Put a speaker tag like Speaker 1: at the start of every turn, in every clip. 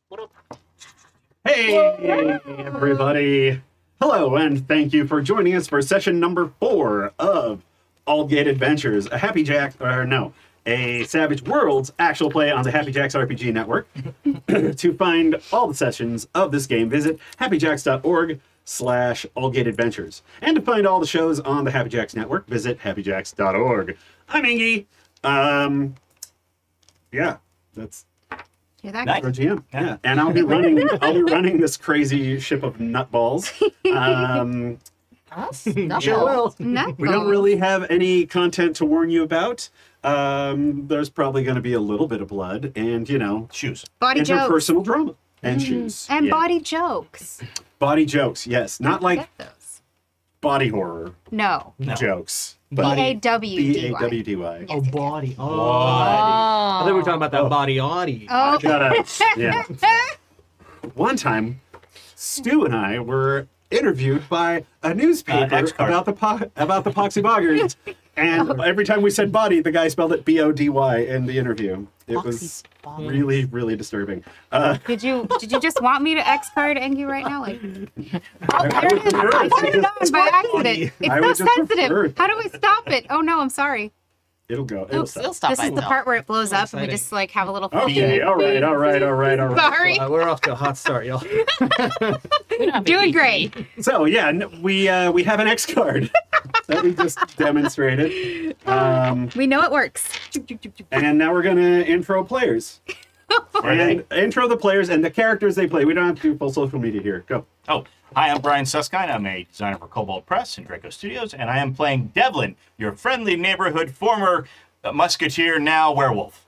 Speaker 1: What up?
Speaker 2: Hey, everybody. Hello, and thank you for joining us for session number 4 of Aldgate Adventures, a Savage Worlds actual play on the Happy Jacks RPG Network. To find all the sessions of this game, visit happyjacks.org/Aldgate Adventures. And to find all the shows on the Happy Jacks Network, visit happyjacks.org. I'm Enge. Yeah, that's...
Speaker 3: You're that
Speaker 2: Nice. GM. Yeah. And I'll be running this crazy ship of nutballs. Sure will. We don't really have any content to warn you about. There's probably going to be a little bit of blood and, you know,
Speaker 1: Shoes.
Speaker 3: Body jokes.
Speaker 2: interpersonal drama and shoes.
Speaker 3: And body jokes.
Speaker 2: Body jokes, yes. Not like
Speaker 3: Get those.
Speaker 2: body horror
Speaker 3: No.
Speaker 2: jokes.
Speaker 3: B-A-W-D-Y.
Speaker 2: B-A-W-D-Y.
Speaker 4: Oh, body. Oh.
Speaker 3: Oh.
Speaker 4: I think we were talking about that body audi.
Speaker 3: Oh.
Speaker 2: Yeah. One time, Stu and I were interviewed by a newspaper about the Poxy Boggers, and every time we said body, the guy spelled it B-O-D-Y in the interview. It was really, really disturbing.
Speaker 3: Did you just want me to X card Enge right now? Like,
Speaker 2: I
Speaker 3: there it is. I put it on by accident. It's
Speaker 2: I would
Speaker 3: so
Speaker 2: just prefer-
Speaker 3: sensitive. How do we stop it? Oh no, I'm sorry.
Speaker 2: It'll go. It'll
Speaker 3: Oops,
Speaker 2: stop.
Speaker 1: It'll stop.
Speaker 3: This is the part where it blows up and we
Speaker 4: exciting.
Speaker 3: just like have a little.
Speaker 2: Okay, all right.
Speaker 3: Sorry.
Speaker 4: We're off to a hot start, y'all.
Speaker 3: Doing great.
Speaker 2: So yeah, we have an X card that we just demonstrated,
Speaker 3: We know it works.
Speaker 2: and now we're gonna intro players and intro the players and the characters they play. We don't have to do full social media here. Go.
Speaker 1: Oh, hi, I'm Brian Suskind. I'm a designer for Cobalt Press and Draco Studios, and I am playing Devlin, your friendly neighborhood former musketeer, now werewolf.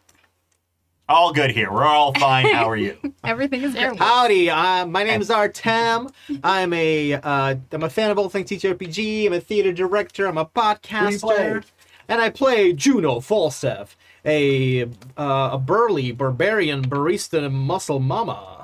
Speaker 1: All good here. We're all fine. How are you?
Speaker 3: Everything is great.
Speaker 4: Howdy, my name is Artem. I'm a fan of All Things TTRPG. I'm a theater director. I'm a podcaster, and I play Juno Falstaff, a burly barbarian barista muscle mama.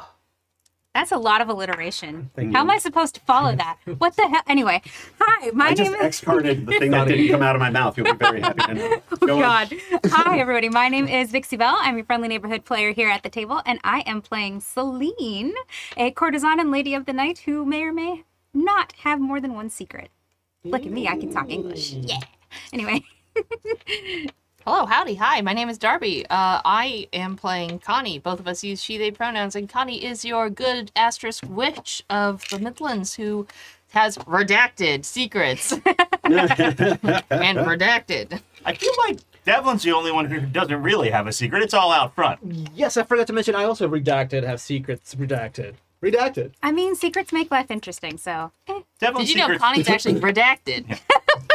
Speaker 3: That's a lot of alliteration.
Speaker 2: Thank
Speaker 3: How
Speaker 2: you.
Speaker 3: am I supposed to follow that? What the hell? Anyway, hi, my
Speaker 2: I
Speaker 3: name
Speaker 2: just
Speaker 3: is.
Speaker 2: X-carded the thing that didn't come out of my mouth. You'll be very happy to know.
Speaker 3: Oh,
Speaker 2: Go on.
Speaker 3: God. Hi, everybody. My name is Vixie Bell. I'm your friendly neighborhood player here at the table, and I am playing Céline, a courtesan and lady of the night who may or may not have more than one secret. Look at me. I can talk English. Yeah. Anyway.
Speaker 5: Hello, howdy, hi, my name is Darby. I am playing Connie. Both of us use she, they pronouns, and Connie is your good asterisk witch of the Midlands who has redacted secrets. And redacted.
Speaker 1: I feel like Devlin's the only one who doesn't really have a secret. It's all out front.
Speaker 4: Yes, I forgot to mention I also have secrets redacted. Redacted.
Speaker 3: I mean, secrets make life interesting, so.
Speaker 1: Devlin's
Speaker 5: Did you know
Speaker 1: secrets,
Speaker 5: Connie's actually redacted?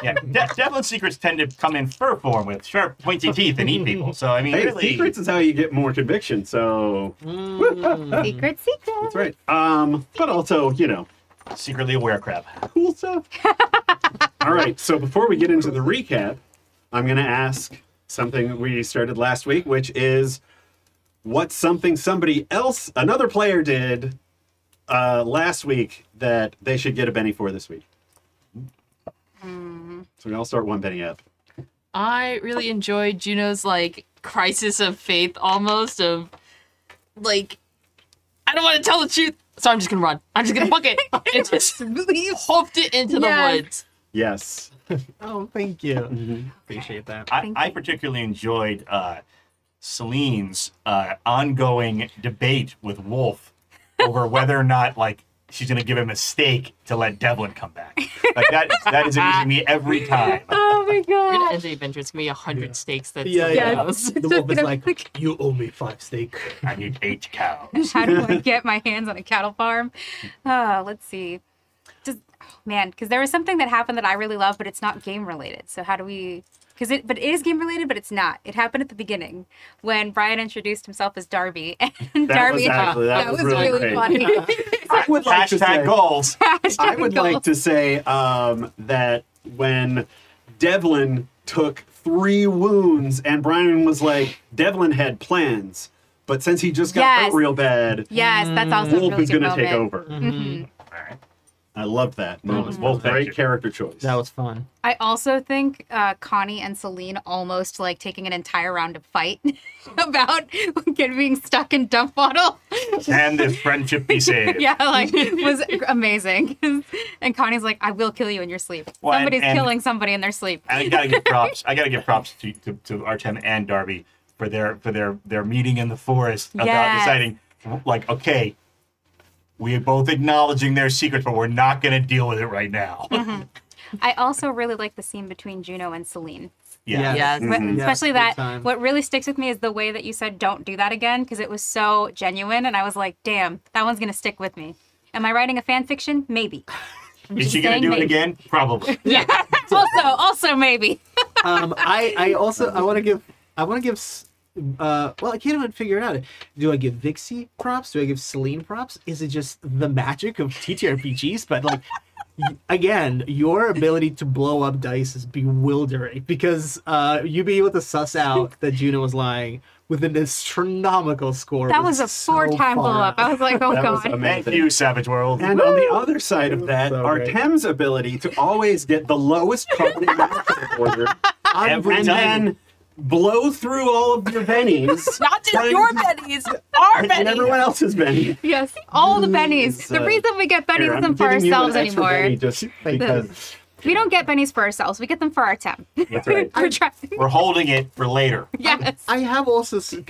Speaker 1: yeah, Devlin's secrets tend to come in fur form with sharp, pointy teeth and eat people. So I mean,
Speaker 2: Hey,
Speaker 1: really,
Speaker 2: secrets is how you get more conviction. So
Speaker 3: Secret.
Speaker 2: that's right. But also, you know,
Speaker 1: secretly a werecrab.
Speaker 2: cool stuff. All right. So before we get into the recap, I'm going to ask something we started last week, which is what's something another player did last week that they should get a Benny for this week. So I'll start one Benny up.
Speaker 5: I really enjoyed Juno's, like, crisis of faith almost of, like, I don't want to tell the truth, so I'm just gonna run. I'm just gonna book it. And just hoofed it into the woods.
Speaker 2: Yes.
Speaker 4: Oh, thank you. Appreciate that.
Speaker 1: I particularly enjoyed Celine's ongoing debate with Wolf over whether or not, like, she's going to give him a steak to let Devlin come back. Like, that is amusing me every time.
Speaker 3: Oh my
Speaker 5: We're gonna
Speaker 3: God.
Speaker 5: end the adventure. It's gonna be 100 steaks. That's
Speaker 4: Yeah.
Speaker 3: Yes.
Speaker 4: The wolf is like, you owe me 5 steak.
Speaker 1: I need 8 cows.
Speaker 3: How do I get my hands on a cattle farm? Let's see. Because there was something that happened that I really love, but it's not game related. So how do we? But it is game related, but it's not. It happened at the beginning when Brian introduced himself as Darby, and
Speaker 2: That was
Speaker 3: Darby.
Speaker 2: actually- that was really great.
Speaker 3: funny.
Speaker 2: I would like to
Speaker 1: Hashtag
Speaker 2: say,
Speaker 1: goals.
Speaker 2: I would like to say that when Devlin took 3 wounds and Brian was like, Devlin had plans, but since he just got hurt real bad,
Speaker 3: Yes, that's also a
Speaker 2: Wolf
Speaker 3: really
Speaker 2: is
Speaker 3: good
Speaker 2: going to take
Speaker 3: moment.
Speaker 2: over.
Speaker 3: Mhm.
Speaker 1: All right.
Speaker 2: I loved that.
Speaker 4: That was
Speaker 2: Both
Speaker 1: fun.
Speaker 2: great character choice.
Speaker 4: That was fun.
Speaker 3: I also think Connie and Céline almost like taking an entire round of fight about being stuck in dump bottle.
Speaker 1: And this friendship be saved.
Speaker 3: Yeah, like was amazing. And Connie's like, "I will kill you in your sleep."
Speaker 1: Well,
Speaker 3: Somebody's
Speaker 1: and-
Speaker 3: killing somebody in their sleep.
Speaker 1: I gotta give props. I gotta give props to Artem and Darby for their meeting in the forest about
Speaker 3: Yes.
Speaker 1: deciding, like, okay, we are both acknowledging their secrets, but we're not gonna deal with it right now.
Speaker 3: I also really like the scene between Juno and Céline.
Speaker 1: Yeah.
Speaker 5: Yes.
Speaker 3: Especially
Speaker 4: big
Speaker 3: that,
Speaker 4: time.
Speaker 3: what really sticks with me is the way that you said, "Don't do that again," because it was so genuine, and I was like, damn, that one's gonna stick with me. Am I writing a fan fiction? Maybe.
Speaker 1: Is she gonna
Speaker 3: saying
Speaker 1: do it
Speaker 3: maybe.
Speaker 1: again? Probably.
Speaker 3: Yeah. also maybe.
Speaker 4: I want to give well, I can't even figure it out. Do I give Vixie props? Do I give Céline props? Is it just the magic of TTRPGs? But like, again, your ability to blow up dice is bewildering because you be able to suss out that Juno was lying with an astronomical score.
Speaker 3: That was a
Speaker 4: so
Speaker 3: 4-time
Speaker 4: far
Speaker 3: blow up. I was like, oh
Speaker 2: That was
Speaker 3: god.
Speaker 2: amazing.
Speaker 1: Thank you, Savage World.
Speaker 2: And on the other side of that,
Speaker 4: So great.
Speaker 2: Artem's ability to always get the lowest card in the order
Speaker 1: Every
Speaker 2: and
Speaker 1: time.
Speaker 2: then blow through all of your bennies.
Speaker 5: Not just
Speaker 2: trying
Speaker 5: your
Speaker 2: to-
Speaker 5: bennies, our
Speaker 2: and
Speaker 5: bennies.
Speaker 2: everyone else's benny.
Speaker 3: Yes, all the bennies.
Speaker 2: It's,
Speaker 3: The reason we get bennies
Speaker 2: Here, I'm
Speaker 3: isn't for
Speaker 2: giving you
Speaker 3: ourselves
Speaker 2: an extra
Speaker 3: anymore.
Speaker 2: benny just because.
Speaker 3: We don't get bennies for ourselves. We get them for our temp.
Speaker 2: That's right.
Speaker 3: We're trying.
Speaker 1: We're holding it for later.
Speaker 3: Yes.
Speaker 4: I have also spent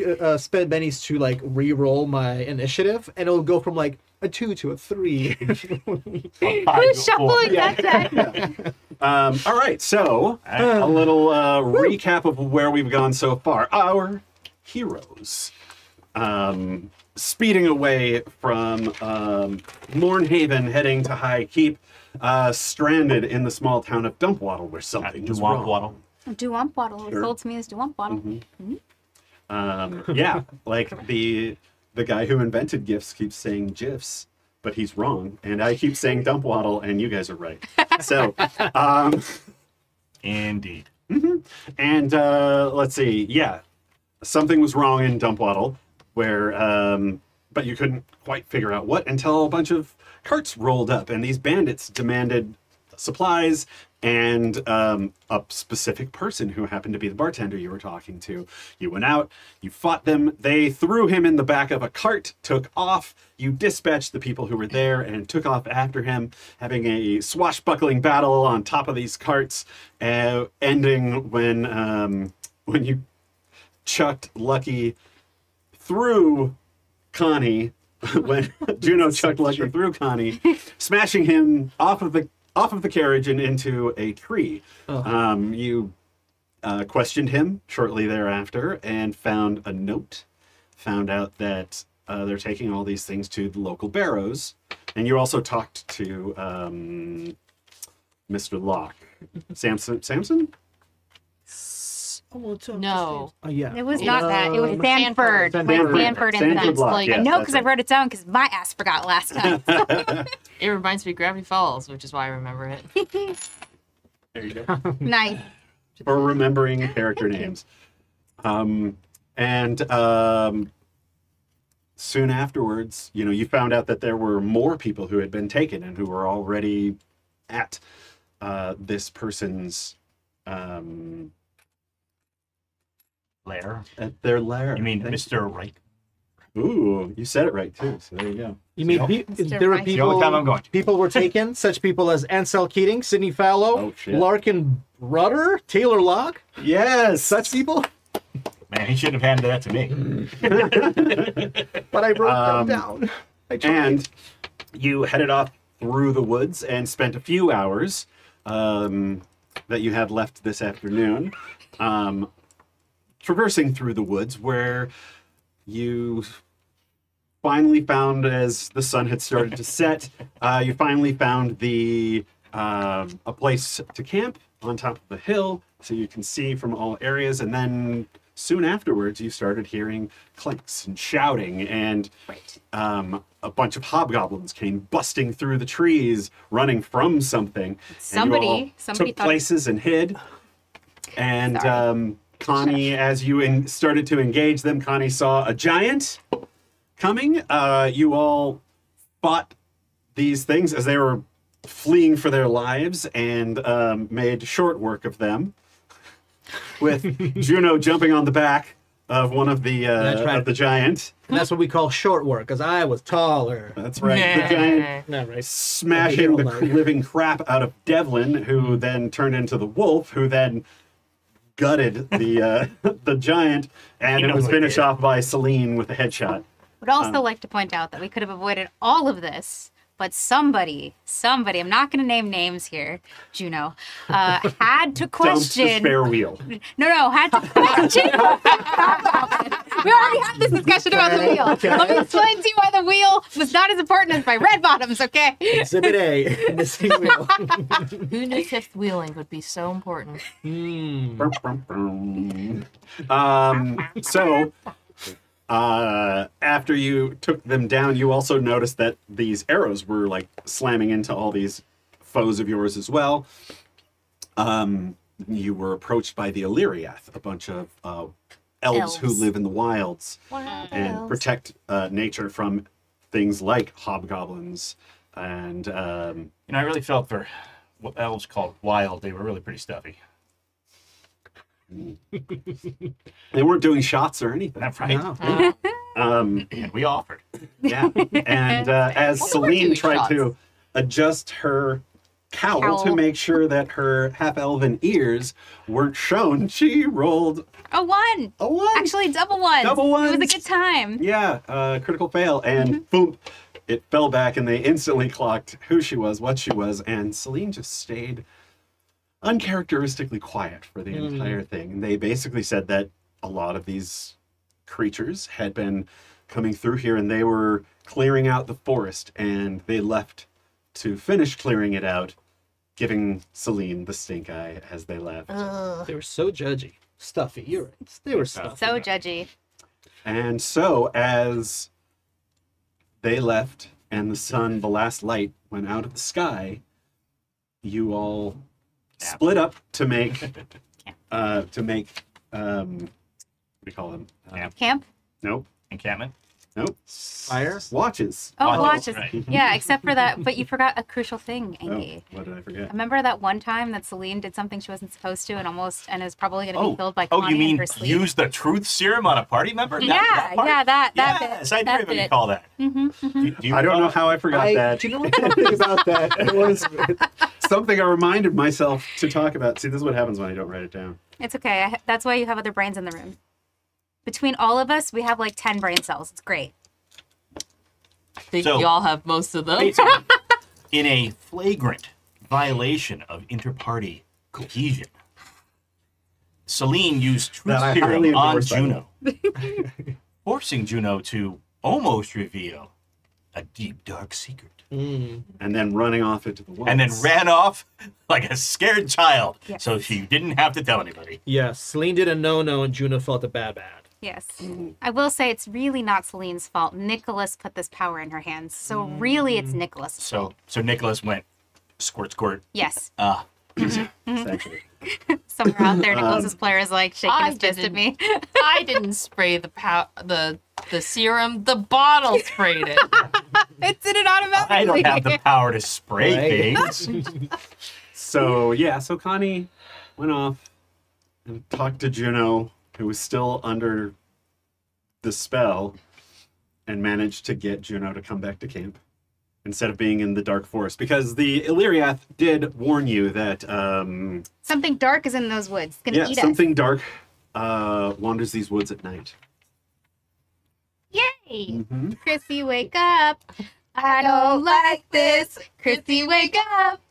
Speaker 4: bennies to like re-roll my initiative, and it'll go from like a 2 to a 3.
Speaker 3: Who's shuffling that deck?
Speaker 2: All right, so a little recap of where we've gone so far. Our heroes, speeding away from Mornhaven, heading to High Keep, stranded in the small town of Dumpwaddle, where something was wrong.
Speaker 1: Waddle.
Speaker 3: Duwump bottle. It was sold to me as Duwump bottle.
Speaker 2: Yeah, like the guy who invented GIFs keeps saying GIFs, but he's wrong, and I keep saying Dumpwaddle, and you guys are right. So,
Speaker 1: Indeed.
Speaker 2: and let's see, yeah, something was wrong in Dumpwaddle, where, but you couldn't quite figure out what until a bunch of carts rolled up, and these bandits demanded supplies and a specific person who happened to be the bartender you were talking to. You went out, you fought them, they threw him in the back of a cart, took off, you dispatched the people who were there and took off after him, having a swashbuckling battle on top of these carts, ending when you chucked Lucky through Connie, when Juno chucked Lucky through Connie, smashing him off of the carriage and into a tree. You questioned him shortly thereafter and found a note. Found out that they're taking all these things to the local barrows. And you also talked to Mr. Locke. Samson?
Speaker 5: No.
Speaker 4: Oh yeah.
Speaker 3: It was not that. It was
Speaker 5: Sanford.
Speaker 3: Sanford. Like Sanford and
Speaker 2: Sanford
Speaker 3: that.
Speaker 2: Locke,
Speaker 5: like-
Speaker 2: yes,
Speaker 3: I know
Speaker 2: that's
Speaker 3: because I
Speaker 2: it.
Speaker 3: wrote it down because my ass forgot last time.
Speaker 5: It reminds me of Gravity Falls, which is why I remember it.
Speaker 2: There you go.
Speaker 3: Nice.
Speaker 2: For remembering character names. Soon afterwards, you found out that there were more people who had been taken and who were already at this person's
Speaker 1: Lair.
Speaker 2: at their lair.
Speaker 1: You mean Mr. Right?
Speaker 2: Ooh, you said it right too. So there you go.
Speaker 4: You mean
Speaker 3: Mr.
Speaker 4: there were
Speaker 3: Right.
Speaker 1: The only time I'm
Speaker 4: people?
Speaker 1: going to.
Speaker 4: People were taken, such people as Ansel Keating, Sidney Fallow,
Speaker 2: Oh, shit.
Speaker 4: Larkin Rudder, Taylor Locke,
Speaker 2: Yes,
Speaker 4: such people.
Speaker 1: Man, he shouldn't have handed that to me.
Speaker 4: But I wrote them down. I tried.
Speaker 2: And you headed off through the woods and spent a few hours that you had left this afternoon traversing through the woods, where you finally found, as the sun had started to set, you finally found a place to camp on top of the hill so you can see from all areas. And then soon afterwards, you started hearing clanks and shouting, and a bunch of hobgoblins came busting through the trees, running from something.
Speaker 3: Somebody
Speaker 2: and you all took
Speaker 3: thought-
Speaker 2: places and hid. And
Speaker 3: Sorry.
Speaker 2: Connie, as you started to engage them, Connie saw a giant coming. You all fought these things as they were fleeing for their lives and made short work of them, with Juno jumping on the back of one of the of the giant.
Speaker 4: And that's what we call short work, because I was taller.
Speaker 2: That's right. The giant
Speaker 4: Not right.
Speaker 2: smashing the living crap out of Devlin, who then turned into the wolf, who then gutted the the giant, and it was finished off by Céline with a headshot.
Speaker 3: Would also like to point out that we could have avoided all of this, but somebody, I'm not going to name names here, Juno, had to
Speaker 2: Dumped the
Speaker 3: question.
Speaker 2: spare wheel.
Speaker 3: No, had to question. We already had this discussion about the wheel. Let me explain to you why the wheel was not as important as my red bottoms, okay?
Speaker 4: Exhibit A, missing wheel.
Speaker 5: Who knew fifth wheeling would be so important?
Speaker 2: So, after you took them down, you also noticed that these arrows were like slamming into all these foes of yours as well. You were approached by the Illyriath, a bunch of elves who live in the wilds and protect nature from things like hobgoblins. And
Speaker 1: I really felt for what elves called wild. They were really pretty stuffy.
Speaker 2: they weren't doing shots or anything.
Speaker 1: That's right.
Speaker 4: Wow.
Speaker 1: And we offered.
Speaker 2: Yeah. And as
Speaker 5: Well, they were
Speaker 2: Céline
Speaker 5: doing
Speaker 2: tried
Speaker 5: shots.
Speaker 2: to adjust her cowl to make sure that her half-elven ears weren't shown, she rolled
Speaker 3: A one.
Speaker 2: a one.
Speaker 3: Actually, double ones.
Speaker 2: Double
Speaker 3: It was
Speaker 2: ones.
Speaker 3: a good time.
Speaker 2: Yeah, critical fail. And boom, it fell back and they instantly clocked who she was, what she was. And Céline just stayed uncharacteristically quiet for the entire thing. And they basically said that a lot of these creatures had been coming through here and they were clearing out the forest and they left to finish clearing it out, giving Céline the stink eye as they left.
Speaker 4: They were so judgy. Stuffy, you're right. They were stuffy.
Speaker 3: So judgy.
Speaker 2: And so as they left and the sun, the last light, went out of the sky, you all split up to make what do you call them?
Speaker 3: Camp?
Speaker 2: Nope.
Speaker 1: Encampment.
Speaker 2: Nope.
Speaker 4: Fire?
Speaker 2: Watches.
Speaker 3: Oh,
Speaker 1: Watches,
Speaker 3: watches.
Speaker 1: right.
Speaker 3: Yeah, except for that. But you forgot a crucial thing,
Speaker 2: Oh,
Speaker 3: Enge.
Speaker 2: what did I forget?
Speaker 3: Remember that one time that Céline did something she wasn't supposed to and is probably going to be killed by
Speaker 1: Oh,
Speaker 3: Connie
Speaker 1: you mean
Speaker 3: in her sleep?
Speaker 1: use the truth serum on a party member?
Speaker 3: Yeah,
Speaker 1: part?
Speaker 3: that
Speaker 1: Yes,
Speaker 3: bit.
Speaker 1: I do
Speaker 3: that
Speaker 1: even
Speaker 3: bit.
Speaker 1: recall that. Do you
Speaker 2: I don't know
Speaker 1: recall
Speaker 2: how I forgot that.
Speaker 4: Do you know what something about that? It was
Speaker 2: Something I reminded myself to talk about. See, this is what happens when I don't write it down.
Speaker 3: It's okay. That's why you have other brains in the room. Between all of us, we have like 10 brain cells. It's great.
Speaker 5: I think
Speaker 1: So-
Speaker 5: you all have most of them.
Speaker 1: Basically, in a flagrant violation of inter-party cohesion, Céline used truth
Speaker 2: That I
Speaker 1: serum
Speaker 2: highly
Speaker 1: on
Speaker 2: endorse, by the
Speaker 1: Juno, forcing Juno to almost reveal a deep, dark secret.
Speaker 2: And then running off into the woods.
Speaker 1: And then ran off like a scared child,
Speaker 3: Yes.
Speaker 1: so she didn't have to tell anybody.
Speaker 4: Yes, Céline did a no-no and Juno felt a bad.
Speaker 3: Yes. I will say it's really not Celine's fault. Nicholas put this power in her hands. So really it's Nicholas' fault.
Speaker 1: So Nicholas went squirt, squirt.
Speaker 3: Yes.
Speaker 2: Essentially.
Speaker 3: Somewhere out there, Nicholas's player is like shaking
Speaker 5: I
Speaker 3: his fist at
Speaker 5: didn't.
Speaker 3: me.
Speaker 5: I didn't spray the serum. The bottle sprayed it.
Speaker 3: It did it automatically.
Speaker 1: I don't have the power to spray
Speaker 4: Right.
Speaker 1: things.
Speaker 2: So Connie went off and talked to Juno, who was still under the spell, and managed to get Juno to come back to camp instead of being in the dark forest. Because the Illyriath did warn you that
Speaker 3: Something dark is in those woods. It's gonna eat us.
Speaker 2: something dark wanders these woods at night.
Speaker 3: Yay! Chrissy, wake up. I don't like this. Chrissy, wake up.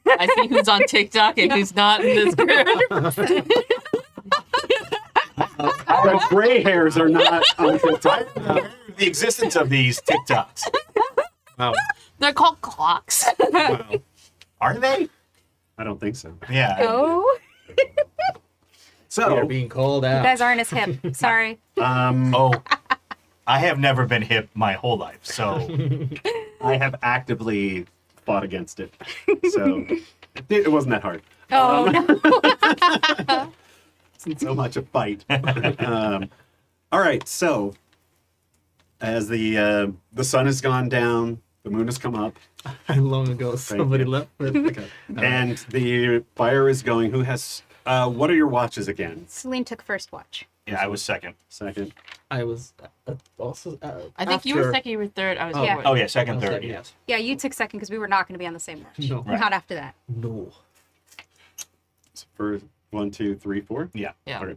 Speaker 5: I see who's on TikTok and who's not in this group.
Speaker 2: The gray hairs are not on TikTok.
Speaker 1: The existence of these TikToks.
Speaker 4: Wow.
Speaker 5: They're called clocks.
Speaker 4: Wow.
Speaker 1: Are they?
Speaker 2: I don't think so.
Speaker 1: Yeah.
Speaker 3: Oh,
Speaker 4: We are
Speaker 2: So,
Speaker 4: being called
Speaker 3: you
Speaker 4: out.
Speaker 3: guys aren't as hip. Sorry.
Speaker 1: Oh, I have never been hip my whole life, so
Speaker 2: I have actively fought against it. So, it wasn't that hard.
Speaker 3: Oh, no.
Speaker 2: Isn't so much a fight. All right, so as the sun has gone down The moon has come up.
Speaker 4: Long ago, somebody
Speaker 2: you.
Speaker 4: left. But...
Speaker 2: Okay. And the fire is going. Who has... what are your watches again?
Speaker 3: Céline took first watch.
Speaker 1: Yeah, I was second.
Speaker 2: Second.
Speaker 4: I was also.
Speaker 5: I think you were
Speaker 4: after-
Speaker 5: second, you were third. I was
Speaker 3: Yeah.
Speaker 5: fourth.
Speaker 1: Oh yeah, second,
Speaker 4: Okay,
Speaker 1: third.
Speaker 4: yes.
Speaker 3: Yeah, you took second because we were not going to be on the same watch.
Speaker 4: No.
Speaker 1: Right.
Speaker 3: Not after that.
Speaker 4: No.
Speaker 2: For 1, 2, 3, 4.
Speaker 1: Yeah.
Speaker 5: Yeah.
Speaker 2: Okay.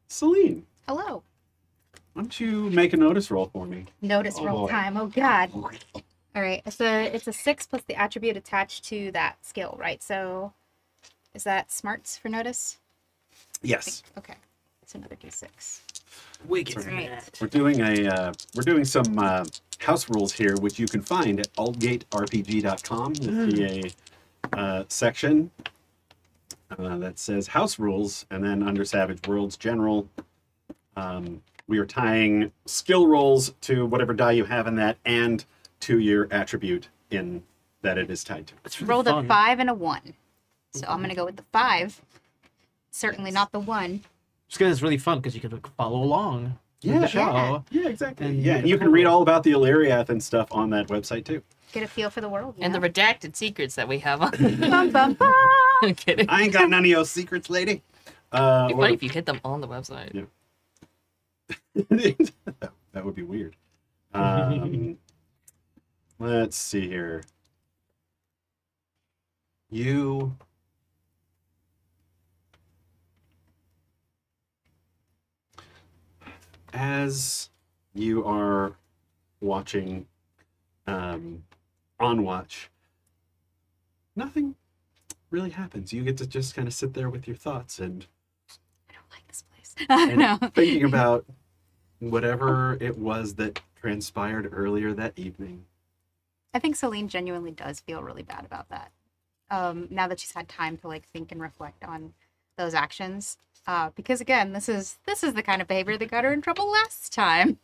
Speaker 2: Celine,
Speaker 3: Hello.
Speaker 2: why don't you make a notice roll for me?
Speaker 3: Notice
Speaker 1: Oh,
Speaker 3: roll
Speaker 1: boy.
Speaker 3: time. Oh God. All right. It's a 6 plus the attribute attached to that skill, right? So, is that smarts for notice?
Speaker 2: Yes.
Speaker 3: Okay. It's another d6.
Speaker 4: Wicked.
Speaker 3: All right.
Speaker 2: We're doing some house rules here, which you can find at aldgaterpg.com. There'll be a section that says house rules, and then under Savage Worlds General, we are tying skill rolls to whatever die you have in that, and to your attribute in that it is tied to.
Speaker 4: It's really
Speaker 3: Rolled a
Speaker 4: fun.
Speaker 3: 5 and a 1. So I'm gonna go with the 5. Certainly not the 1.
Speaker 4: Just because it's really fun because you can like, follow along with the show.
Speaker 2: Yeah, exactly.
Speaker 4: And
Speaker 2: Yeah, and you can read all about the Illyriath and stuff on that website too.
Speaker 3: Get a feel for the world.
Speaker 5: And the redacted secrets that we have on.
Speaker 3: bum, bum, bum.
Speaker 5: I'm kidding.
Speaker 2: I ain't got none of your secrets, lady.
Speaker 5: It'd be funny if you hit them on the website.
Speaker 2: Yeah. That would be weird. Let's see here. You as you are watching on watch, nothing really happens. You get to just kind of sit there with your thoughts and
Speaker 3: I don't like this place. No.
Speaker 2: thinking about whatever it was that transpired earlier that evening.
Speaker 3: I think Céline genuinely does feel really bad about that. Now that she's had time to like think and reflect on those actions, because again, this is the kind of behavior that got her in trouble last time.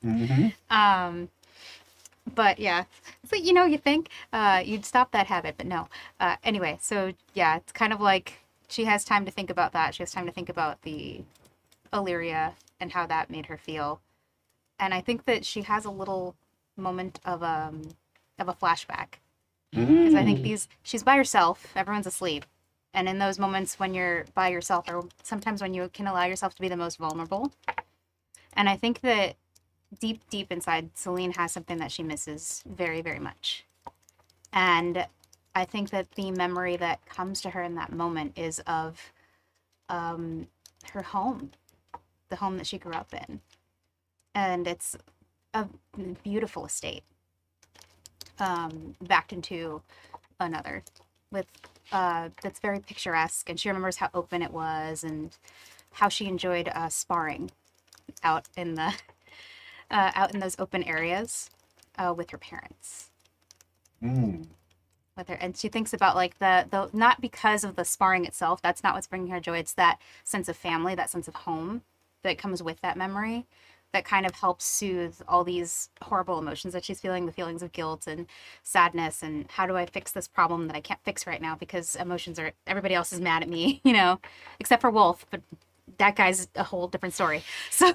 Speaker 3: But yeah, so you think you'd stop that habit, but no. Anyway, so yeah, it's kind of like she has time to think about that. She has time to think about the Illyria and how that made her feel, and I think that she has a little moment of a flashback. Because I think she's by herself, everyone's asleep. And in those moments when you're by yourself, or sometimes when you can allow yourself to be the most vulnerable. And I think that deep, deep inside, Céline has something that she misses very, very much. And I think that the memory that comes to her in that moment is of her home, the home that she grew up in. And it's a beautiful estate. Backed into another with that's very picturesque, and she remembers how open it was and how she enjoyed sparring out in those open areas with her parents. With her, and she thinks about like the not because of the sparring itself, that's not what's bringing her joy, it's that sense of family, that sense of home that comes with that memory, that kind of helps soothe all these horrible emotions that she's feeling, the feelings of guilt and sadness, and how do I fix this problem that I can't fix right now because everybody else is mad at me, except for Wolf, but that guy's a whole different story. So,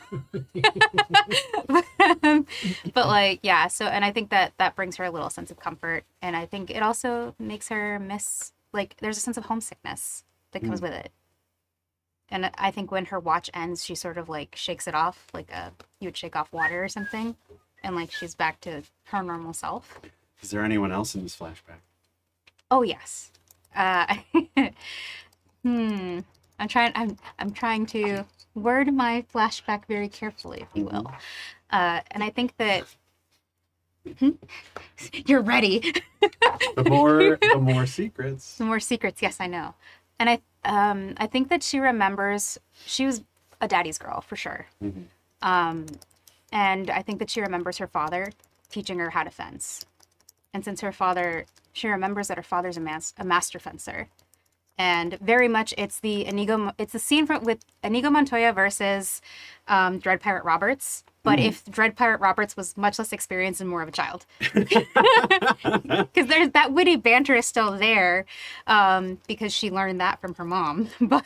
Speaker 3: but like, yeah, so, and I think that brings her a little sense of comfort, and I think it also makes her miss, like, there's a sense of homesickness that comes with it. And I think when her watch ends, she sort of like shakes it off, like you would shake off water or something, and like she's back to her normal self.
Speaker 2: Is there anyone else in this flashback?
Speaker 3: Oh yes. I'm trying to word my flashback very carefully, if you will. And I think that you're ready.
Speaker 2: The more secrets.
Speaker 3: Some more secrets. Yes, I know. And I think that she remembers she was a daddy's girl for sure. And I think that she remembers her father teaching her how to fence. And since she remembers that her father's a master fencer. And very much it's the scene with Inigo Montoya versus Dread Pirate Roberts. But if Dread Pirate Roberts was much less experienced and more of a child. Because there's that witty banter is still there because she learned that from her mom. But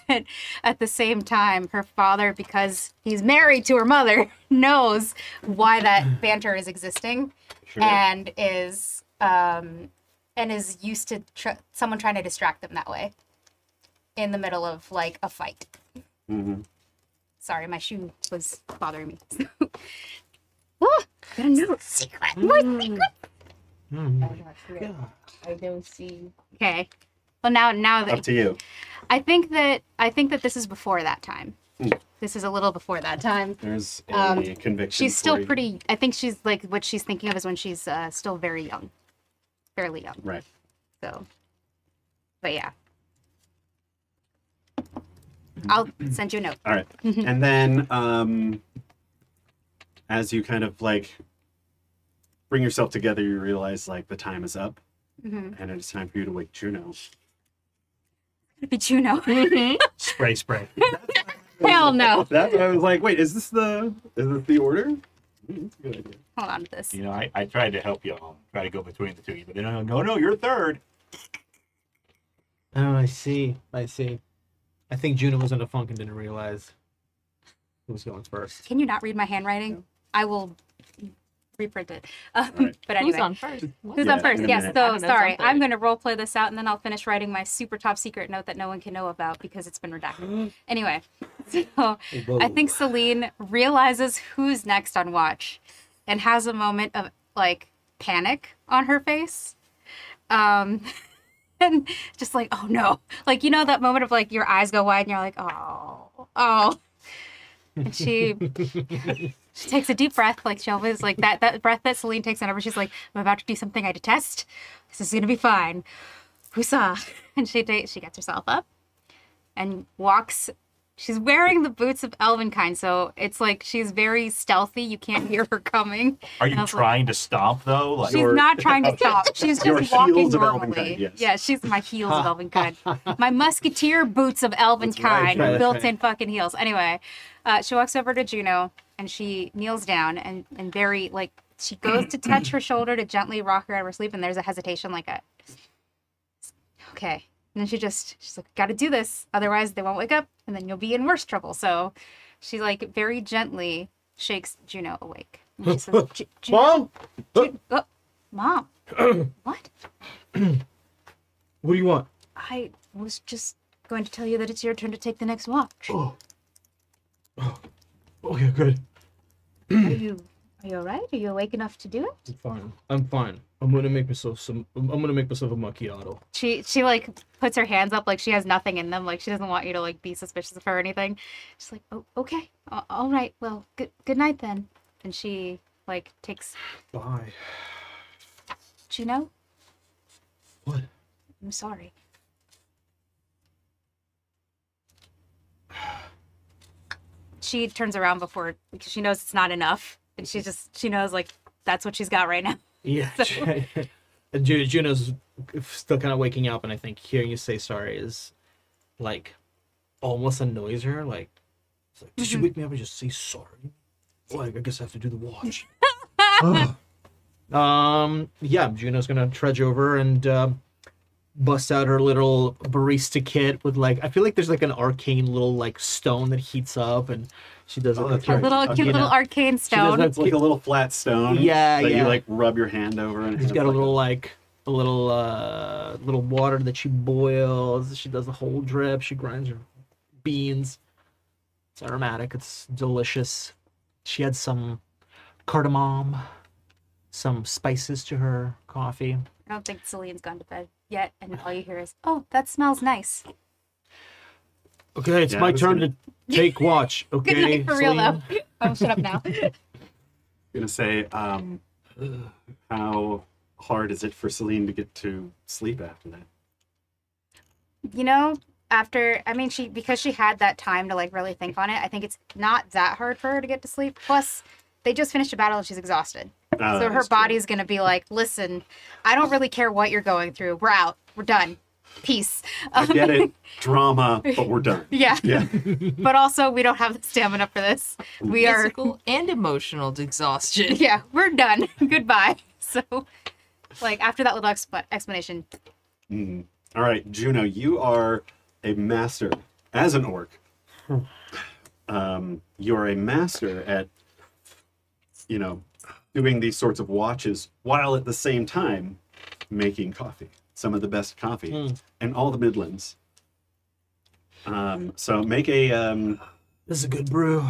Speaker 3: at the same time, her father, because he's married to her mother, knows why that banter is existing.
Speaker 2: Sure.
Speaker 3: And is used to someone trying to distract them that way in the middle of like a fight.
Speaker 2: Mm-hmm.
Speaker 3: Sorry, my shoe was bothering me. Oh, got a note. Secret. More secret.
Speaker 5: I don't see.
Speaker 3: Okay. Well, now
Speaker 2: Up
Speaker 3: that
Speaker 2: to you.
Speaker 3: I think that this is before that time. This is a little before that time.
Speaker 2: There's a conviction.
Speaker 3: She's still
Speaker 2: for you.
Speaker 3: pretty. I think she's like what she's thinking of is when she's still very young, fairly young.
Speaker 2: Right.
Speaker 3: So, but yeah. I'll send you a note.
Speaker 2: All right. And then as you kind of like bring yourself together, you realize like the time is up and it's time for you to wake Juno.
Speaker 3: It'd be Juno.
Speaker 1: Spray.
Speaker 3: Hell no.
Speaker 2: That's what I was like, wait, is this the order? That's a good idea.
Speaker 3: Hold on to this.
Speaker 1: You know, I tried to help you try to go between the two of you, but then no, you're third.
Speaker 4: Oh, I see. I think Juno was in a funk and didn't realize who was going first.
Speaker 3: Can you not read my handwriting? I will reprint it.
Speaker 2: Right.
Speaker 3: But anyway.
Speaker 5: Who's on first?
Speaker 3: Who's
Speaker 2: Yeah,
Speaker 3: on first?
Speaker 2: in a
Speaker 3: Yes.
Speaker 2: minute.
Speaker 5: I
Speaker 3: So
Speaker 5: don't know
Speaker 3: sorry,
Speaker 5: something.
Speaker 3: I'm going to role play this out, and then I'll finish writing my super top secret note that no one can know about because it's been redacted. Anyway, so I think Céline realizes who's next on watch, and has a moment of like panic on her face, and just like, oh no, like you know that moment of like your eyes go wide and you're like, oh, and she takes a deep breath, like she always like that breath that Céline takes whenever she's like, I'm about to do something I detest. This is gonna be fine. Woosah. And she gets herself up and walks. She's wearing the boots of Elvenkind, so it's like she's very stealthy. You can't hear her coming.
Speaker 1: Are
Speaker 3: And I
Speaker 1: you
Speaker 3: was like,
Speaker 1: trying to stomp though? Like,
Speaker 3: She's not trying to stop. She's
Speaker 2: Your
Speaker 3: just walking
Speaker 2: heels of
Speaker 3: normally.
Speaker 2: Elvenkind, yes.
Speaker 3: Yeah, she's my heels of Elvenkind. My musketeer boots of Elvenkind,
Speaker 2: right.
Speaker 3: built-in fucking heels. Anyway, she walks over to Juno and she kneels down and very like she goes to touch her shoulder to gently rock her out of her sleep, and there's a hesitation like a okay. And then she's like, gotta do this, otherwise they won't wake up, and then you'll be in worse trouble. So she like very gently shakes Juno awake. And she says,
Speaker 4: Mom?
Speaker 3: Oh, Mom, what?
Speaker 4: What do you want?
Speaker 3: I was just going to tell you that it's your turn to take the next watch.
Speaker 4: Okay, good.
Speaker 3: Are you all right? Are you awake enough to do it?
Speaker 4: I'm fine. I'm gonna make myself a macchiato.
Speaker 3: She like puts her hands up like she has nothing in them, like she doesn't want you to like be suspicious of her or anything. She's like, oh, okay, all right. Well, good night then. And she like takes
Speaker 4: Bye.
Speaker 3: Juno.
Speaker 4: What?
Speaker 3: I'm sorry. She turns around because she knows it's not enough, and she knows like that's what she's got right now.
Speaker 4: Yeah. And Juno's still kind of waking up, and I think hearing you say sorry is like almost annoys her. Like, it's like, did you wake me up and just say sorry? Like, I guess I have to do the watch. Yeah, Juno's gonna trudge over and bust out her little barista kit with like, I feel like there's like an arcane little like stone that heats up, and she does it with
Speaker 2: that's
Speaker 4: her,
Speaker 2: right.
Speaker 3: Little cute
Speaker 4: you
Speaker 3: little
Speaker 4: know,
Speaker 3: arcane
Speaker 4: she does
Speaker 3: stone.
Speaker 4: that
Speaker 2: It's like a little flat stone.
Speaker 4: Yeah,
Speaker 2: that
Speaker 4: yeah.
Speaker 2: you like rub your hand over, and
Speaker 4: She's
Speaker 2: it's
Speaker 4: got a
Speaker 2: like
Speaker 4: little little water that she boils. She does the whole drip. She grinds her beans. It's aromatic. It's delicious. She had some cardamom, some spices to her coffee.
Speaker 3: I don't think Celine's gone to bed yet, and all you hear is, "Oh, that smells nice."
Speaker 4: Okay, it's
Speaker 2: Yeah,
Speaker 4: my
Speaker 2: I was
Speaker 4: turn
Speaker 2: gonna-
Speaker 4: to take watch. Okay,
Speaker 3: Good night for real
Speaker 4: Céline?
Speaker 3: though. Oh, shut up now.
Speaker 2: gonna say, how hard is it for Céline to get to sleep after that?
Speaker 3: You know, because she had that time to like really think on it, I think it's not that hard for her to get to sleep. Plus, they just finished a battle and she's exhausted.
Speaker 2: Oh,
Speaker 3: So her body's going to be like, listen, I don't really care what you're going through. We're out. We're done. peace.
Speaker 2: I get it. Drama, but we're done.
Speaker 3: Yeah.
Speaker 2: Yeah.
Speaker 3: But also, we don't have the stamina for this. We are,
Speaker 5: Physical and emotional exhaustion.
Speaker 3: yeah, we're done. Goodbye. So, like, after that little explanation,
Speaker 2: All right, Juno, you are a master as an orc. You're a master at, doing these sorts of watches while at the same time making coffee. Some of the best coffee in all the Midlands. So make a...
Speaker 4: This is a good brew.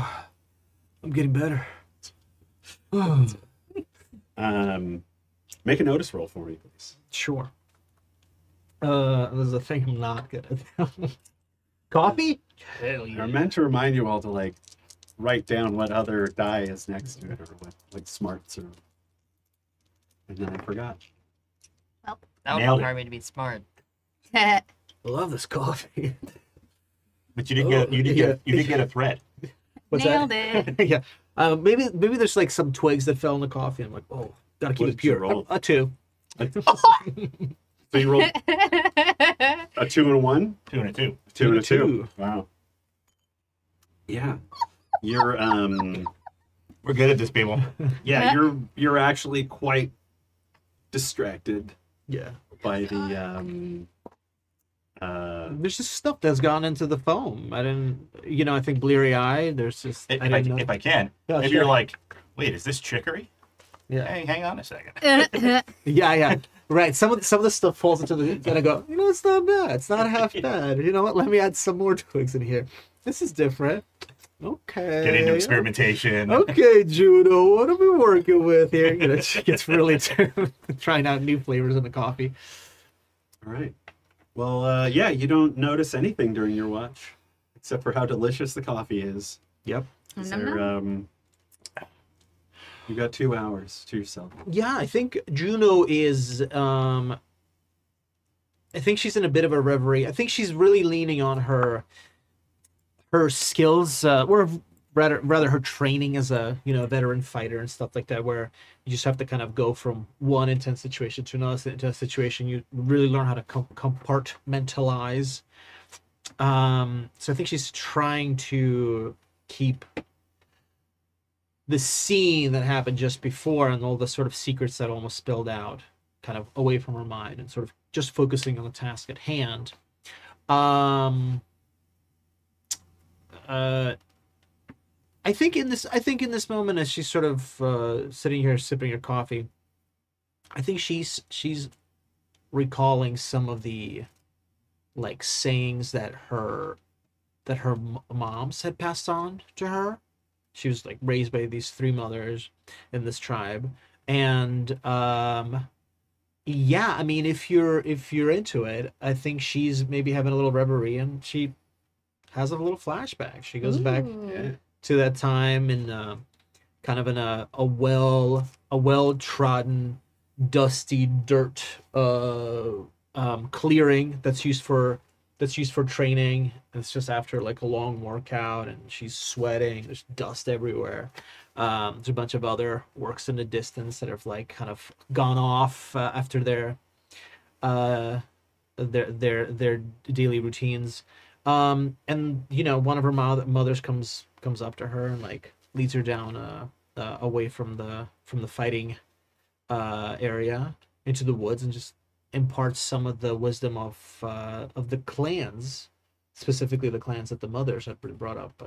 Speaker 4: I'm getting better.
Speaker 2: Make a notice roll for me, please.
Speaker 4: Sure. There's a thing I'm not good at. Coffee? Hell
Speaker 2: I meant to remind you all to write down what other die is next to it, or what smarts or. And then I forgot.
Speaker 5: That would
Speaker 1: Nailed it.
Speaker 5: require me to be smart.
Speaker 4: I love this coffee.
Speaker 1: But you did get a thread.
Speaker 4: What's
Speaker 3: nailed
Speaker 4: that?
Speaker 3: it.
Speaker 4: Yeah. Maybe there's some twigs that fell in the coffee. I'm like, oh, gotta keep
Speaker 2: What
Speaker 4: it
Speaker 2: did you
Speaker 4: pure.
Speaker 2: roll?
Speaker 4: A 2.
Speaker 2: So you rolled a 2 and a 1?
Speaker 1: 2 and a 2.
Speaker 2: 2 and a 2.
Speaker 4: 2.
Speaker 2: Wow. Yeah. You're
Speaker 1: We're good at this, people.
Speaker 2: yeah, you're actually quite distracted
Speaker 4: Yeah.
Speaker 2: by the
Speaker 4: There's just stuff that's gone into the foam. I didn't, I think bleary eye. There's just, I didn't know.
Speaker 1: If I can,
Speaker 4: Yeah,
Speaker 1: maybe
Speaker 4: sure.
Speaker 1: you're like, wait, is this chicory?
Speaker 4: Yeah.
Speaker 1: Hey, hang on a second.
Speaker 4: Yeah. Right. Some of the stuff falls into the, and I go, it's not bad. It's not half bad. You know what? Let me add some more twigs in here. This is different. Okay.
Speaker 1: Get into experimentation.
Speaker 4: Okay, Juno, what are we working with here? She gets really trying out new flavors in the coffee.
Speaker 2: all right. Well, yeah, you don't notice anything during your watch, except for how delicious the coffee is.
Speaker 4: Yep.
Speaker 2: Is
Speaker 3: Nom,
Speaker 2: there, you got 2 hours to yourself.
Speaker 4: Yeah, I think Juno is. I think she's in a bit of a reverie. I think she's really leaning on her skills, or rather her training as a veteran fighter and stuff like that, where you just have to kind of go from one intense situation to another intense situation. You really learn how to compartmentalize. So I think she's trying to keep the scene that happened just before and all the sort of secrets that almost spilled out kind of away from her mind and sort of just focusing on the task at hand. I think in this moment, as she's sort of sitting here sipping her coffee, I think she's recalling some of the sayings that her moms had passed on to her. She was raised by these 3 mothers in this tribe, and yeah, I mean, if you're into it, I think she's maybe having a little reverie, and she has a little flashback. She goes back to that time in kind of in a well-trodden, dusty dirt clearing that's used for training. And it's just after a long workout, and she's sweating. There's dust everywhere. There's a bunch of other orcs in the distance that have kind of gone off after their daily routines. And one of her mothers comes up to her and leads her down away from the fighting area into the woods, and just imparts some of the wisdom of the clans, specifically the clans that the mothers had brought up.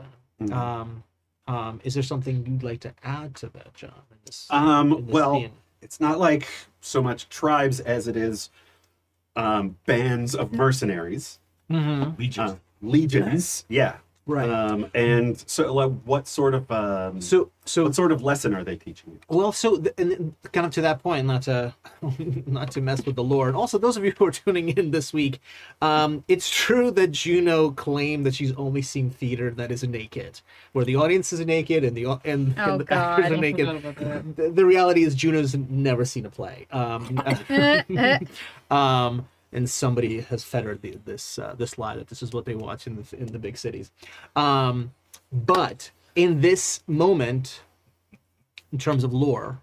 Speaker 4: Is there something you'd like to add to that, John? In this
Speaker 2: Well,
Speaker 4: scene?
Speaker 2: it's not so much tribes as it is bands of mercenaries.
Speaker 4: Mm-hmm.
Speaker 1: Legions.
Speaker 2: Legions, yeah.
Speaker 4: Right.
Speaker 2: And so, what sort of
Speaker 4: So
Speaker 2: what sort of lesson are they teaching you?
Speaker 4: well, and kind of to that point, not to mess with the lore, and also those of you who are tuning in this week, it's true that Juno claimed that she's only seen theater that is naked, where the audience is naked and the actors are naked. The reality is Juno's never seen a play. And somebody has fettered this lie that this is what they watch in the big cities. But in this moment, in terms of lore,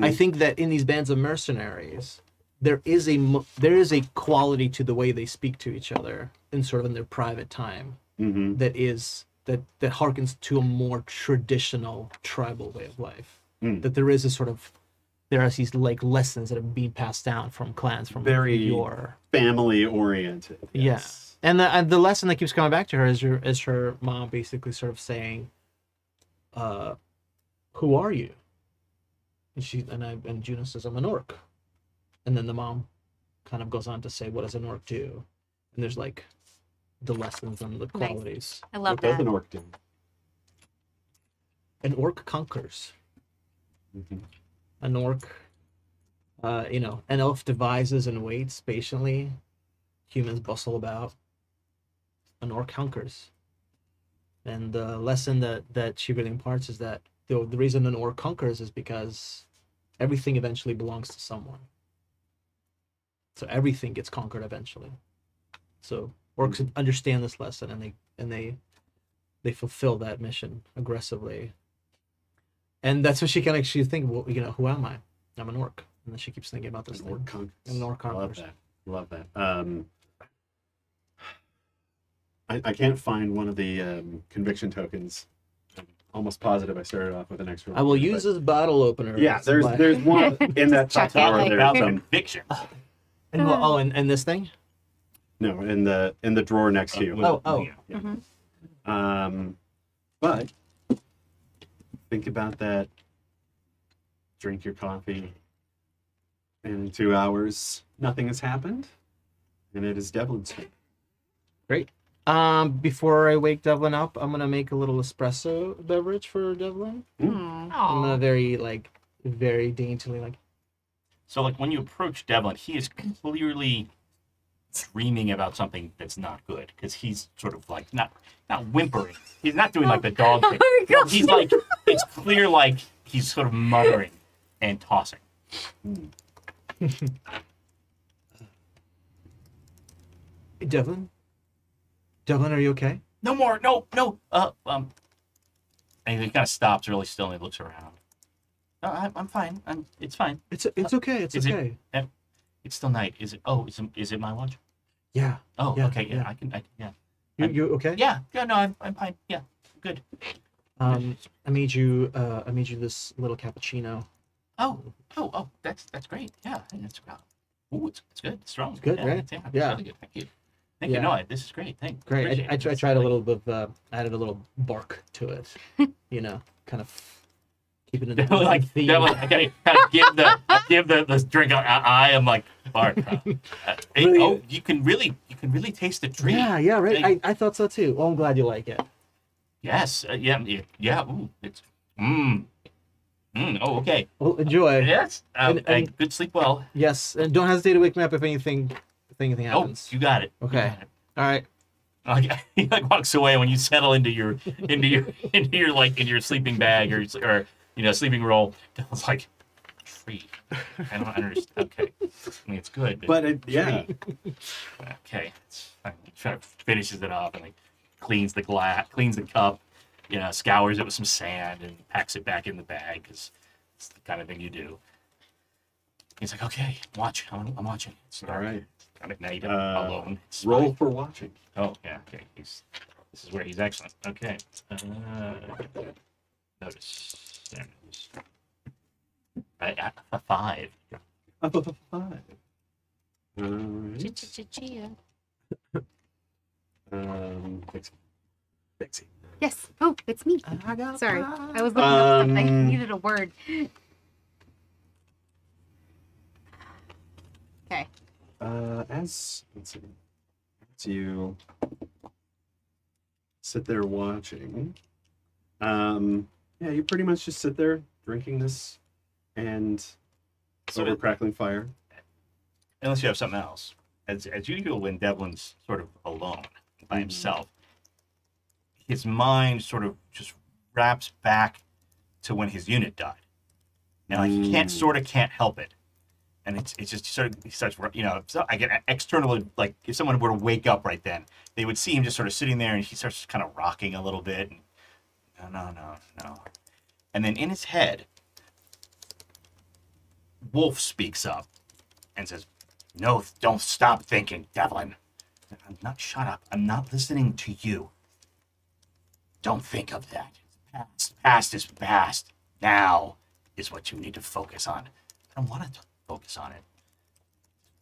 Speaker 4: I think that in these bands of mercenaries, there is a quality to the way they speak to each other in sort of in their private time that harkens to a more traditional tribal way of life. That there is a sort of there are these like lessons that have been passed down from clans from
Speaker 2: Very
Speaker 4: yore.
Speaker 2: family oriented. Yes.
Speaker 4: Yeah, and the lesson that keeps coming back to her is her mom basically sort of saying, "Who are you?" And Juno says, "I'm an orc," and then the mom kind of goes on to say, "What does an orc do?" And there's like the lessons and the qualities.
Speaker 3: I love
Speaker 2: What does
Speaker 3: that.
Speaker 2: an orc do?
Speaker 4: An orc conquers. An orc, an elf devises and waits patiently. Humans bustle about. An orc conquers. And the lesson that she really imparts is that the reason an orc conquers is because everything eventually belongs to someone. So everything gets conquered eventually. So orcs understand this lesson and they fulfill that mission aggressively. And that's what she can actually think. Well, who am I? I'm an orc. And then she keeps thinking about this
Speaker 2: An
Speaker 4: thing.
Speaker 2: orc conquers.
Speaker 4: I'm an orc conquers.
Speaker 2: Love that. I can't find one of the conviction tokens. I'm almost positive I started off with an extra one.
Speaker 4: I will use this bottle opener.
Speaker 2: Yeah, there's one in that top
Speaker 3: Chuck it,
Speaker 2: tower.
Speaker 3: like-
Speaker 2: There's
Speaker 1: About
Speaker 2: some
Speaker 1: conviction.
Speaker 4: And this thing?
Speaker 2: no in the drawer next to you.
Speaker 4: Oh.
Speaker 2: Yeah. But think about that. Drink your coffee, and in 2 hours, nothing has happened, and it is Devlin's turn.
Speaker 4: Great. Before I wake Devlin up, I'm gonna make a little espresso beverage for Devlin. I'm gonna very daintily
Speaker 1: So, like, when you approach Devlin, he is clearly dreaming about something that's not good because he's sort of like not whimpering. He's not doing like the dog thing.
Speaker 3: Oh my gosh.
Speaker 1: He's like, it's clear like he's sort of muttering and tossing.
Speaker 4: Hey, Devlin, are you okay?
Speaker 1: No more, no. And he kind of stops really still and he looks around. No, I'm fine. It's fine.
Speaker 4: It's okay. It's
Speaker 1: Is
Speaker 4: okay.
Speaker 1: It's still night. Is it? Oh, is it my watch?
Speaker 4: Yeah.
Speaker 1: Oh,
Speaker 4: Yeah,
Speaker 1: okay.
Speaker 4: yeah.
Speaker 1: Yeah.
Speaker 4: You okay?
Speaker 1: Yeah. No, I'm fine. Yeah. Good.
Speaker 4: I made you this little cappuccino.
Speaker 1: Oh, that's great. Yeah, it's good. It's strong.
Speaker 4: It's good,
Speaker 1: yeah,
Speaker 4: right?
Speaker 1: It's
Speaker 4: Yeah.
Speaker 1: really good. Thank you. Thank
Speaker 4: Yeah.
Speaker 1: you. No, this is great. Thank.
Speaker 4: Great.
Speaker 1: Appreciate
Speaker 4: I
Speaker 1: it.
Speaker 4: tried a little bit of added a little bark to it. Kind of keeping it
Speaker 1: like
Speaker 4: theme.
Speaker 1: I gotta kind of give the drink. I am like Bart.
Speaker 4: Really?
Speaker 1: Oh, you can really taste the tree.
Speaker 4: Yeah, right.
Speaker 1: Hey.
Speaker 4: I thought so too. Well, I'm glad you like it.
Speaker 1: Yes. Yeah. Ooh, it's. Oh, okay.
Speaker 4: Well, enjoy.
Speaker 1: Yes.
Speaker 4: And-
Speaker 1: Good sleep well.
Speaker 4: Yes, and don't hesitate to wake me up if anything happens.
Speaker 1: Oh, you got it. You
Speaker 4: Okay.
Speaker 1: got it.
Speaker 4: All right.
Speaker 1: He like walks away when you settle into your sleeping bag or sleeping roll. It's like tree. I don't understand. Okay, I mean it's good,
Speaker 2: But yeah,
Speaker 1: okay. He kind of finishes it off and like cleans the cup, scours it with some sand and packs it back in the bag because it's the kind of thing you do. He's like, okay, watch. I'm watching. It's
Speaker 2: all right.
Speaker 1: I'm at night. I'm alone. It's
Speaker 2: Roll
Speaker 1: fine.
Speaker 2: for watching.
Speaker 1: Oh, yeah, okay. This is where he's excellent. Okay. Notice. There it is. A 5.
Speaker 2: Up of a 5. All right. Pixie.
Speaker 3: Yes. Oh, it's me. Sorry. I was looking up something. I needed a word. Okay.
Speaker 2: Let's see. As you sit there watching, you pretty much just sit there drinking this and over crackling fire.
Speaker 1: Unless you have something else. As usual, when Devlin's sort of alone by himself, his mind sort of just wraps back to when his unit died. Now he can't help it. And it's just sort of, he starts, so I get external, like if someone were to wake up right then, they would see him just sort of sitting there and he starts kind of rocking a little bit. And, no. And then in his head, Wolf speaks up and says, No, don't stop thinking, Devlin. I'm not, shut up. I'm not listening to you. Don't think of that. Past is past. Now is what you need to focus on. I don't want to focus on it.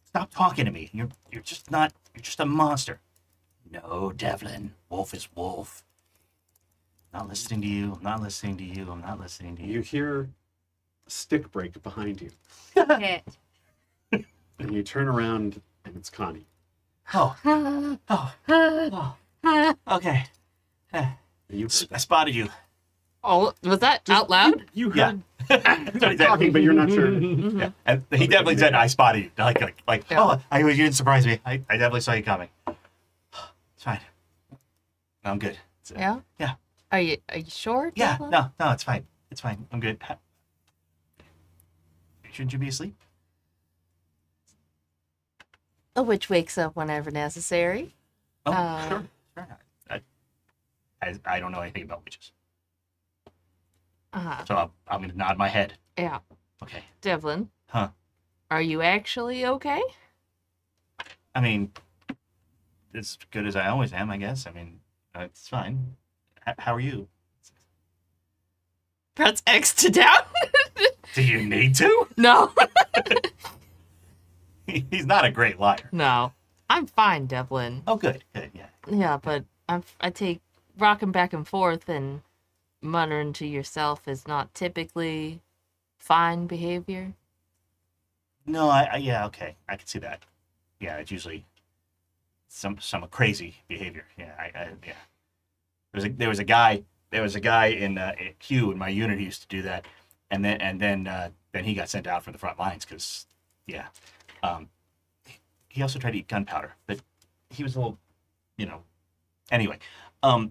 Speaker 1: Stop talking to me. You're just not, you're just a monster. No, Devlin. Wolf is wolf. I'm not listening to you. I'm not listening to you. I'm not listening to you.
Speaker 2: You hear a stick break behind you,
Speaker 3: Shit.
Speaker 2: and you turn around, and it's Connie.
Speaker 1: Oh. Okay.
Speaker 2: And you
Speaker 1: I spotted you.
Speaker 5: Oh, was that out loud?
Speaker 2: You
Speaker 1: Yeah.
Speaker 2: heard talking, but you're not sure.
Speaker 1: Yeah. And he definitely said, I spotted you. Like
Speaker 5: Yeah.
Speaker 1: you didn't surprise me. I definitely saw you coming. It's fine. I'm good.
Speaker 5: Yeah.
Speaker 1: Yeah.
Speaker 5: Are you sure?
Speaker 1: Yeah.
Speaker 5: Devlin?
Speaker 1: No, it's fine. It's fine. I'm good. Shouldn't you be asleep?
Speaker 5: A witch wakes up whenever necessary.
Speaker 1: Oh, sure. I don't know anything about witches. So I'm going to nod my head.
Speaker 5: Yeah.
Speaker 1: Okay.
Speaker 5: Devlin.
Speaker 1: Huh.
Speaker 5: Are you actually okay?
Speaker 1: I mean, as good as I always am, I guess. I mean, it's fine. How are you?
Speaker 5: Press X to down.
Speaker 1: Do you need to?
Speaker 5: No.
Speaker 1: He's not a great liar.
Speaker 5: No. I'm fine, Devlin.
Speaker 1: Oh, good. Good, yeah.
Speaker 5: Yeah, but I take rocking back and forth and muttering to yourself is not typically fine behavior.
Speaker 1: No, yeah, okay. I can see that. Yeah, it's usually some crazy behavior. Yeah, yeah. There was a guy in Q in my unit who used to do that, and then he got sent out from the front lines because, yeah. He also tried to eat gunpowder, but he was a little, Anyway, no,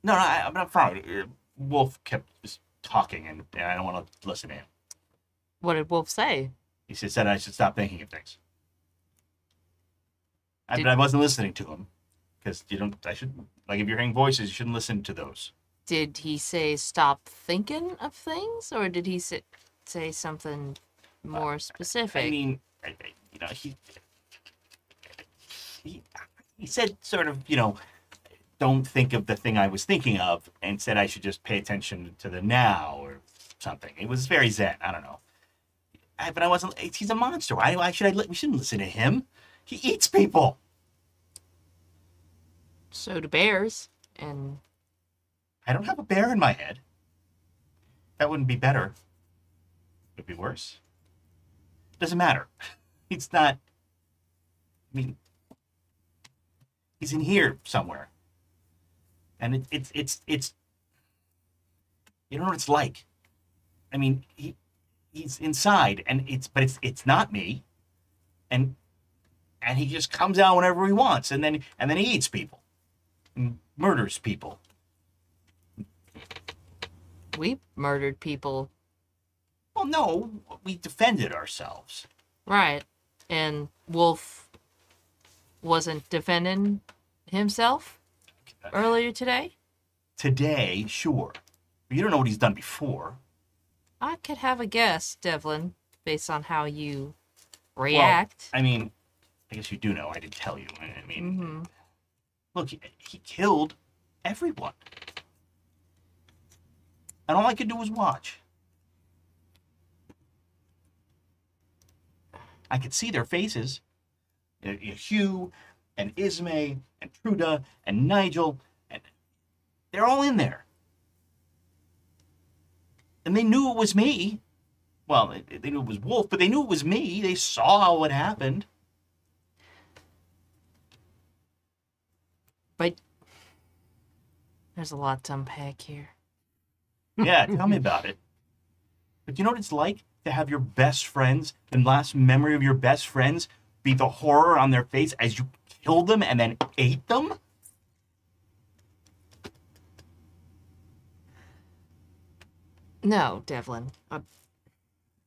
Speaker 1: I'm not fine. Wolf kept just talking, and I don't want to listen to him.
Speaker 5: What did Wolf say?
Speaker 1: He said I should stop thinking of things. But I wasn't listening to him because I should, like, if you're hearing voices, you shouldn't listen to those.
Speaker 5: Did he say stop thinking of things, or did he say something more specific?
Speaker 1: I mean, he said sort of, don't think of the thing I was thinking of, and said I should just pay attention to the now or something. It was very zen. I don't know. But I wasn't. He's a monster. Why should we shouldn't listen to him. He eats people.
Speaker 5: So do bears, and
Speaker 1: I don't have a bear in my head. That wouldn't be better. It would be worse. Doesn't matter. It's not. I mean, he's in here somewhere, and it's. You don't know what it's like. I mean, he's inside, and it's not me, and he just comes out whenever he wants, and then he eats people, and murders people.
Speaker 5: we murdered people.
Speaker 1: Well, no, we defended ourselves.
Speaker 5: Right. And Wolf wasn't defending himself earlier today?
Speaker 1: Today, sure. But you don't know what he's done before.
Speaker 5: I could have a guess, Devlin, based on how you react.
Speaker 1: Well, I mean, I guess you do know. I didn't tell you. I mean, look, he killed everyone. And all I could do was watch. I could see their faces. Hugh and Ismay and Truda and Nigel, and they're all in there. And they knew it was me. Well, they knew it was Wolf, but they knew it was me. They saw what happened.
Speaker 5: But there's a lot to unpack here.
Speaker 1: Yeah, tell me about it. But you know what it's like to have your best friends, the last memory of your best friends, be the horror on their face as you killed them and then ate them?
Speaker 5: No, Devlin.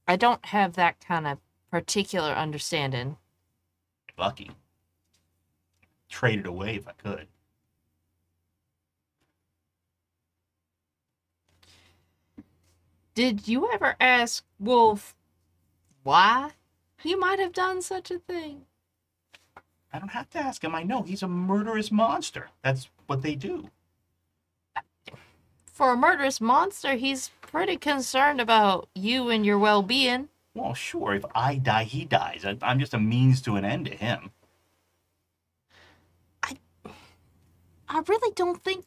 Speaker 5: I don't have that kind of particular understanding.
Speaker 1: Lucky. Trade it away if I could.
Speaker 5: Did you ever ask Wolf why he might have done such a thing.
Speaker 1: I don't have to ask him. I know he's a murderous monster. That's what they do.
Speaker 5: For a murderous monster, he's pretty concerned about you and your well-being.
Speaker 1: Well, sure, if I die, he dies. I'm just a means to an end to him.
Speaker 5: I really don't think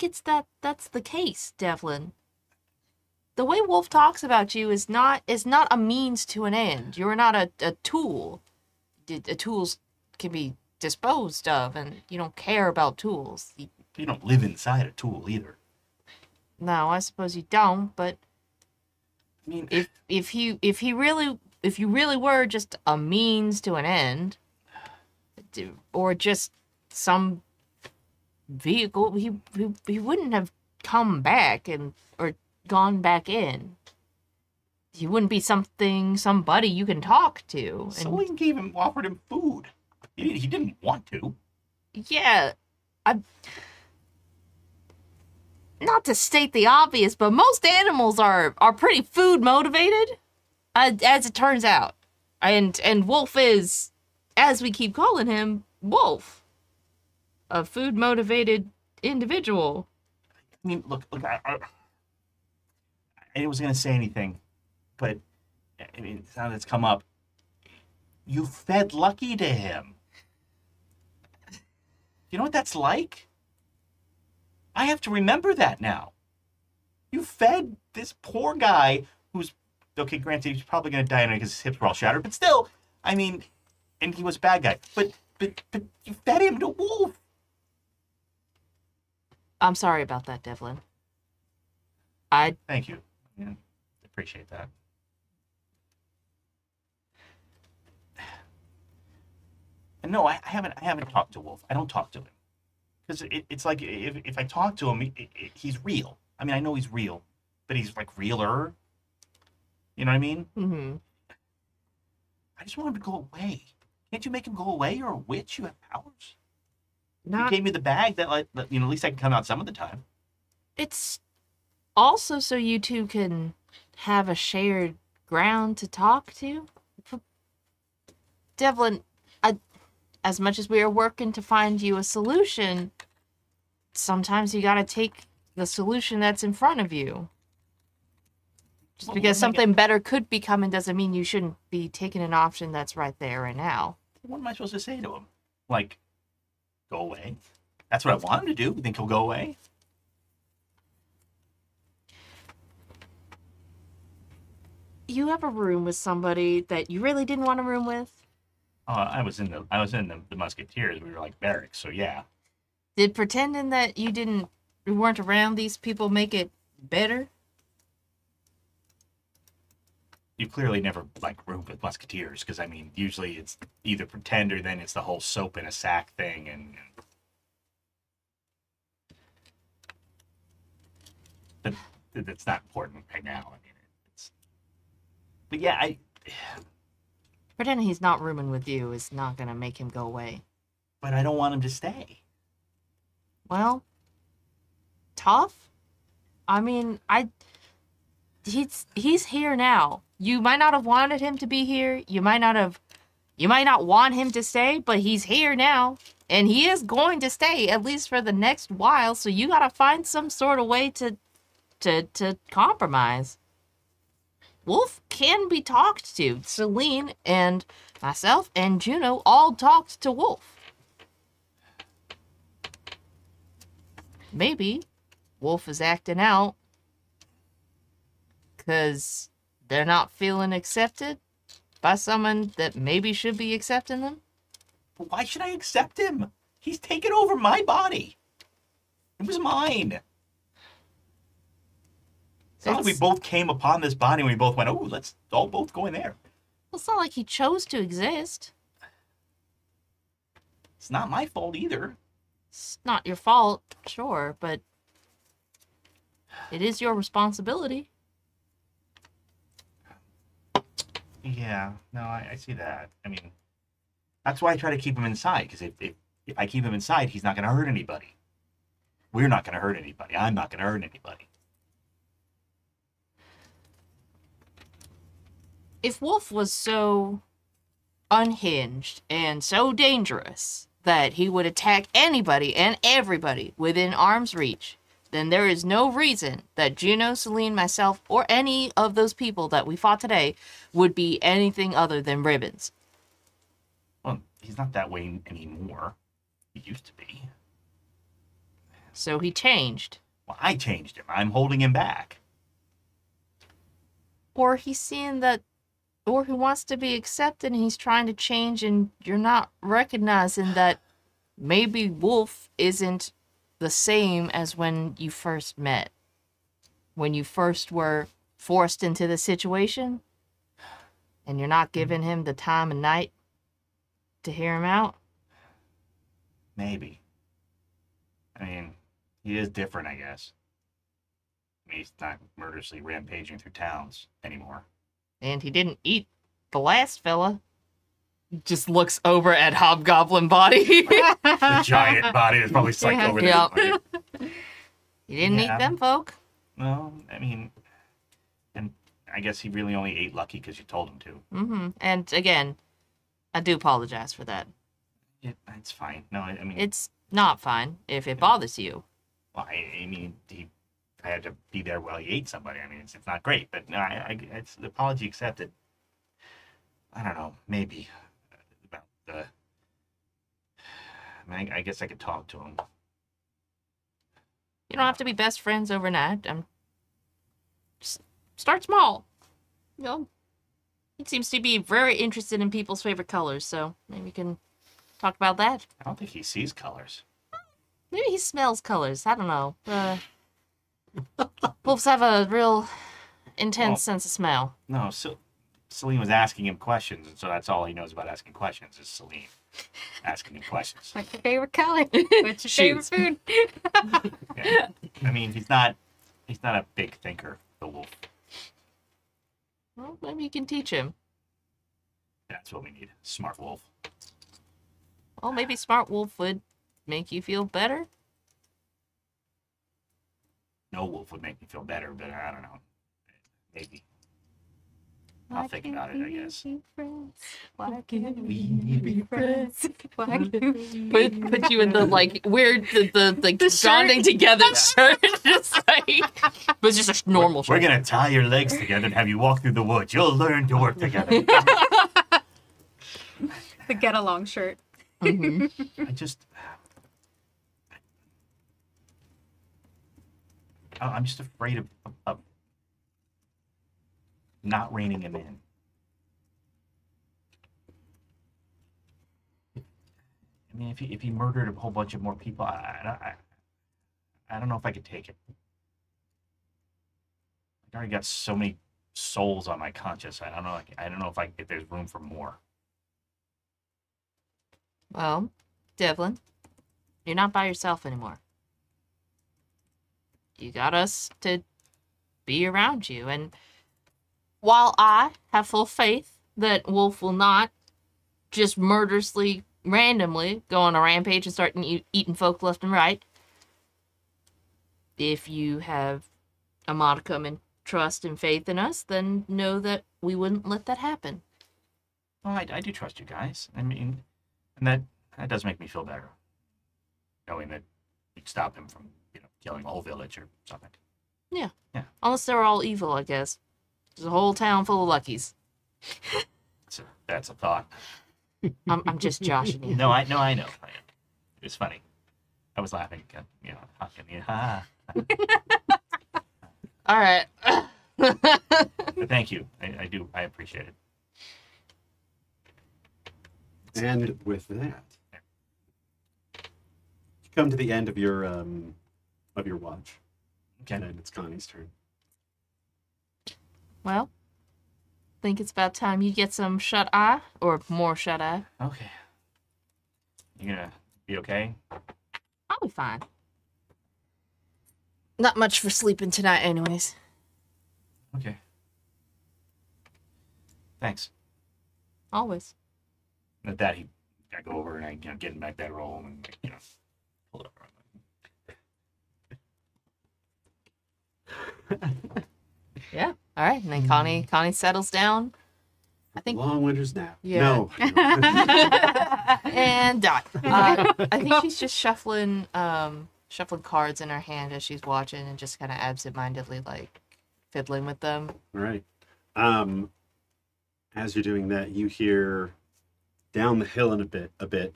Speaker 5: that's the case, Devlin. The way Wolf talks about you is not a means to an end. You're not a tool. Tools can be disposed of, and you don't care about tools.
Speaker 1: You don't live inside a tool either.
Speaker 5: No, I suppose you don't, but
Speaker 1: I mean,
Speaker 5: if you really were just a means to an end, or just some vehicle, he wouldn't have come back or gone back in. He wouldn't be somebody you can talk to. And
Speaker 1: Céline offered him food. He didn't want to.
Speaker 5: Yeah, not to state the obvious, but most animals are pretty food motivated, as it turns out. And Wolf is, as we keep calling him, Wolf, a food motivated individual.
Speaker 1: I mean, look, I wasn't gonna say anything, but I mean, now that's come up. You fed Lucky to him. You know what that's like? I have to remember that now. You fed this poor guy who's, okay, granted, he's probably going to die because his hips were all shattered, but still, I mean, and he was a bad guy. But you fed him to Wolf.
Speaker 5: I'm sorry about that, Devlin.
Speaker 1: Thank you. Yeah, appreciate that. And no, I haven't talked to Wolf. I don't talk to him. Because it's like, if I talk to him, he's real. I mean, I know he's real, but he's like realer. You know what I mean?
Speaker 5: Mm-hmm.
Speaker 1: I just want him to go away. Can't you make him go away? You're a witch. You have powers.
Speaker 5: Not,
Speaker 1: You gave me the bag that, like, at least I can come out some of the time.
Speaker 5: it's also so you two can have a shared ground to talk to. Devlin, as much as we are working to find you a solution, sometimes you gotta take the solution that's in front of you. Just because something better could be coming doesn't mean you shouldn't be taking an option that's right there right now.
Speaker 1: What am I supposed to say to him? Like, go away? That's what I want him to do. You think he'll go away?
Speaker 5: You have a room with somebody that you really didn't want a room with?
Speaker 1: I was in the Musketeers. We were like barracks, so yeah.
Speaker 5: Did pretending that you weren't around these people make it better?
Speaker 1: You clearly never like roomed with Musketeers, because I mean, usually it's either pretend or then it's the whole soap in a sack thing, and but that's not important right now. I mean, but yeah,
Speaker 5: Pretending he's not rooming with you is not gonna make him go away.
Speaker 1: but I don't want him to stay.
Speaker 5: Well, tough? I mean, he's here now. You might not have wanted him to be here. You might not want him to stay, but he's here now. And he is going to stay, at least for the next while, so you gotta find some sort of way to compromise. Wolf can be talked to. Céline and myself and Juno all talked to Wolf. Maybe Wolf is acting out because they're not feeling accepted by someone that maybe should be accepting them.
Speaker 1: But why should I accept him? He's taken over my body. It was mine. It's not like we both came upon this body and we both went, oh, let's all both go in there.
Speaker 5: Well, it's not like he chose to exist.
Speaker 1: It's not my fault either.
Speaker 5: It's not your fault, sure, but it is your responsibility.
Speaker 1: Yeah, no, I see that. I mean, that's why I try to keep him inside, because if I keep him inside, he's not going to hurt anybody. We're not going to hurt anybody. I'm not going to hurt anybody.
Speaker 5: If Wolf was so unhinged and so dangerous that he would attack anybody and everybody within arm's reach, then there is no reason that Juno, Céline, myself, or any of those people that we fought today would be anything other than ribbons.
Speaker 1: Well, he's not that way anymore. He used to be.
Speaker 5: So he changed.
Speaker 1: Well, I changed him. I'm holding him back.
Speaker 5: Or he's seeing that, or he wants to be accepted and he's trying to change, and you're not recognizing that maybe Wolf isn't the same as when you first met. When you first were forced into the situation, and you're not giving him the time of night to hear him out.
Speaker 1: Maybe. I mean, he is different, I guess. I mean, he's not murderously rampaging through towns anymore.
Speaker 5: And he didn't eat the last fella. Just looks over at Hobgoblin body.
Speaker 1: The giant body that's probably psyched over there.
Speaker 5: Yep. He didn't eat them folk.
Speaker 1: Well, I mean, and I guess he really only ate Lucky because you told him to.
Speaker 5: Mm-hmm. And again, I do apologize for that.
Speaker 1: Yeah, it's fine. No, I mean...
Speaker 5: It's not fine if it bothers you.
Speaker 1: Well, I mean, I had to be there while he ate somebody. I mean, it's not great, but no, it's the apology accepted. I don't know, maybe about the... I mean, I guess I could talk to him.
Speaker 5: You don't have to be best friends overnight. Just start small. You know, he seems to be very interested in people's favorite colors, so maybe we can talk about that.
Speaker 1: I don't think he sees colors.
Speaker 5: Maybe he smells colors. I don't know. Wolves have a real intense sense of smell.
Speaker 1: No, Céline was asking him questions, and so that's all he knows about asking questions is Céline asking him questions.
Speaker 3: What's your favorite color? What's your favorite food?
Speaker 1: Yeah. I mean, he's not a big thinker, the wolf.
Speaker 5: Well, maybe you can teach him.
Speaker 1: That's what we need. Smart wolf.
Speaker 5: Well, maybe Smart Wolf would make you feel better.
Speaker 1: No wolf would make me feel better, but I don't know. Maybe. I'll think about it, I guess.
Speaker 3: Why can't we be friends? Why can't we
Speaker 5: Put you in the like weird the bonding together shirt, just like, but it's just a normal shirt.
Speaker 1: We're gonna tie your legs together and have you walk through the woods. You'll learn to work together.
Speaker 3: the get along shirt?
Speaker 5: Mm-hmm.
Speaker 1: I'm just afraid of not reining him in. I mean, if he murdered a whole bunch of more people, I don't know if I could take it. I already got so many souls on my conscience. I don't know. I don't know if there's room for more.
Speaker 5: Well, Devlin, you're not by yourself anymore. You got us to be around you, and while I have full faith that Wolf will not just murderously, randomly go on a rampage and start eating folk left and right, if you have a modicum in trust and faith in us, then know that we wouldn't let that happen.
Speaker 1: Well, I do trust you guys. I mean, and that does make me feel better, knowing that you'd stop him from, killing a whole village or something.
Speaker 5: Yeah.
Speaker 1: Yeah.
Speaker 5: Unless they're all evil, I guess. There's a whole town full of Luckies.
Speaker 1: That's a thought.
Speaker 5: I'm just joshing you.
Speaker 1: No, I know. It's funny. I was laughing.
Speaker 5: All right.
Speaker 1: But thank you. I appreciate it.
Speaker 2: And with that, you come to the end of your watch.
Speaker 1: Okay.
Speaker 2: And it's Connie's turn.
Speaker 5: Well, think it's about time you get some shut-eye, or more shut-eye.
Speaker 1: Okay. You gonna be okay?
Speaker 5: I'll be fine. Not much for sleeping tonight anyways.
Speaker 1: Okay. Thanks.
Speaker 5: Always.
Speaker 1: At that, I go over and I get him back that roll and pull it up.
Speaker 5: Yeah. All right. And then Connie settles down I think
Speaker 2: Long winter's nap.
Speaker 5: Yeah.
Speaker 2: No.
Speaker 5: and die. I think she's just shuffling cards in her hand as she's watching and just kind of absentmindedly like fiddling with them.
Speaker 2: All right. As you're doing that, you hear down the hill in a bit,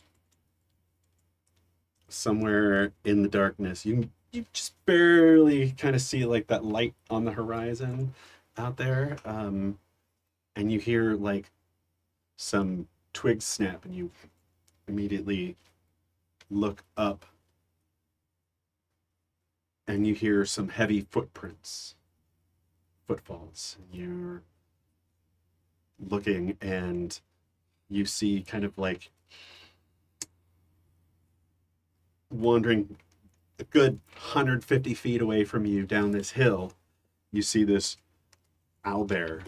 Speaker 2: somewhere in the darkness, you just barely kind of see like that light on the horizon out there, and you hear like some twigs snap, and you immediately look up, and you hear some heavy footfalls. You're looking, and you see kind of like wandering a good 150 feet away from you down this hill, you see this owlbear.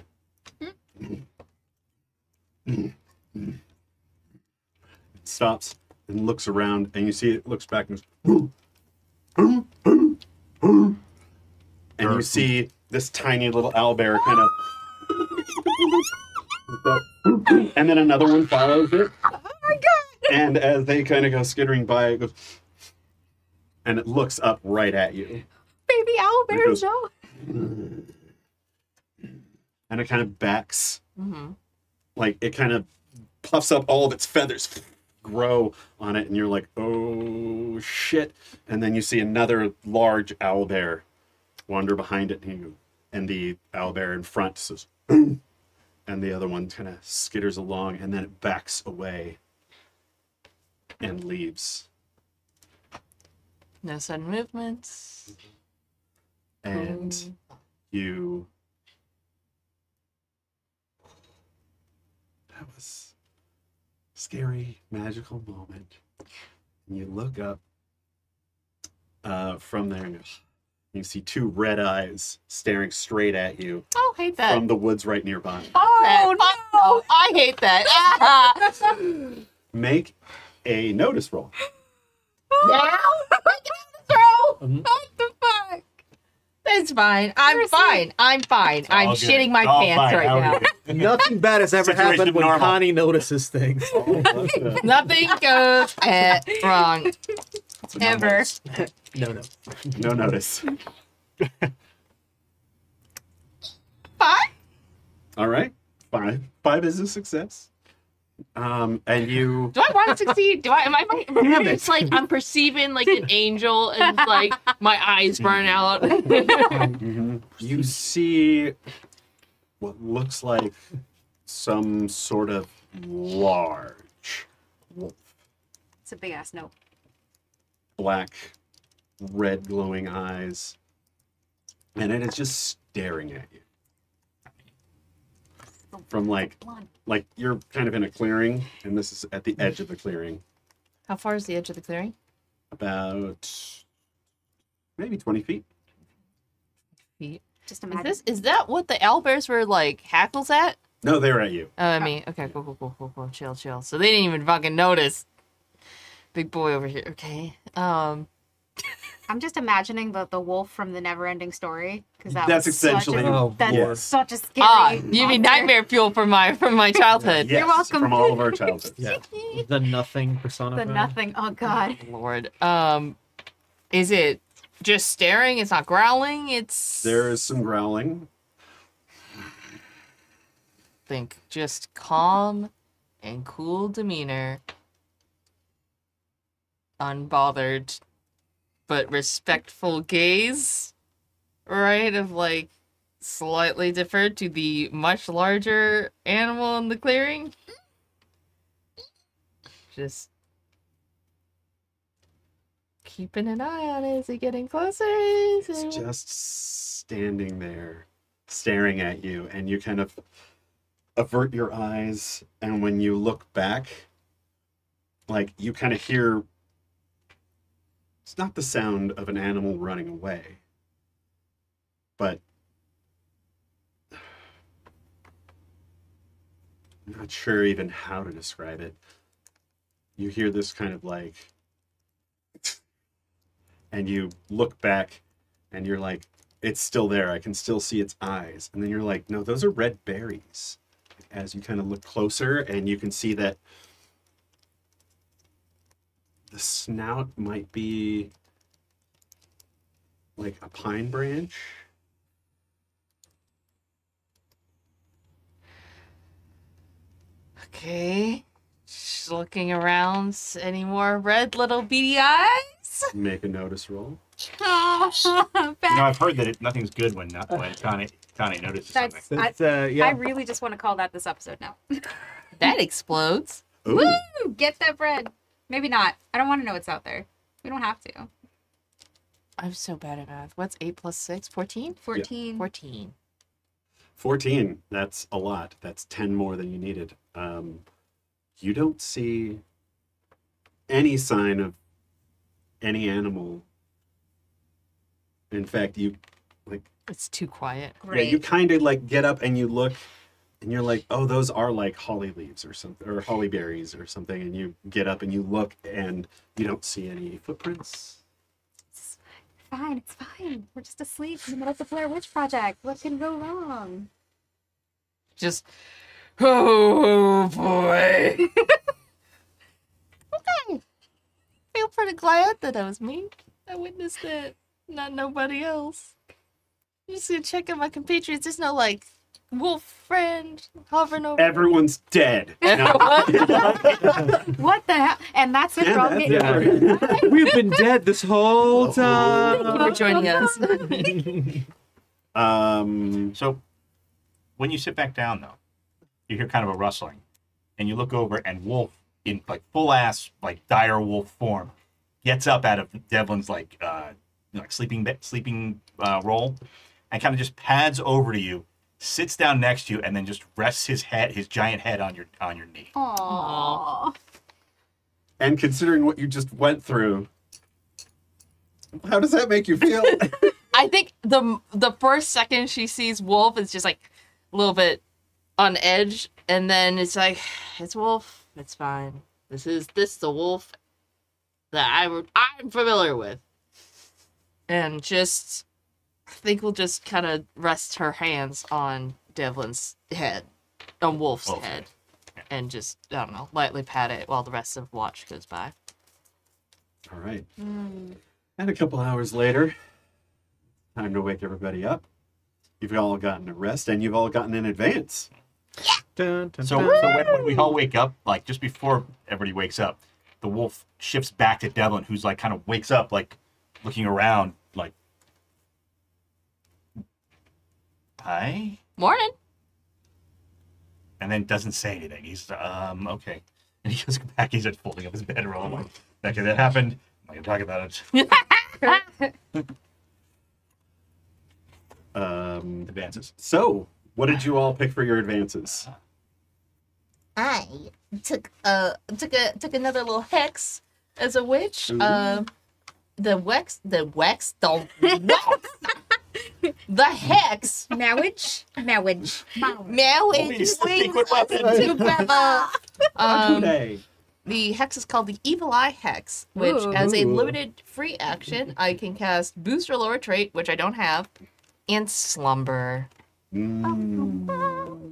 Speaker 2: It stops and looks around, and you see it looks back and goes, and you see this tiny little owlbear kind of, and then another one follows it.
Speaker 3: Oh my god!
Speaker 2: And as they kind of go skittering by, it goes, and it looks up right at you.
Speaker 3: Baby owl
Speaker 2: And it
Speaker 3: bears,
Speaker 2: goes,
Speaker 3: no.
Speaker 2: and it kind of backs,
Speaker 5: Mm-hmm.
Speaker 2: like it kind of puffs up, all of its feathers grow on it, and you're like, oh shit. And then you see another large owl bear wander behind it, and the owl bear in front says, and the other one kind of skitters along, and then it backs away and leaves.
Speaker 5: No sudden movements.
Speaker 2: And you... That was a scary, magical moment. And you look up from there, and you see two red eyes staring straight at you
Speaker 5: Oh, hate that.
Speaker 2: from the woods right nearby.
Speaker 3: Oh no!
Speaker 5: I hate that.
Speaker 2: Make a notice roll.
Speaker 5: Now?
Speaker 3: What the fuck?
Speaker 5: It's fine. I'm fine. I'm fine. I'm
Speaker 1: all good.
Speaker 5: shitting my
Speaker 1: It's all
Speaker 5: pants
Speaker 1: fine.
Speaker 5: right
Speaker 1: How
Speaker 5: now.
Speaker 1: are you?
Speaker 4: Nothing bad has ever
Speaker 1: Situation
Speaker 4: happened when
Speaker 1: normal.
Speaker 4: Connie notices things.
Speaker 5: Nothing goes wrong. Ever.
Speaker 4: No.
Speaker 2: No notice.
Speaker 5: Fine.
Speaker 2: All right. Five is a success. And you...
Speaker 5: Do I want to succeed? It's like I'm perceiving like an angel and like my eyes burn out.
Speaker 2: You see what looks like some sort of large wolf.
Speaker 3: It's a big ass no.
Speaker 2: Black, red glowing eyes. And it is just staring at you. From like you're kind of in a clearing, and this is at the edge of the clearing.
Speaker 5: How far is the edge of the clearing?
Speaker 2: About maybe 20 feet.
Speaker 5: Feet.
Speaker 3: Just imagine.
Speaker 5: Is that what the owlbears were like hackles at?
Speaker 2: No, they're at you.
Speaker 5: Oh, I mean, okay, cool. Chill. So they didn't even fucking notice. Big boy over here. Okay.
Speaker 3: I'm just imagining the wolf from the Never-Ending Story because
Speaker 2: That's essentially-
Speaker 3: that's
Speaker 2: yes.
Speaker 3: such a scary.
Speaker 5: You mean
Speaker 3: monster.
Speaker 5: nightmare fuel from my childhood.
Speaker 2: Yes,
Speaker 3: welcome.
Speaker 2: from all of our childhood.
Speaker 4: Yeah. The nothing personified.
Speaker 3: The nothing. Oh god.
Speaker 5: Lord. Is it just staring? It's not growling. It's
Speaker 2: There is some growling.
Speaker 5: think just calm and cool demeanor, unbothered but respectful gaze, right, of like slightly deferred to the much larger animal in the clearing. Just keeping an eye on it. Is it getting closer?
Speaker 2: It's just standing there, staring at you, and you kind of avert your eyes, and when you look back, like, you kind of hear, it's not the sound of an animal running away, but I'm not sure even how to describe it. You hear this kind of like, and you look back and you're like, it's still there. I can still see its eyes. And then you're like, no, those are red berries. as you kind of look closer, and you can see that the snout might be like a pine branch.
Speaker 5: Okay. Just looking around. Any more red little beady eyes?
Speaker 2: Make a notice roll.
Speaker 1: I've heard that nothing's good when Connie notices something.
Speaker 3: That's,
Speaker 4: yeah.
Speaker 3: I really just want to call that this episode now.
Speaker 5: That explodes.
Speaker 2: Ooh.
Speaker 3: Woo! Get that bread. Maybe not. I don't want to know what's out there. We don't have to.
Speaker 5: I'm so bad at math. What's 8 plus 6? 14?
Speaker 3: 14.
Speaker 5: 14.
Speaker 2: 14. That's a lot. That's 10 more than you needed. You don't see any sign of any animal. In fact, you like
Speaker 5: It's too quiet.
Speaker 3: Great.
Speaker 2: yeah, you kind of like get up and you look and you're like, oh, those are like holly leaves or something, or holly berries or something. And you get up and you look and you don't see any footprints.
Speaker 3: It's fine. It's fine. We're just asleep in the middle of the Blair Witch Project. What can go wrong?
Speaker 5: Just, oh boy. Okay. Feel pretty glad that was me. I witnessed it. Not nobody else. Just gonna check on my compatriots. There's no like wolf friend hovering over.
Speaker 2: Everyone's dead. No.
Speaker 3: What the hell? And that's it.
Speaker 2: Yeah,
Speaker 3: We're all
Speaker 2: that's
Speaker 3: getting-
Speaker 2: it.
Speaker 4: We've been dead this whole
Speaker 5: Thank you
Speaker 4: time.
Speaker 5: for joining us.
Speaker 1: So, when you sit back down, though, you hear kind of a rustling, and you look over, and Wolf, in like full ass, like dire wolf form, gets up out of Devlin's like sleeping roll, and kind of just pads over to you, sits down next to you, and then just rests his giant head on your knee.
Speaker 3: Aww.
Speaker 2: And considering what you just went through, how does that make you feel?
Speaker 5: I think the first second she sees Wolf is just like a little bit on edge, and then it's like, it's Wolf, it's fine. This is the Wolf that I'm familiar with. And just, I think we'll just kind of rest her hands on Devlin's head, on Wolf's head, and just, I don't know, lightly pat it while the rest of watch goes by.
Speaker 2: All right. And a couple hours later, time to wake everybody up. You've all gotten a rest, and you've all gotten in advance.
Speaker 4: Dun, dun,
Speaker 1: So
Speaker 4: dun.
Speaker 1: when we all wake up, like just before everybody wakes up, the wolf shifts back to Devlin, who's like kind of wakes up, like looking around, like, hi,
Speaker 5: Morning!
Speaker 1: and then doesn't say anything. He's okay, and he goes back. He's just folding up his bedroll. Like, okay, that happened. I'm not gonna talk about it. Advances.
Speaker 2: So, what did you all pick for your advances?
Speaker 5: I took another little hex as a witch.
Speaker 2: Ooh.
Speaker 5: The hex.
Speaker 3: Marriage? Marriage.
Speaker 1: Always the secret weapon.
Speaker 2: Today.
Speaker 5: The hex is called the Evil Eye Hex, which, as a
Speaker 2: Ooh.
Speaker 5: limited free action, I can cast Boost or Lower Trait, which I don't have, and Slumber.
Speaker 2: Mm.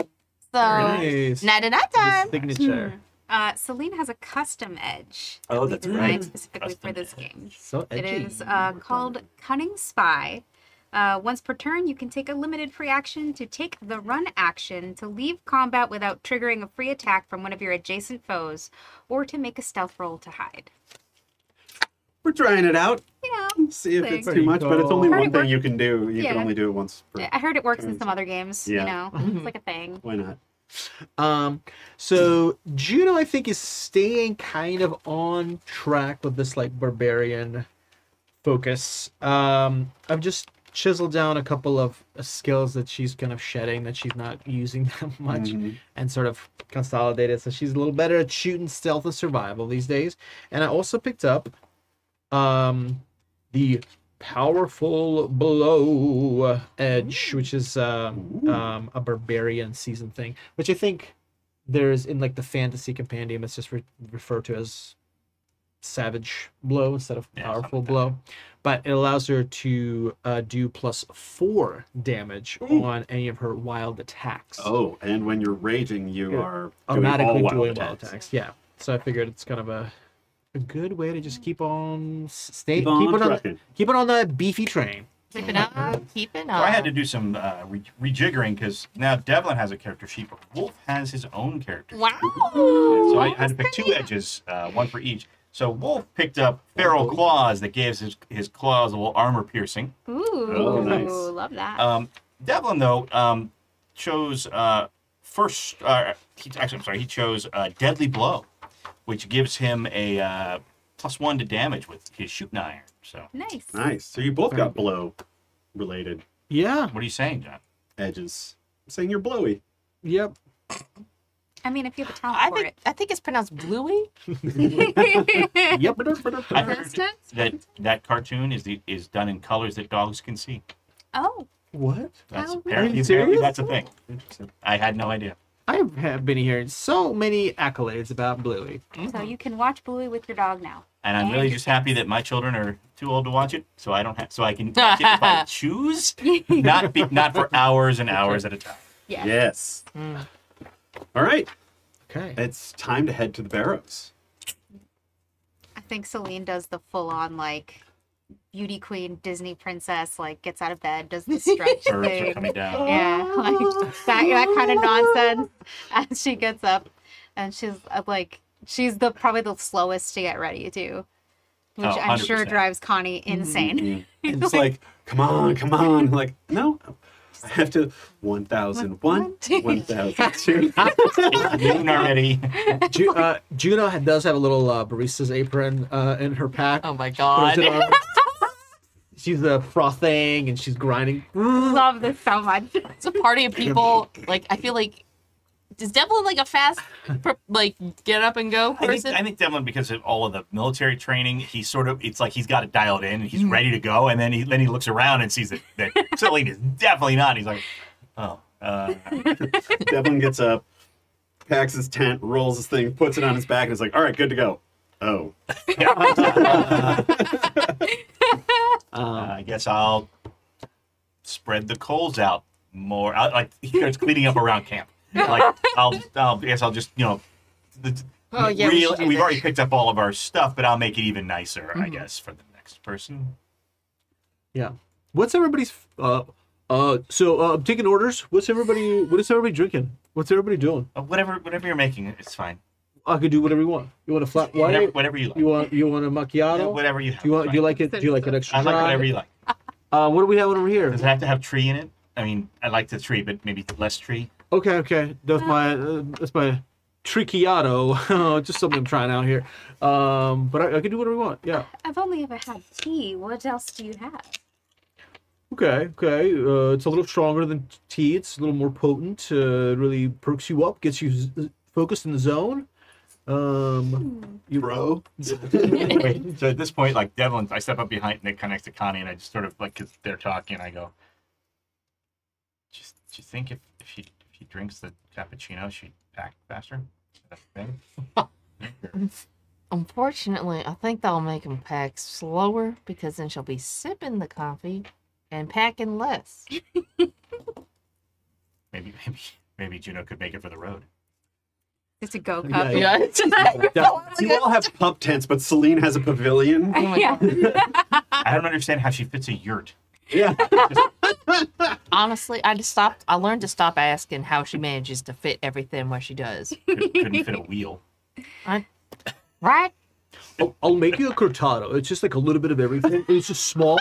Speaker 5: So,
Speaker 4: Nice.
Speaker 5: night time.
Speaker 4: Signature.
Speaker 3: Céline has a custom edge.
Speaker 2: Oh,
Speaker 3: that we
Speaker 2: that's
Speaker 3: designed
Speaker 2: right.
Speaker 3: Specifically
Speaker 1: Custom
Speaker 3: for this
Speaker 1: edge.
Speaker 3: game.
Speaker 4: So edgy.
Speaker 3: It is called Cunning Spy. Once per turn, you can take a limited free action to take the run action to leave combat without triggering a free attack from one of your adjacent foes, or to make a stealth roll to hide.
Speaker 2: We're trying it out.
Speaker 3: You know,
Speaker 2: See if it's
Speaker 3: thing.
Speaker 2: too much, but it's only
Speaker 3: Heard
Speaker 2: one
Speaker 3: it
Speaker 2: thing
Speaker 3: work.
Speaker 2: you can do. You can
Speaker 3: Yeah.
Speaker 2: only do it once per.
Speaker 3: I heard it works in some other games.
Speaker 2: Yeah.
Speaker 3: You know, it's like a thing.
Speaker 2: Why not?
Speaker 4: So Juno, I think, is staying kind of on track with this like barbarian focus. I've just chiseled down a couple of skills that she's kind of shedding, that she's not using that much,
Speaker 2: Mhm.
Speaker 4: and sort of consolidated. So she's a little better at shooting, stealth, and survival these days. And I also picked up the powerful blow edge, which is a barbarian season thing, which I think there's in like the fantasy compendium. It's just referred to as savage blow instead of
Speaker 1: Yeah,
Speaker 4: powerful
Speaker 1: something like
Speaker 4: blow. But it allows her to do +4 damage on any of her wild attacks.
Speaker 2: Oh, and when you're raging, you are
Speaker 4: Automatically
Speaker 2: doing all
Speaker 4: doing wild attacks. Yeah. So I figured it's kind of a good way to just keep on
Speaker 2: Keep on trucking.
Speaker 4: keep it on that beefy train.
Speaker 5: Keep it up. Keep it
Speaker 1: So
Speaker 5: up.
Speaker 1: I had to do some rejiggering because now Devlin has a character sheet, but Wolf has his own character sheet.
Speaker 5: Wow.
Speaker 1: So I had to pick 2 edges, one for each. So Wolf picked up feral claws that gives his claws a little armor piercing.
Speaker 3: Ooh,
Speaker 2: Oh, nice.
Speaker 3: love that.
Speaker 1: Devlin though chose he chose Deadly Blow, which gives him a +1 to damage with his shooting iron. So
Speaker 3: Nice.
Speaker 2: Nice. So you both got blow related
Speaker 4: Yeah.
Speaker 1: what are you saying, John?
Speaker 2: edges. I'm saying you're blowy.
Speaker 4: Yep.
Speaker 3: I mean, if you have a talent for it.
Speaker 5: I think it's pronounced Bluey.
Speaker 4: Yep.
Speaker 1: I heard that cartoon is done in colors that dogs can see.
Speaker 3: Oh,
Speaker 4: What?
Speaker 1: That's
Speaker 3: Oh,
Speaker 1: apparently
Speaker 4: serious?
Speaker 1: that's a thing. I had no idea.
Speaker 4: I have been hearing so many accolades about Bluey.
Speaker 3: so you can watch Bluey with your dog now.
Speaker 1: And I'm really just happy that my children are too old to watch it, so I don't have, so I can watch it if I choose, not for hours and hours at a time.
Speaker 3: Yeah.
Speaker 2: Yes. All right.
Speaker 4: Okay.
Speaker 2: It's time to head to the barrows.
Speaker 3: I think Céline does the full-on like beauty queen Disney princess, like gets out of bed, does the stretch
Speaker 1: Birds are
Speaker 3: thing.
Speaker 1: coming down.
Speaker 3: Yeah, like that kind of nonsense. As she gets up, and she's she's probably the slowest to get ready too, which
Speaker 1: Oh,
Speaker 3: I'm sure
Speaker 1: 100%.
Speaker 3: drives Connie insane.
Speaker 2: And it's like, come on. Like, no, I have to 1,001, 1,002.
Speaker 1: Noon already.
Speaker 4: Juno does have a little barista's apron in her pack.
Speaker 5: Oh my
Speaker 4: Throws
Speaker 5: god.
Speaker 4: it on. She's frothing and she's grinding.
Speaker 3: Love this so much.
Speaker 5: It's a party of people. Like, I feel like, is Devlin like a fast, like, get up and go person?
Speaker 1: I think Devlin, because of all of the military training, it's like he's got it dialed in and he's ready to go, and then he looks around and sees that Céline is definitely not. He's like, oh.
Speaker 2: Devlin gets up, packs his tent, rolls his thing, puts it on his back, and is like, all right, good to go. Oh.
Speaker 1: I guess I'll spread the coals out more. He starts cleaning up around camp. Like I guess I'll just
Speaker 5: Oh, yeah, we should do
Speaker 1: we've
Speaker 5: that.
Speaker 1: already picked up all of our stuff, but I'll make it even nicer, I guess, for the next person.
Speaker 4: Yeah. What's everybody's so I'm taking orders. What is everybody drinking? What's everybody doing?
Speaker 1: Whatever you're making, it's fine.
Speaker 4: I could do whatever you want. You want a flat white?
Speaker 1: Whatever you like.
Speaker 4: You want a macchiato?
Speaker 1: Whatever you have.
Speaker 4: Do you like it extra
Speaker 1: I like
Speaker 4: dry?
Speaker 1: whatever you like.
Speaker 4: What do we have over here?
Speaker 1: Does it have to have tree in it? I mean, I like the tree, but maybe less tree.
Speaker 4: Okay. That's my tricchiato. Just something I'm trying out here. But I can do whatever you want. Yeah.
Speaker 3: I've only ever had tea. What else do you have?
Speaker 4: Okay. It's a little stronger than tea. It's a little more potent. Really perks you up, gets you focused in the zone. You
Speaker 2: Bro.
Speaker 1: Wait, so at this point, like Devlin, I step up behind Nick, connects to Connie, and I just sort of like, because they're talking, I go, do you think if she drinks the cappuccino, she'd pack faster? Is that a thing?
Speaker 5: Unfortunately, I think that'll make him pack slower because then she'll be sipping the coffee and packing less.
Speaker 1: Maybe Juno could make it for the road.
Speaker 3: It's a go
Speaker 4: Yeah,
Speaker 3: cup.
Speaker 4: yeah.
Speaker 2: You all have pup tents, but Céline has a pavilion.
Speaker 3: Yeah.
Speaker 1: I don't understand how she fits a yurt.
Speaker 2: Yeah.
Speaker 5: Honestly, I learned to stop asking how she manages to fit everything where she does.
Speaker 1: Couldn't fit a wheel.
Speaker 5: Right?
Speaker 4: I'll make you a cortado. It's just like a little bit of everything. It's just small.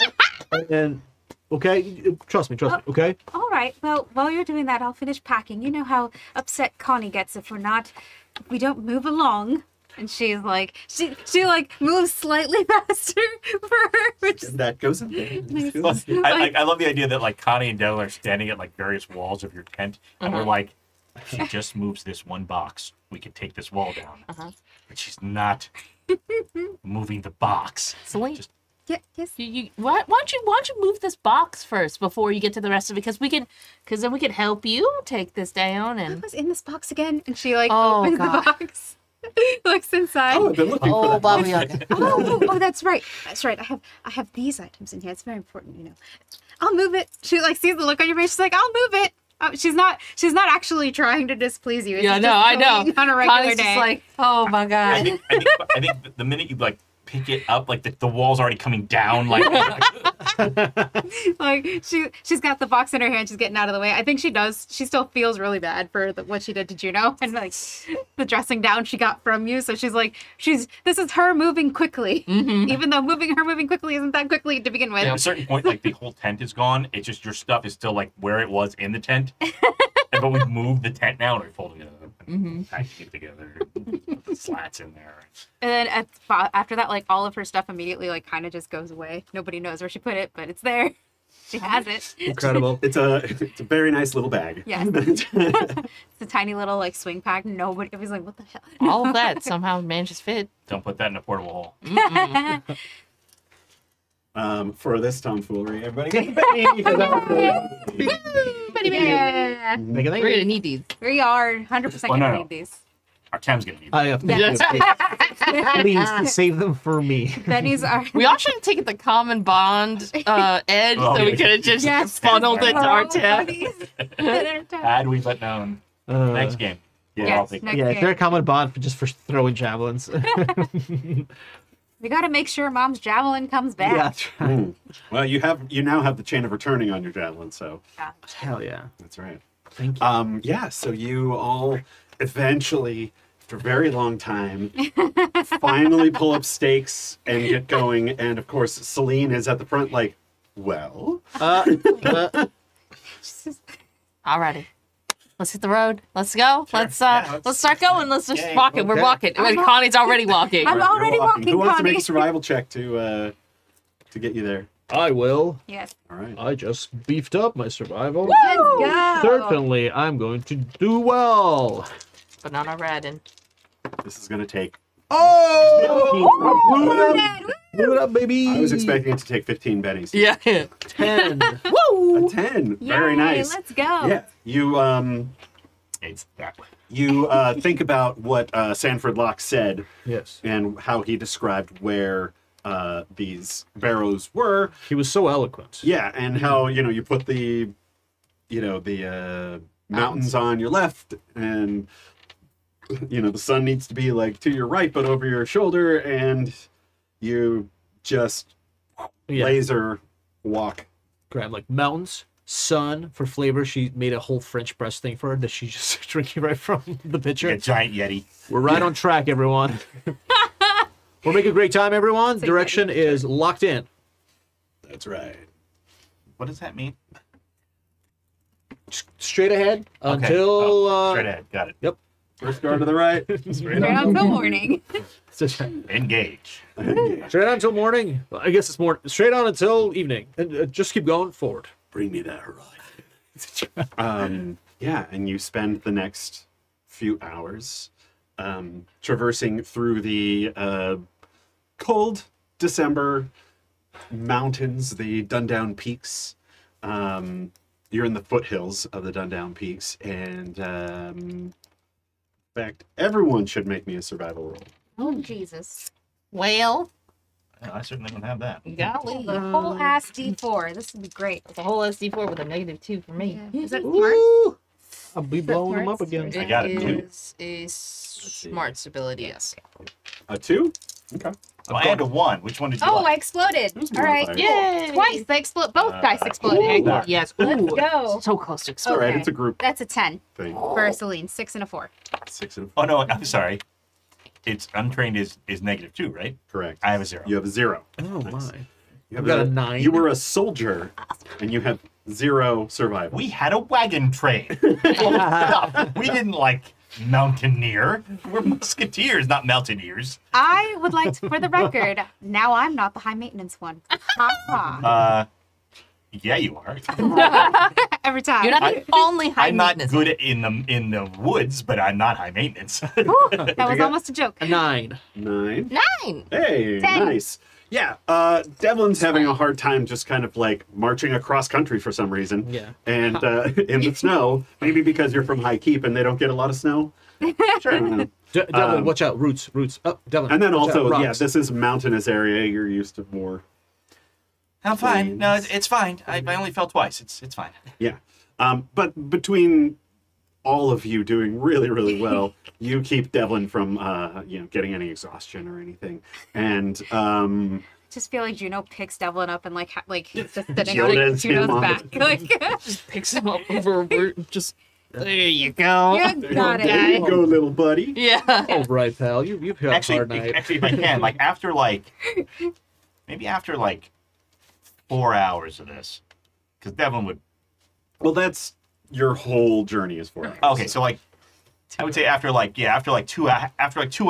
Speaker 4: And okay, trust me. Okay.
Speaker 3: All right. Well, while you're doing that, I'll finish packing. You know how upset Connie gets if we don't move along. And she's like, she like moves slightly faster for her. Which
Speaker 2: That goes in there.
Speaker 1: I love the idea that like Connie and Devlin are standing at like various walls of your tent, and we're like, if she just moves this one box, we could take this wall down. But she's not moving the box.
Speaker 5: Céline,
Speaker 1: Just-
Speaker 3: yeah, yes.
Speaker 5: why don't you move this box first before you get to the rest of it? Because then we can help you take this down
Speaker 3: I
Speaker 5: and.
Speaker 3: was in this box again, and she like
Speaker 5: Oh,
Speaker 3: opens
Speaker 5: God.
Speaker 3: the box. Looks inside.
Speaker 2: Oh, I've been looking for
Speaker 5: Oh,
Speaker 2: that.
Speaker 5: Baba Yaga.
Speaker 3: Oh, that's right. That's right. I have these items in here. It's very important, you know. I'll move it. She like sees the look on your face. She's like, I'll move it. She's not actually trying to displease you. It's
Speaker 5: Yeah,
Speaker 3: just
Speaker 5: no, I know.
Speaker 3: On a regular
Speaker 5: Connie's
Speaker 3: day.
Speaker 5: just like, oh my
Speaker 1: I
Speaker 5: god.
Speaker 1: think the minute you like pick it up, like the wall's already coming down. Like
Speaker 3: Like she's got the box in her hand. She's getting out of the way. I think she does. She still feels really bad for what she did to Juno and like the dressing down she got from you. So she's like, this is her moving quickly, even though moving quickly isn't that quickly to begin with.
Speaker 1: at a certain point, like the whole tent is gone. It's just your stuff is still like where it was in the tent. But we've moved the tent now and we folded it up and packing it together. Put the slats in there.
Speaker 3: And then after that, like all of her stuff immediately like kind of just goes away. Nobody knows where she put it, but it's there. She has it.
Speaker 4: Incredible.
Speaker 2: It's a very nice little bag.
Speaker 3: Yes. It's a tiny little like swing pack. Nobody was like, what the hell?
Speaker 5: All of that somehow manages to fit.
Speaker 1: Don't put that in a portable hole.
Speaker 2: For this tomfoolery, everybody get a Betty.
Speaker 3: Yeah.
Speaker 4: Make it
Speaker 5: We're gonna need these.
Speaker 3: We are 100%
Speaker 1: Well,
Speaker 3: gonna
Speaker 1: no.
Speaker 3: need these.
Speaker 1: Our Tam's gonna need it.
Speaker 4: I have please save them for me.
Speaker 3: Benny's are.
Speaker 5: We all should have taken the common bond edge,
Speaker 1: Oh,
Speaker 5: so we
Speaker 1: yeah.
Speaker 5: could have just
Speaker 3: Yes.
Speaker 5: funneled it to our
Speaker 3: Oh,
Speaker 5: tab.
Speaker 3: buddies.
Speaker 1: Had we but known. Next game.
Speaker 2: Yeah.
Speaker 3: Yes,
Speaker 1: I'll take
Speaker 3: next
Speaker 4: Yeah,
Speaker 3: game.
Speaker 4: they're a common bond just for throwing javelins.
Speaker 3: We gotta make sure Mom's javelin comes back.
Speaker 4: Yeah, that's right.
Speaker 2: Well, you now have the chain of returning on your javelin, so
Speaker 4: Hell yeah.
Speaker 2: that's right.
Speaker 4: Thank you.
Speaker 2: Yeah, so you all eventually, after a very long time, finally pull up stakes and get going. And of course, Céline is at the front, like, well,
Speaker 5: Alrighty. Let's hit the road. Let's go.
Speaker 1: Sure.
Speaker 5: Let's
Speaker 1: Yeah,
Speaker 5: let's start going. Let's just
Speaker 1: Yay.
Speaker 5: walk it. We're
Speaker 2: Okay.
Speaker 5: walking. I mean, Connie's already walking.
Speaker 3: I'm
Speaker 2: you're
Speaker 3: already walking,
Speaker 2: Who wants to make
Speaker 3: Connie.
Speaker 2: a survival check to get you there?
Speaker 4: I will.
Speaker 3: Yes.
Speaker 2: All right.
Speaker 4: I just beefed up my survival.
Speaker 3: Let's go.
Speaker 4: Certainly, I'm going to do well.
Speaker 5: Banana red and
Speaker 2: This is going to take.
Speaker 4: Oh! Blew it up, baby.
Speaker 2: I was expecting it to take 15 bennies.
Speaker 5: yeah.
Speaker 4: 10.
Speaker 5: Woo!
Speaker 2: A 10. Very
Speaker 3: Yay,
Speaker 2: nice.
Speaker 3: Let's go.
Speaker 2: Yeah.
Speaker 1: It's that way.
Speaker 2: You think about what Sanford Locke said
Speaker 4: Yes.
Speaker 2: and how he described where these barrows were.
Speaker 4: He was so eloquent.
Speaker 2: Yeah, and how you put the mountains on your left, and the sun needs to be like to your right, but over your shoulder, and you just
Speaker 4: Yeah.
Speaker 2: laser walk.
Speaker 4: Grab like mountains, sun for flavor. She made a whole French press thing for her that she's just drinking right from the pitcher.
Speaker 1: Like a giant Yeti.
Speaker 4: We're right on track, everyone. We're making a great time, everyone.
Speaker 3: Say
Speaker 4: Direction is locked in.
Speaker 2: That's right.
Speaker 1: What does that mean?
Speaker 4: Straight ahead
Speaker 1: Okay.
Speaker 4: until
Speaker 1: Straight ahead. Got it.
Speaker 4: Yep.
Speaker 2: First guard to the right.
Speaker 3: Straight on till morning.
Speaker 1: Engage.
Speaker 4: Straight on until morning. Well, I guess it's more straight on until evening, and just keep going forward.
Speaker 2: Bring me that horizon. Yeah, and you spend the next few hours traversing through the cold December mountains, the Dundown Peaks. You're in the foothills of the Dundown Peaks, and in fact, everyone should make me a survival roll.
Speaker 3: Oh Jesus!
Speaker 5: Well,
Speaker 1: I certainly don't have that.
Speaker 5: golly.
Speaker 3: The whole ass D4. This would be great.
Speaker 5: It's a whole SD4 with a -2 for me.
Speaker 3: Is that smart?
Speaker 4: Ooh, I'll be
Speaker 3: Is that
Speaker 4: blowing them
Speaker 3: smart?
Speaker 4: up again.
Speaker 1: I got it, too.
Speaker 5: Is a smart stability, yes.
Speaker 2: A 2? Okay.
Speaker 1: Well, I had a 1. Which one did you
Speaker 3: Oh, I
Speaker 1: like?
Speaker 3: exploded. All right.
Speaker 2: modifier.
Speaker 5: Yay!
Speaker 3: Twice. They explode. Both dice exploded.
Speaker 1: Ooh.
Speaker 5: Yes.
Speaker 3: Let's
Speaker 5: Ooh.
Speaker 3: go.
Speaker 5: So close to
Speaker 2: All
Speaker 5: exploding.
Speaker 2: right,
Speaker 3: Okay.
Speaker 2: it's a group
Speaker 3: That's a 10
Speaker 2: thing.
Speaker 3: for Céline. 6 and a 4.
Speaker 2: 6 and
Speaker 1: Oh, no, I'm sorry. It's untrained is -2, right?
Speaker 2: correct.
Speaker 1: I have a 0.
Speaker 2: You have a 0.
Speaker 4: Oh
Speaker 2: Nice.
Speaker 4: my!
Speaker 2: You
Speaker 4: I've got a 9.
Speaker 2: You were a soldier, and you have 0 survival.
Speaker 1: We had a wagon train. We didn't like mountaineer. We're musketeers, not mountaineers.
Speaker 3: I would like to, for the record, now I'm not the high maintenance one. Ha ha.
Speaker 1: Yeah, you are.
Speaker 3: Every time.
Speaker 5: You're not the only high
Speaker 1: I'm not
Speaker 5: maintenance.
Speaker 1: good in the woods, but I'm not high maintenance.
Speaker 3: Whew, that was
Speaker 2: get?
Speaker 3: almost a joke.
Speaker 4: A 9.
Speaker 2: 9.
Speaker 5: 9!
Speaker 2: Hey,
Speaker 3: 10.
Speaker 2: nice. Yeah, Devlin's having a hard time just kind of like marching across country for some reason.
Speaker 4: Yeah.
Speaker 2: And in the snow, maybe because you're from High Keep and they don't get a lot of snow.
Speaker 1: Sure.
Speaker 2: I don't know.
Speaker 4: Devlin, watch out. Roots. Oh, Devlin.
Speaker 2: And then
Speaker 4: watch
Speaker 2: also,
Speaker 4: out,
Speaker 2: yeah,
Speaker 4: rocks.
Speaker 2: this is mountainous area. You're used to more.
Speaker 1: I'm fine. No, it's fine. I only fell twice. It's fine.
Speaker 2: Yeah. But between all of you doing really, really well, you keep Devlin from, getting any exhaustion or anything. And
Speaker 3: Just feel like Juno picks Devlin up and like he's just sitting
Speaker 2: Yoda's
Speaker 3: on Juno's
Speaker 2: him on
Speaker 3: back.
Speaker 2: the-
Speaker 3: Like,
Speaker 5: Just picks him up over a root. Just there you go.
Speaker 3: you got
Speaker 2: there you
Speaker 3: it.
Speaker 2: go, little buddy.
Speaker 5: Yeah.
Speaker 4: All right, pal. You've had a hard night.
Speaker 1: Actually, if I can, like after maybe after 4 hours of this, because Devlin would.
Speaker 2: Well, that's your whole journey is 4 hours.
Speaker 1: Okay, so I would say after 2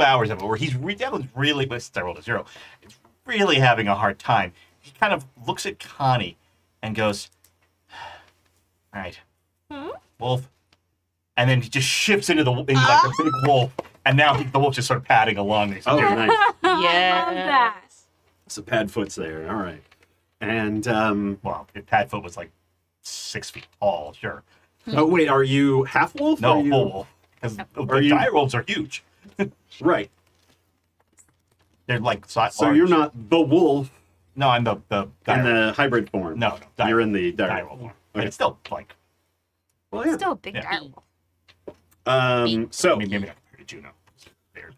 Speaker 1: hours of it, where Devlin's really, since I rolled a 0, it's really having a hard time. He kind of looks at Connie and goes, "All right, Wolf," and then he just shifts into the big wolf, and now the wolf just sort of padding along.
Speaker 2: Oh, nice.
Speaker 3: I love
Speaker 5: Yeah.
Speaker 3: that.
Speaker 2: So Padfoot's there. All right. And,
Speaker 1: Well, if Padfoot was 6 feet tall, sure.
Speaker 2: oh, wait, are you half wolf?
Speaker 1: No,
Speaker 2: or you...
Speaker 1: full wolf. Because
Speaker 2: Are you-
Speaker 1: dire wolves are huge.
Speaker 2: Right.
Speaker 1: They're
Speaker 2: So
Speaker 1: large.
Speaker 2: you're not the wolf
Speaker 1: No, I'm the
Speaker 2: in
Speaker 1: dire.
Speaker 2: the hybrid form.
Speaker 1: No, dire,
Speaker 2: You're in the
Speaker 1: dire
Speaker 2: dire
Speaker 1: wolf.
Speaker 2: form.
Speaker 1: But
Speaker 2: Okay.
Speaker 1: it's still
Speaker 2: Well, yeah.
Speaker 3: Still a big
Speaker 1: Yeah.
Speaker 3: dire wolf.
Speaker 2: So,
Speaker 1: maybe not compared to Juno. There.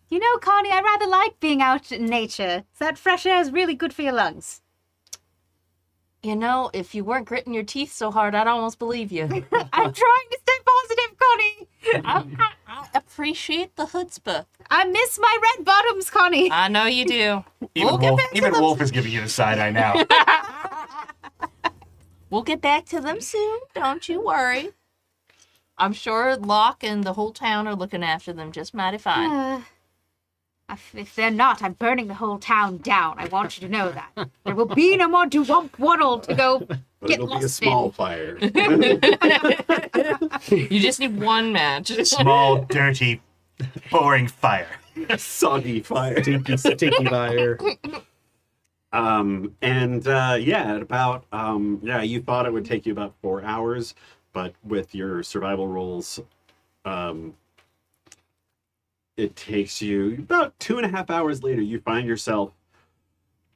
Speaker 3: You know, Connie, I rather like being out in nature. That fresh air is really good for your lungs.
Speaker 5: You know, if you weren't gritting your teeth so hard, I'd almost believe you.
Speaker 3: I'm trying to stay positive, Connie.
Speaker 5: I appreciate the chutzpah.
Speaker 3: I miss my red bottoms, Connie.
Speaker 5: I know you do.
Speaker 1: Even
Speaker 5: We'll get
Speaker 1: Wolf,
Speaker 5: back to
Speaker 1: even
Speaker 5: them.
Speaker 1: Wolf is giving you the side eye now.
Speaker 5: We'll get back to them soon. Don't you worry. I'm sure Locke and the whole town are looking after them just mighty fine.
Speaker 3: If they're not, I'm burning the whole town down. I want you to know that. There will be no more do-wump waddle to go
Speaker 2: but
Speaker 3: get
Speaker 2: it'll be a
Speaker 3: lost
Speaker 2: small
Speaker 3: in.
Speaker 2: fire.
Speaker 5: You just need one match.
Speaker 1: Small, dirty, boring fire.
Speaker 2: Soggy fire.
Speaker 4: Stinky fire.
Speaker 2: At about you thought it would take you about 4 hours, but with your survival rolls, it takes you about 2.5 hours later. You find yourself,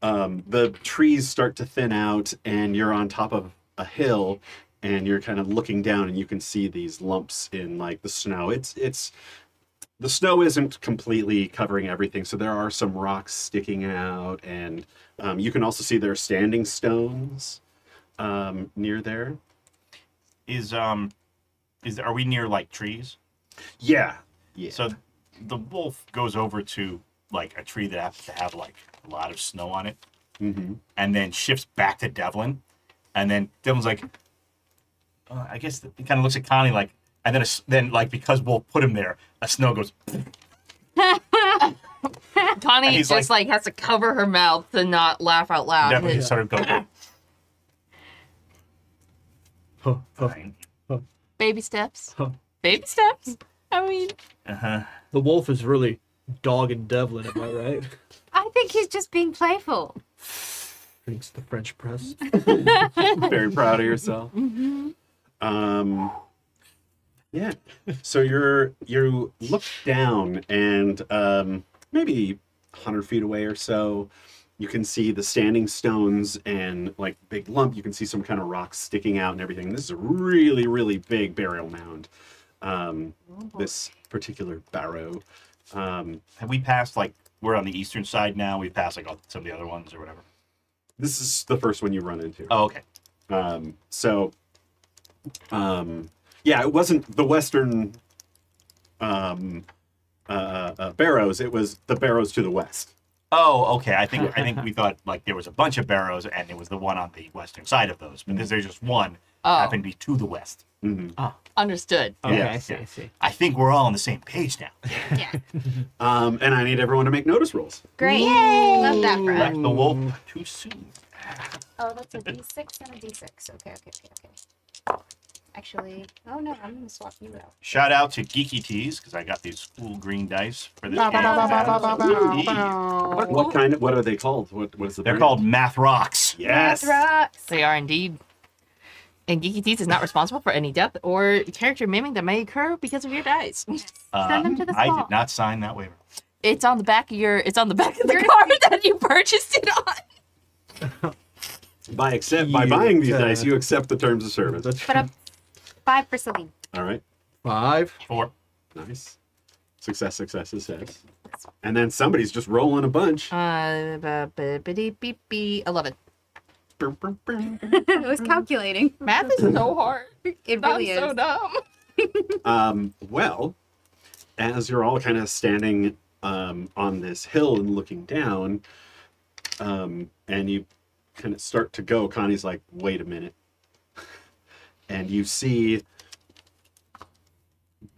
Speaker 2: the trees start to thin out, and you're on top of a hill, and you're kind of looking down, and you can see these lumps in the snow. It's the snow isn't completely covering everything, so there are some rocks sticking out, and you can also see there are standing stones near there.
Speaker 1: Are we near trees?
Speaker 2: Yeah.
Speaker 1: So the wolf goes over to a tree that happens to have a lot of snow on it, and then shifts back to Devlin, and then Devlin's I guess he kind of looks at Connie and then because Wolf put him there, a snow goes.
Speaker 5: Connie
Speaker 1: And he's
Speaker 5: just has to cover her mouth to not laugh out loud.
Speaker 1: Devlin just sort of goes. Fine.
Speaker 5: Baby steps. Baby steps. I mean,
Speaker 4: The wolf is really dogging Devlin, am I right?
Speaker 3: I think he's just being playful.
Speaker 4: Thanks the French press.
Speaker 2: Very proud of yourself. Yeah. So you look down, and maybe 100 feet away or so, you can see the standing stones and big lump. You can see some kind of rocks sticking out and everything. This is a really, really big burial mound. This particular barrow.
Speaker 1: Have we passed we're on the eastern side now? We've passed some of the other ones or whatever.
Speaker 2: This is the first one you run into.
Speaker 1: Oh, okay.
Speaker 2: It wasn't the western barrows. It was the barrows to the west.
Speaker 1: Oh, okay. I think we thought there was a bunch of barrows and it was the one on the western side of those, but there's just one happened to be to the west.
Speaker 5: understood.
Speaker 4: Okay,
Speaker 2: Yeah.
Speaker 4: I see.
Speaker 1: I think we're all on the same page now.
Speaker 3: Yeah.
Speaker 2: And I need everyone to make notice rolls.
Speaker 3: Great. Love that for us.
Speaker 1: Left the wolf too soon.
Speaker 3: Oh, that's a D6 and a D6. Okay. Actually, oh no, I'm going to swap you out.
Speaker 1: Shout out to Geeky Tees because I got these cool green dice for this.
Speaker 2: What are they called? What is the
Speaker 1: They're
Speaker 2: brand?
Speaker 1: called Math Rocks.
Speaker 2: Yes.
Speaker 3: Rocks.
Speaker 5: They are indeed. And Geeky Teeth is not responsible for any death or character maiming that may occur because of your dice.
Speaker 3: Send them to the
Speaker 1: I
Speaker 3: swamp.
Speaker 1: did not sign that waiver.
Speaker 5: It's on the back of the card that you purchased it on.
Speaker 2: By buying these dice, you accept the terms of service.
Speaker 3: But a 5 for Céline.
Speaker 2: All right.
Speaker 4: 5.
Speaker 1: 4.
Speaker 2: Nice. Success, success, success. And then somebody's just rolling a bunch.
Speaker 5: 11.
Speaker 3: It was calculating.
Speaker 5: Math is so hard.
Speaker 3: It really
Speaker 5: I'm so
Speaker 3: is.
Speaker 5: dumb.
Speaker 2: Well, as you're all kind of standing on this hill and looking down, and you kind of start to go, Connie's like, wait a minute. And you see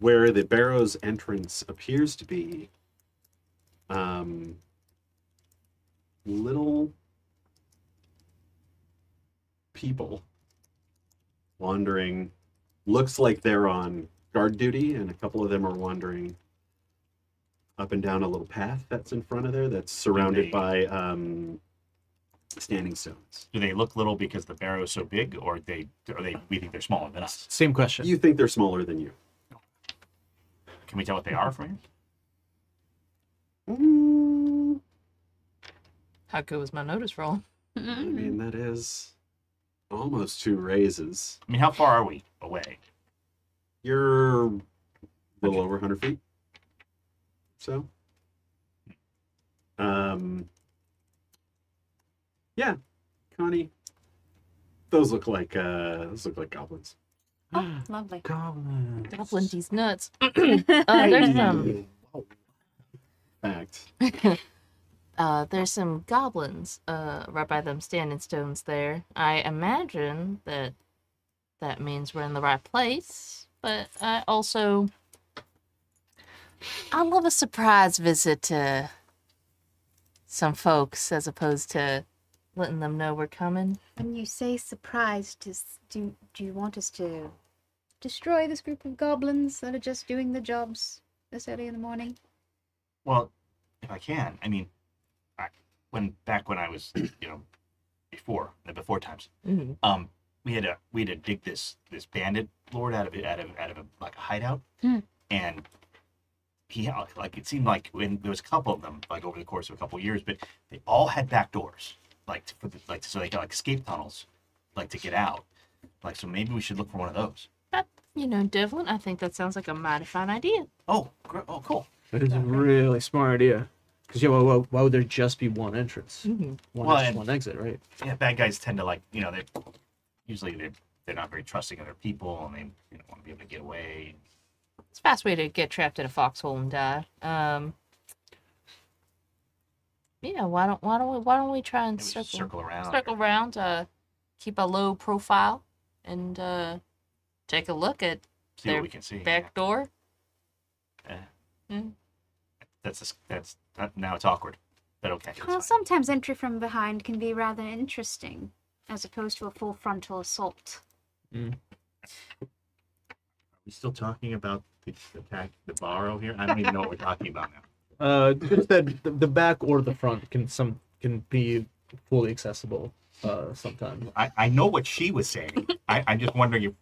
Speaker 2: where the barrow's entrance appears to be, little people wandering. Looks like they're on guard duty, and a couple of them are wandering up and down a little path that's in front of there that's surrounded by standing stones.
Speaker 1: Do they look little because the barrow is so big, or we think they're smaller than us?
Speaker 4: Same question.
Speaker 2: You think they're smaller than you.
Speaker 1: Can we tell what they are from here?
Speaker 5: How good was my notice roll?
Speaker 2: I mean, that is almost 2 raises.
Speaker 1: I mean, how far are we away?
Speaker 2: You're a little over 100 feet. So, yeah, Connie, those look like goblins.
Speaker 3: Oh, lovely.
Speaker 4: Goblin.
Speaker 5: Goblin, these nuts. There's some.
Speaker 2: Fact.
Speaker 5: There's some goblins right by them standing stones there. I imagine that means we're in the right place, but I love a surprise visit to some folks as opposed to letting them know we're coming.
Speaker 3: When you say surprised, do you want us to destroy this group of goblins that are just doing the jobs this early in the morning?
Speaker 1: Well, if I can, I mean, back when I was, before times,
Speaker 5: Mm-hmm.
Speaker 1: we had to dig this bandit lord out of a like a hideout, and he like it seemed like when there was a couple of them like over the course of a couple of years, but they all had back doors so they got like escape tunnels like to get out, like so maybe we should look for one of those.
Speaker 5: Devlin, I think that sounds like a mighty fine idea.
Speaker 1: Oh, cool.
Speaker 4: That is a really smart idea. Because why would there just be one entrance?
Speaker 5: Mm-hmm.
Speaker 4: One exit, right?
Speaker 1: Yeah, bad guys tend to they're not very trusting of their people, and they want to be able to get away.
Speaker 5: It's a fast way to get trapped in a foxhole and die. Why don't we try and
Speaker 1: Maybe circle
Speaker 5: around, keep a low profile, and take a look at
Speaker 1: See
Speaker 5: their
Speaker 1: what we can see.
Speaker 5: back door.
Speaker 1: Now it's awkward, but okay. that's
Speaker 3: Well,
Speaker 1: fine.
Speaker 3: sometimes entry from behind can be rather interesting, as opposed to a full frontal assault.
Speaker 1: Are we still talking about the barrow here? I don't even know what we're talking about now.
Speaker 4: Just that the back or the front can be fully accessible sometimes.
Speaker 1: I know what she was saying. I'm just wondering if,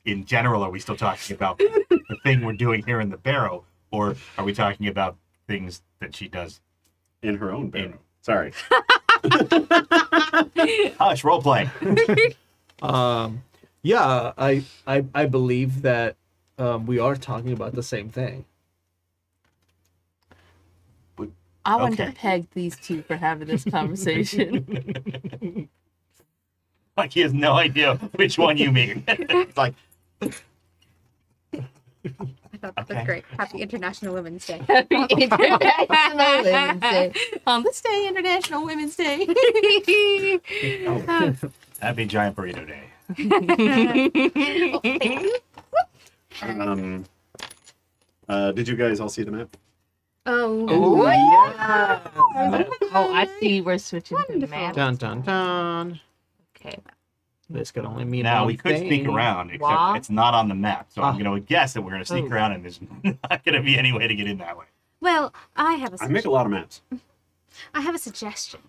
Speaker 1: in general, are we still talking about the thing we're doing here in the barrow, or are we talking about things that she does
Speaker 2: In her own barrow. Sorry.
Speaker 1: Hush, role play.
Speaker 4: Yeah, I believe that we are talking about the same thing.
Speaker 5: I wouldn't
Speaker 1: Okay.
Speaker 5: have pegged these two for having this conversation.
Speaker 1: Like he has no idea which one you mean. It's like,
Speaker 3: I thought that
Speaker 1: Okay.
Speaker 3: was great. Happy International Women's Day.
Speaker 5: Happy International Women's Day. On this day, International Women's Day.
Speaker 1: happy giant burrito day.
Speaker 2: Did you guys all see the map?
Speaker 3: Oh,
Speaker 4: yeah.
Speaker 5: Oh, I see. We're switching to the
Speaker 3: Wonderful.
Speaker 5: map.
Speaker 4: Dun dun dun.
Speaker 5: Okay.
Speaker 4: This could only mean
Speaker 1: Now
Speaker 4: one
Speaker 1: we could
Speaker 4: thing.
Speaker 1: sneak around, except
Speaker 5: Wow.
Speaker 1: it's not on the map. So I'm
Speaker 4: Ah.
Speaker 1: going to guess that we're going to sneak
Speaker 5: Oh.
Speaker 1: around, and there's not going to be any way to get in that way.
Speaker 3: Well, I have a
Speaker 2: I make a
Speaker 3: suggestion.
Speaker 2: lot of maps.
Speaker 3: I have a suggestion.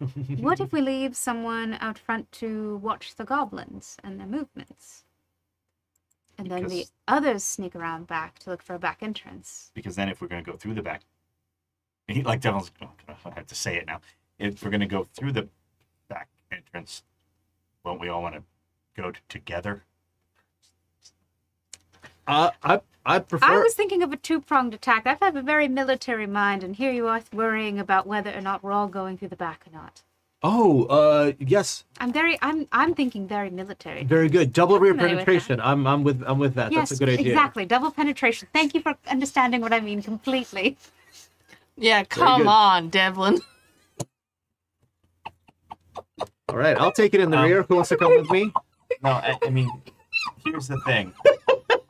Speaker 3: What if we leave someone out front to watch the goblins and their movements? And then the
Speaker 1: Because-
Speaker 3: others sneak around back to look for a back entrance.
Speaker 1: Because then if we're going to go through the back, like Devlin's, I have to say it now. If we're going to go through the back entrance, won't we all want to go together?
Speaker 4: I prefer.
Speaker 3: I was thinking of a two-pronged attack. I have a very military mind, and here you are worrying about whether or not we're all going through the back or not.
Speaker 4: Oh, yes,
Speaker 3: I'm thinking very military.
Speaker 4: very good. Double rear
Speaker 3: familiar with
Speaker 4: penetration. I'm with that.
Speaker 3: Yes,
Speaker 4: That's a good idea.
Speaker 3: exactly. Double penetration. Thank you for understanding what I mean completely.
Speaker 5: Yeah, come
Speaker 4: good.
Speaker 5: on, Devlin.
Speaker 4: All right, I'll take it in the rear. Who wants to come with me?
Speaker 1: No, I mean, here's the thing.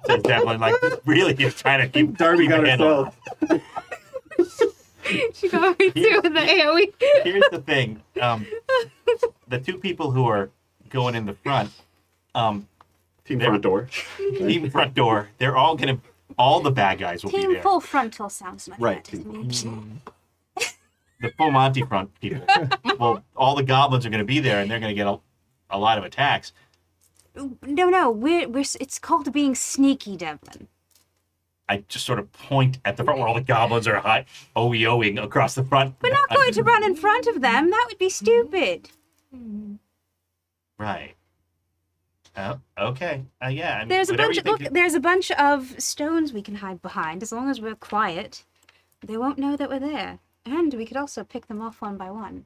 Speaker 1: Says Devlin, like, really, you're trying to keep
Speaker 2: Darby got
Speaker 1: a handle.
Speaker 2: herself.
Speaker 3: She got me too in the AoE.
Speaker 1: Here's the thing. The two people who are going in the front,
Speaker 2: Team front door.
Speaker 1: team front door, they're all gonna, all the bad guys will be
Speaker 3: Team
Speaker 1: there.
Speaker 3: full frontal sounds much
Speaker 2: Right.
Speaker 3: better to me.
Speaker 1: The full Monty front people. Well, all the goblins are gonna be there, and they're gonna get a lot of attacks.
Speaker 3: No, we're it's called being sneaky, Devlin.
Speaker 1: I just sort of point at the front where all the goblins are hot OEOing across the front.
Speaker 3: We're not going to run in front of them. That would be stupid.
Speaker 1: Right. Oh, okay. Yeah. I mean,
Speaker 3: There's a
Speaker 1: whatever
Speaker 3: bunch.
Speaker 1: you think you-
Speaker 3: There's a bunch of stones we can hide behind. As long as we're quiet, they won't know that we're there. And we could also pick them off one by one.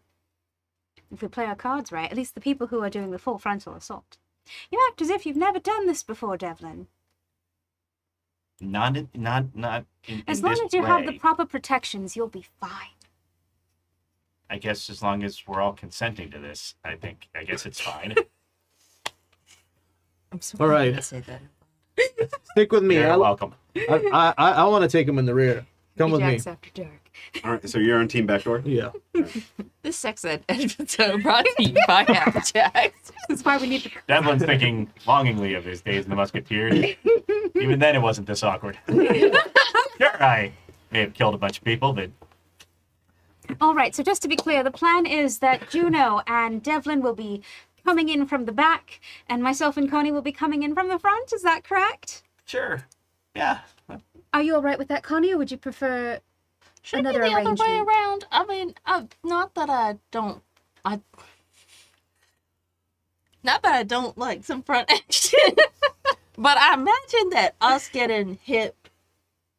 Speaker 3: If we play our cards right, at least the people who are doing the full frontal assault. You act as if you've never done this before, Devlin.
Speaker 1: Not in
Speaker 3: As
Speaker 1: in
Speaker 3: long
Speaker 1: this
Speaker 3: as you have the
Speaker 1: way.
Speaker 3: proper protections, you'll be fine.
Speaker 1: I guess as long as we're all consenting to this, I guess it's fine.
Speaker 6: I'm so
Speaker 4: All right.
Speaker 6: to say that.
Speaker 4: Stick with me.
Speaker 1: You're
Speaker 4: I
Speaker 1: welcome.
Speaker 4: want to take him in the rear. Come with me.
Speaker 3: Jacks after dark.
Speaker 2: All right, so you're on team back door.
Speaker 4: Yeah.
Speaker 5: This sex ed episode brought to you by Applejack.
Speaker 3: That's why we need the.
Speaker 1: Devlin's thinking longingly of his days in the Musketeers. Even then, it wasn't this awkward. Sure, I may have killed a bunch of people, but
Speaker 3: All right. So just to be clear, the plan is that Juno and Devlin will be coming in from the back, and myself and Connie will be coming in from the front. Is that correct?
Speaker 1: sure. Yeah.
Speaker 3: Are you all right with that, Connie, or would you prefer
Speaker 5: Should
Speaker 3: another
Speaker 5: be the other way
Speaker 3: arrangement?
Speaker 5: around. I mean, not that I don't like some front action, but I imagine that us getting hit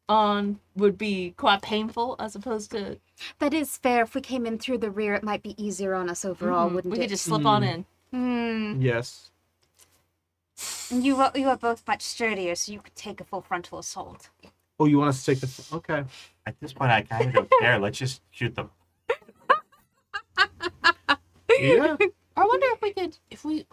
Speaker 5: on would be quite painful as opposed to
Speaker 3: That is fair. If we came in through the rear, it might be easier on us overall, wouldn't
Speaker 5: we
Speaker 3: it?
Speaker 5: could just slip on in.
Speaker 4: Yes.
Speaker 3: And you are both much sturdier, so you could take a full frontal assault.
Speaker 4: Oh, you want us to take the? Okay.
Speaker 1: At this point, I kind of don't care. Let's just shoot them.
Speaker 4: Yeah.
Speaker 5: I wonder if we.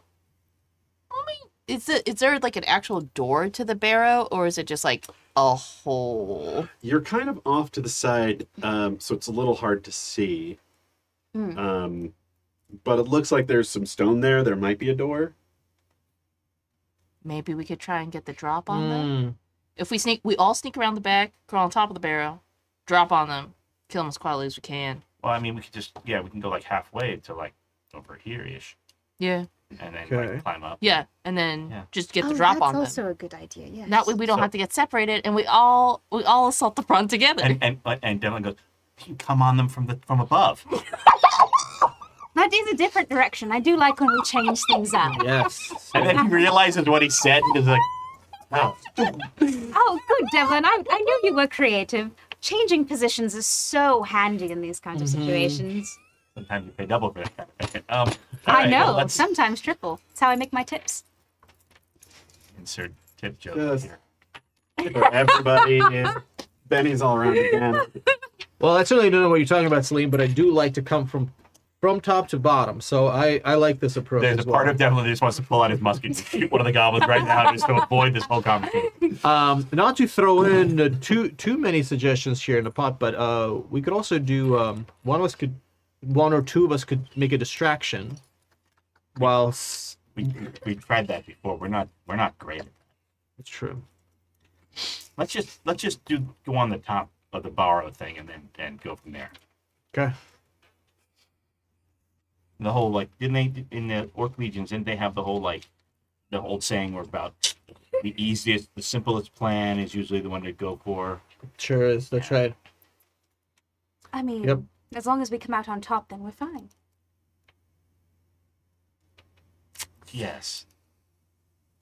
Speaker 5: I mean, is there like an actual door to the barrow, or is it just like a hole?
Speaker 2: You're kind of off to the side, so it's a little hard to see. But it looks like there's some stone there. There might be a door.
Speaker 5: Maybe we could try and get the drop on them.
Speaker 4: Mm.
Speaker 5: If we all sneak around the back, crawl on top of the barrow, drop on them, kill them as quietly as we can.
Speaker 1: Well, I mean, we could just, we can go like halfway to like over here-ish,
Speaker 5: Yeah.
Speaker 1: and then
Speaker 4: Okay.
Speaker 1: like, climb up.
Speaker 5: Yeah, and then
Speaker 1: Yeah.
Speaker 5: just get the drop on them.
Speaker 3: That's also a good idea, yes.
Speaker 5: That way we don't
Speaker 1: So-
Speaker 5: have to get separated, and we all assault the front together.
Speaker 1: And Devlin goes, "You can come on them from above."
Speaker 3: That is a different direction. I do like when we change things up.
Speaker 4: Yes.
Speaker 1: And then he realizes what he said and is like, "Oh,
Speaker 3: Oh, good, Devlin. I knew you were creative. Changing positions is so handy in these kinds of situations.
Speaker 1: sometimes you pay double for that kind of thing." All
Speaker 3: I
Speaker 1: right,
Speaker 3: know,
Speaker 1: well, let's
Speaker 3: sometimes triple. That's how I make my tips.
Speaker 1: insert tip joke
Speaker 2: Yes.
Speaker 1: here.
Speaker 2: For everybody, Benny's all around again.
Speaker 4: Well, I certainly don't know what you're talking about, Céline, but I do like to come from top to bottom. So I like this approach
Speaker 1: There's
Speaker 4: as
Speaker 1: a part
Speaker 4: well.
Speaker 1: of Devlin that just wants to pull out his musket and shoot one of the goblins right now just to avoid this whole conversation.
Speaker 4: Not to throw in too many suggestions here in the pot, but we could also do one or two of us could make a distraction, while
Speaker 1: We tried that before. We're not great at that.
Speaker 4: it's true.
Speaker 1: Let's just go on the top of the borrow thing and go from there.
Speaker 4: Okay.
Speaker 1: The whole like didn't they in the Orc Legions didn't they have the whole like the old saying or about The easiest, the simplest plan is usually the one to go for.
Speaker 4: Sure is. That's right.
Speaker 3: I mean,
Speaker 4: Yep.
Speaker 3: as long as we come out on top, then we're fine.
Speaker 1: Yes.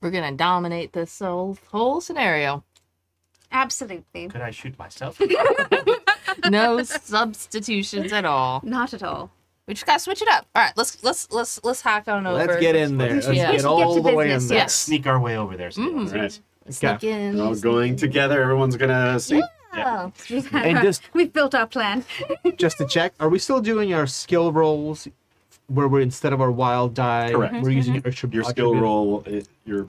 Speaker 5: We're gonna dominate this whole scenario.
Speaker 3: Absolutely.
Speaker 1: Could I shoot myself?
Speaker 5: No substitutions at all.
Speaker 3: Not at all.
Speaker 5: We just gotta switch it up. All right, let's hack on over.
Speaker 4: Let's get in there. Let's
Speaker 5: Yeah.
Speaker 4: get all
Speaker 3: to
Speaker 4: the way in
Speaker 3: business,
Speaker 4: there.
Speaker 3: yes.
Speaker 1: Sneak our way over there. So
Speaker 5: Mhm.
Speaker 2: Right.
Speaker 5: Sneak in.
Speaker 2: We're all going together. Everyone's gonna see.
Speaker 5: Yeah.
Speaker 4: And
Speaker 3: We've built our plan.
Speaker 4: just to check, are we still doing our skill rolls where we're instead of our wild die,
Speaker 2: Correct.
Speaker 4: we're using our
Speaker 2: Your skill roll, your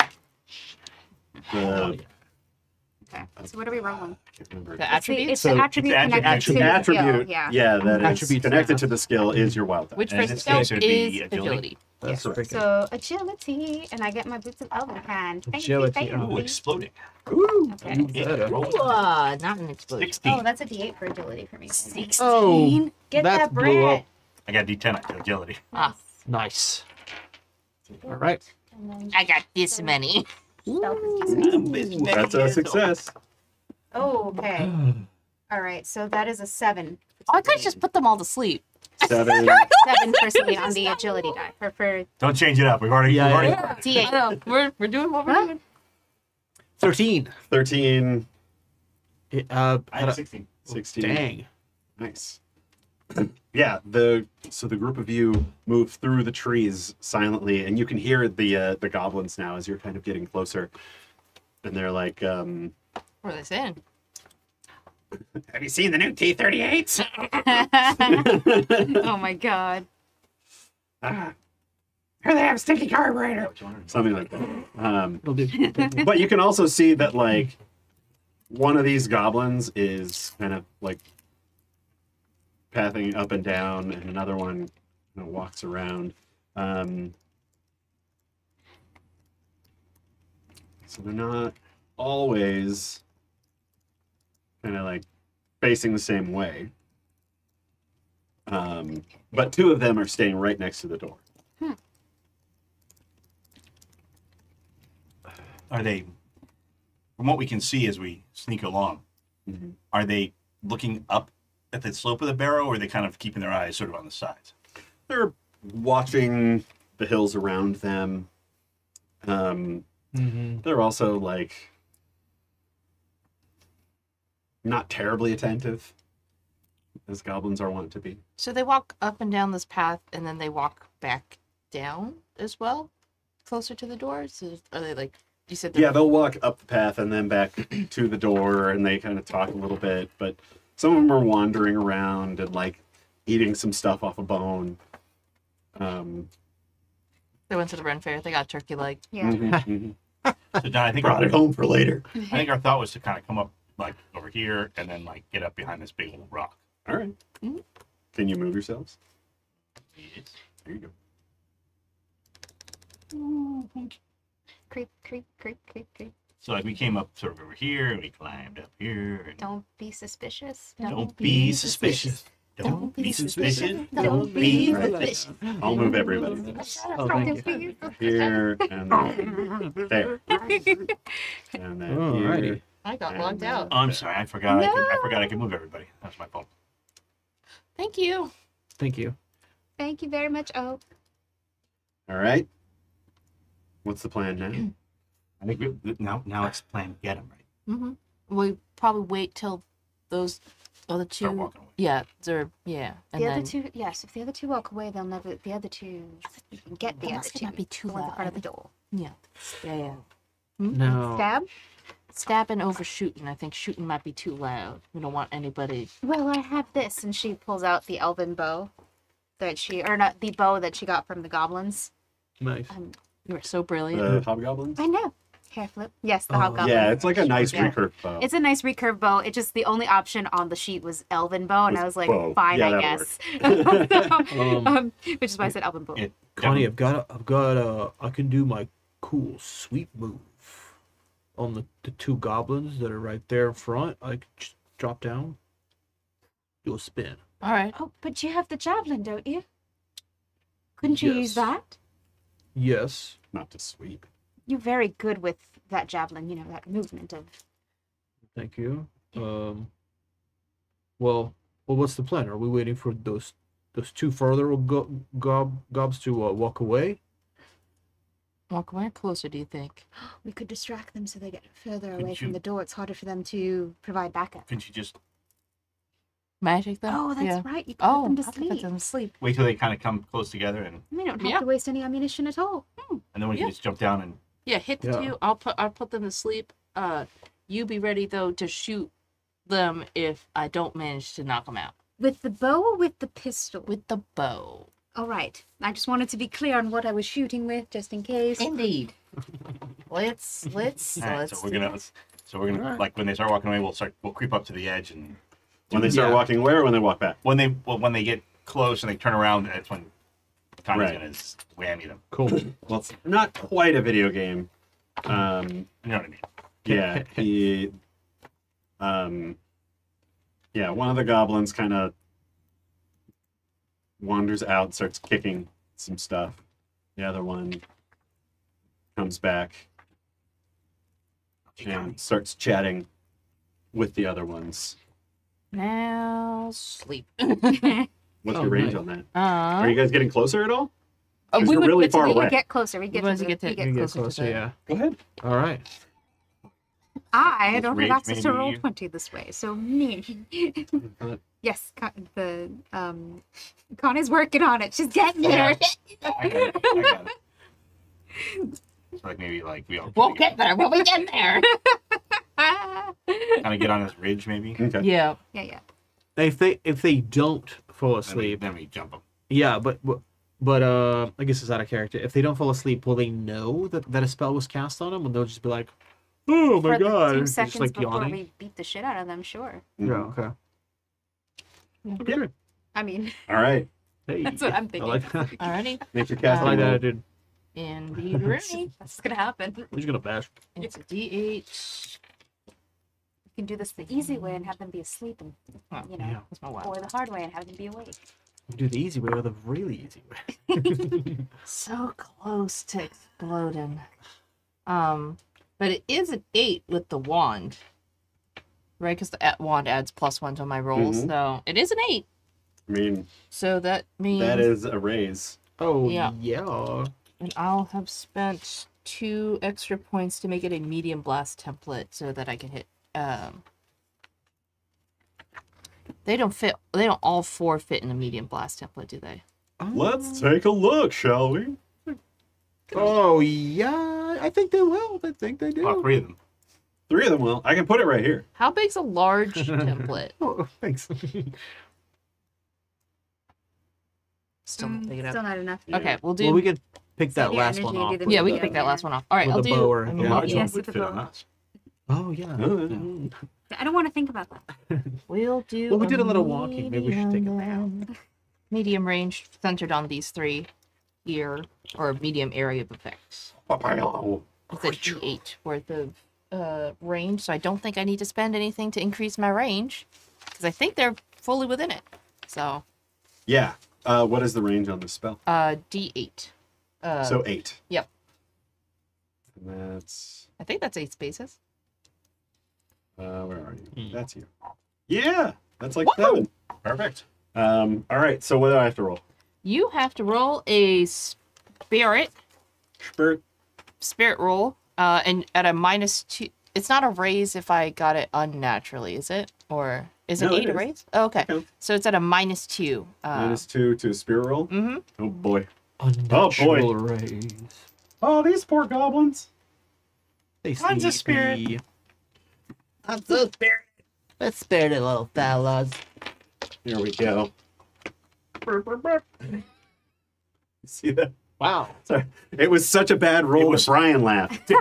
Speaker 3: Okay. So what are we rolling?
Speaker 5: The attributes.
Speaker 3: It's
Speaker 4: So-
Speaker 3: the attribute
Speaker 1: it's the
Speaker 3: connected to the
Speaker 2: attribute,
Speaker 3: skill.
Speaker 2: yeah, that is
Speaker 4: Attributes.
Speaker 2: connected to the skill is your wild die.
Speaker 5: Which
Speaker 1: And
Speaker 5: for
Speaker 1: in
Speaker 5: the
Speaker 1: this
Speaker 5: skill
Speaker 1: case, it would be
Speaker 5: is
Speaker 1: agility.
Speaker 5: agility.
Speaker 2: That's
Speaker 4: Yeah.
Speaker 2: right.
Speaker 3: So agility, and I get my boots of Elvenhand. Fancy,
Speaker 4: Agility,
Speaker 3: fancy.
Speaker 1: Ooh, exploding.
Speaker 2: Ooh.
Speaker 3: Okay.
Speaker 1: Yeah, roll it.
Speaker 5: Not an explosion.
Speaker 1: 16.
Speaker 3: Oh, that's a D8 for agility for me.
Speaker 5: 16.
Speaker 4: Oh,
Speaker 3: Get
Speaker 4: that
Speaker 3: that
Speaker 4: blew
Speaker 3: bread.
Speaker 4: up.
Speaker 1: I got D10 on agility.
Speaker 5: Ah,
Speaker 4: Nice. All right.
Speaker 3: And then
Speaker 5: I got this many.
Speaker 3: stealth is decent.
Speaker 2: That's a success.
Speaker 3: Oh, okay. All right, so that is a 7.
Speaker 5: Oh, I could just put them all to sleep.
Speaker 2: 7.
Speaker 3: 7 for Céline on the agility die. For
Speaker 1: Don't change it up. We've already.
Speaker 4: Yeah,
Speaker 1: we've
Speaker 4: yeah.
Speaker 1: already
Speaker 3: D8.
Speaker 5: We're doing what we're
Speaker 3: Huh?
Speaker 5: doing.
Speaker 4: 13.
Speaker 2: 13.
Speaker 1: I have 16.
Speaker 2: 16.
Speaker 4: Dang.
Speaker 2: Nice. Yeah, the group of you move through the trees silently, and you can hear the goblins now as you're kind of getting closer. And they're like,
Speaker 5: What are they saying?
Speaker 2: have you seen the new T-38s?
Speaker 3: Oh my god.
Speaker 2: Ah, here they have sticky carburetor. Something like that.
Speaker 4: It'll do.
Speaker 2: But you can also see that, like, one of these goblins is kind of, like, pathing up and down, and another one walks around. So they're not always kind of, like, facing the same way. But two of them are staying right next to the door.
Speaker 1: Are they, from what we can see as we sneak along,
Speaker 2: Mhm.
Speaker 1: are they looking up at the slope of the barrow, or are they kind of keeping their eyes sort of on the sides?
Speaker 2: They're watching the hills around them.
Speaker 4: Mm-hmm.
Speaker 2: They're also, like, not terribly attentive, as goblins are wont to be.
Speaker 5: So they walk up and down this path, and then they walk back down as well, closer to the doors. Are they like you said?
Speaker 2: Yeah, they'll walk up the path and then back to the door, and they kind of talk a little bit, but some of them are wandering around and, like, eating some stuff off a bone.
Speaker 5: They went to the Ren Fair. They got turkey leg.
Speaker 3: Yeah.
Speaker 2: mhm.
Speaker 1: So John, I think
Speaker 2: Brought it home for later.
Speaker 1: I think our thought was to kind of come up like over here and then like get up behind this big old rock.
Speaker 2: All right.
Speaker 5: Mhm.
Speaker 2: Can you move yourselves?
Speaker 1: There you go.
Speaker 3: Creep, creep, creep, creep, creep.
Speaker 1: So like we came up sort of over here and we climbed up here. And
Speaker 3: Don't be suspicious.
Speaker 1: don't be suspicious. Don't be suspicious. Don't be suspicious.
Speaker 2: I'll move everybody.
Speaker 4: Oh, thank you.
Speaker 2: Here and then there. And then
Speaker 4: Alrighty.
Speaker 2: here.
Speaker 5: I got logged out.
Speaker 1: Oh, I'm sorry, I forgot. I forgot I could move everybody. That's my fault.
Speaker 5: Thank you.
Speaker 4: Thank you.
Speaker 3: Thank you very much, Oak.
Speaker 2: All right. What's the plan now?
Speaker 1: I think now it's plan to get him right.
Speaker 5: Mm-hmm. We probably wait till those other
Speaker 1: Start
Speaker 5: two.
Speaker 1: walking away.
Speaker 5: Yeah, they're and
Speaker 3: The
Speaker 5: then
Speaker 3: other two, yes. If the other two walk away, they'll never. The other two, you can get the other
Speaker 5: That's
Speaker 3: two.
Speaker 5: gonna be too
Speaker 3: the ones in front of the
Speaker 5: loud.
Speaker 3: door.
Speaker 5: Yeah. Stab.
Speaker 4: No.
Speaker 3: Stab.
Speaker 5: Stab and overshooting. I think shooting might be too loud. We don't want anybody.
Speaker 3: Well, I have this, and she pulls out the elven bow that she, or not the bow that she got from the goblins.
Speaker 4: Nice.
Speaker 5: You are so brilliant.
Speaker 2: The hobgoblins?
Speaker 3: I know. Hair flip. Yes, the
Speaker 4: Oh,
Speaker 3: hobgoblin.
Speaker 2: Yeah, it's like a nice
Speaker 3: Yeah.
Speaker 2: recurve bow.
Speaker 3: It's a nice recurve bow. It just the only option on the sheet was elven bow, and
Speaker 2: Was
Speaker 3: I was like,
Speaker 2: bow.
Speaker 3: fine,
Speaker 2: Yeah,
Speaker 3: I
Speaker 2: that'll
Speaker 3: guess.
Speaker 4: Um,
Speaker 3: Which is why I said elven bow.
Speaker 1: It
Speaker 4: Connie, I've got I can do my cool sweep move on the two goblins that are right there in front. I can just drop down, do a spin.
Speaker 5: All right.
Speaker 3: Oh, but you have the javelin, don't you? Couldn't you use
Speaker 4: Yes.
Speaker 3: that?
Speaker 4: Yes.
Speaker 2: Not to sweep.
Speaker 3: You're very good with that javelin, you know, that movement of...
Speaker 4: Thank you. Well, what's the plan? Are we waiting for those two further gobs to walk away?
Speaker 5: Walk away closer, do you think?
Speaker 3: We could distract them so they get further
Speaker 1: Couldn't
Speaker 3: away from
Speaker 1: you-
Speaker 3: the door. It's harder for them to provide backup.
Speaker 1: Couldn't you just
Speaker 5: Magic them?
Speaker 3: Oh, that's
Speaker 5: yeah.
Speaker 3: right. You could put them to
Speaker 5: I could
Speaker 3: sleep.
Speaker 5: put them to sleep.
Speaker 1: wait till they kind of come close together, and
Speaker 3: We don't have
Speaker 5: Yeah.
Speaker 3: to waste any ammunition at all.
Speaker 1: then we can
Speaker 5: Yeah.
Speaker 1: just jump down and
Speaker 5: Yeah, hit the
Speaker 4: Yeah.
Speaker 5: two. I'll put them to sleep. You be ready though to shoot them if I don't manage to knock them out
Speaker 3: With the bow or with the pistol?
Speaker 5: with the bow.
Speaker 3: All right. I just wanted to be clear on what I was shooting with, just in case.
Speaker 5: Indeed. let's
Speaker 1: All right, so we're gonna like when they start walking away, we'll creep up to the edge, and
Speaker 2: When they start
Speaker 4: Yeah.
Speaker 2: walking where or when they walk back?
Speaker 1: when they get close and they turn around, that's when Connie's
Speaker 2: Right.
Speaker 1: gonna whammy them.
Speaker 4: Cool.
Speaker 2: Well, it's not quite a video game.
Speaker 1: You know what I mean?
Speaker 2: Yeah, yeah, one of the goblins kind of wanders out, starts kicking some stuff. The other one comes back and starts chatting with the other ones.
Speaker 5: Now sleep.
Speaker 2: What's
Speaker 4: Oh,
Speaker 2: your range
Speaker 4: nice.
Speaker 2: on that? Are you guys getting closer at all?
Speaker 5: we
Speaker 2: You're
Speaker 5: would
Speaker 2: really
Speaker 5: get to
Speaker 2: far
Speaker 3: We
Speaker 2: away.
Speaker 3: could get closer. We get
Speaker 5: Once
Speaker 3: to
Speaker 5: you
Speaker 3: the,
Speaker 5: get to-
Speaker 3: we
Speaker 4: You
Speaker 3: get
Speaker 4: get
Speaker 3: closer.
Speaker 4: closer,
Speaker 5: the-
Speaker 4: yeah.
Speaker 2: Go ahead.
Speaker 4: All right.
Speaker 3: I don't have
Speaker 1: Range
Speaker 3: access to
Speaker 1: maybe.
Speaker 3: Roll20 this way, so me. Yes, Connie's working on it. She's getting there.
Speaker 1: I got it. So like maybe like we all
Speaker 5: We'll get there. We'll be getting there.
Speaker 1: kind of get on this ridge, maybe.
Speaker 2: Okay.
Speaker 5: yeah.
Speaker 3: Yeah.
Speaker 4: If they don't fall asleep,
Speaker 1: Then we jump them.
Speaker 4: yeah, but I guess it's out of character. If they don't fall asleep, will they know that a spell was cast on them? And they'll just be like, "Oh my
Speaker 3: For the
Speaker 4: god!"
Speaker 3: 2
Speaker 4: Just
Speaker 3: seconds
Speaker 4: like
Speaker 3: before
Speaker 4: yawning.
Speaker 3: we beat the shit out of them, sure.
Speaker 4: Yeah. Okay. Okay.
Speaker 3: I mean,
Speaker 2: All right.
Speaker 4: Hey,
Speaker 3: That's what I'm
Speaker 4: I
Speaker 3: thinking.
Speaker 4: like that.
Speaker 5: Alrighty.
Speaker 2: Make your
Speaker 4: I
Speaker 2: casting
Speaker 4: like
Speaker 2: roll.
Speaker 4: that, dude.
Speaker 5: And be ready.
Speaker 3: that's gonna happen.
Speaker 4: We're just gonna bash.
Speaker 5: It's a D8.
Speaker 3: We can do this the easy way and have them be asleep, and you know,
Speaker 4: Yeah.
Speaker 5: That's my wild.
Speaker 3: or the hard way and have them be awake.
Speaker 4: We do the easy way or the really easy way.
Speaker 5: So close to exploding. But it is an 8 with the wand. Right? Because the wand adds +1 to my rolls.
Speaker 2: Mhm.
Speaker 5: So it is an 8.
Speaker 2: I mean,
Speaker 5: So that means.
Speaker 2: that is a raise.
Speaker 4: Oh
Speaker 5: Yeah.
Speaker 4: yeah.
Speaker 5: And I'll have spent 2 extra points to make it a medium blast template so that I can hit. They don't fit. They don't all 4 fit in a medium blast template, do they?
Speaker 2: Let's take a look, shall we?
Speaker 4: Oh yeah. I think they will. I think they do.
Speaker 1: All 3 of them.
Speaker 2: 3 of them will. I can put it right here.
Speaker 5: How big's a large template?
Speaker 4: Oh, thanks.
Speaker 5: Still not big enough.
Speaker 3: Still not enough.
Speaker 5: Okay, we'll do.
Speaker 4: Well, we could pick that
Speaker 3: the
Speaker 4: last
Speaker 3: energy
Speaker 4: one
Speaker 3: to
Speaker 4: off.
Speaker 3: do the
Speaker 4: with
Speaker 5: yeah, we
Speaker 3: Yeah,
Speaker 5: can pick that
Speaker 3: yeah.
Speaker 5: last one off. All right,
Speaker 4: With
Speaker 5: I'll
Speaker 4: the
Speaker 5: do.
Speaker 4: bow or-
Speaker 5: a
Speaker 4: yeah.
Speaker 1: Large
Speaker 5: medium-
Speaker 3: Yes,
Speaker 1: one would
Speaker 3: with the
Speaker 1: fit on
Speaker 3: bow.
Speaker 1: us.
Speaker 4: Oh yeah.
Speaker 2: Oh,
Speaker 3: I don't want to think about that.
Speaker 5: We'll do.
Speaker 4: Well, we did a little walking. Maybe we should take a
Speaker 5: medium- Medium range centered on these 3 here, or medium area of effects.
Speaker 2: Papaya.
Speaker 5: It's a D8 worth of range, so I don't think I need to spend anything to increase my range, because I think they're fully within it. So,
Speaker 2: Yeah. What is the range on this spell?
Speaker 5: D8.
Speaker 2: So 8.
Speaker 5: Yep.
Speaker 2: And that's
Speaker 5: I think that's 8 spaces.
Speaker 2: where are you?
Speaker 4: Hmm.
Speaker 2: That's you. Yeah, that's like
Speaker 5: Woo!
Speaker 2: 7.
Speaker 1: Perfect.
Speaker 2: All right. So what do I have to roll?
Speaker 5: You have to roll a spirit roll, and at a -2. It's not a raise if I got it unnaturally, is it? Or is it
Speaker 2: No, it
Speaker 5: 8 a
Speaker 2: is.
Speaker 5: raise? Oh, okay.
Speaker 2: Okay.
Speaker 5: So it's at a -2.
Speaker 2: -2 to spirit roll.
Speaker 5: Mm-hmm.
Speaker 2: Oh boy.
Speaker 4: Unnatural raise.
Speaker 2: Oh, these poor goblins.
Speaker 4: They
Speaker 5: Mine's a
Speaker 4: sleepy.
Speaker 5: I'm so spirit. Let's spare the little fellas.
Speaker 2: Here we go. See that?
Speaker 4: Wow.
Speaker 2: Sorry. It was such a bad roll
Speaker 1: was-
Speaker 2: that Brian laughed.
Speaker 1: 2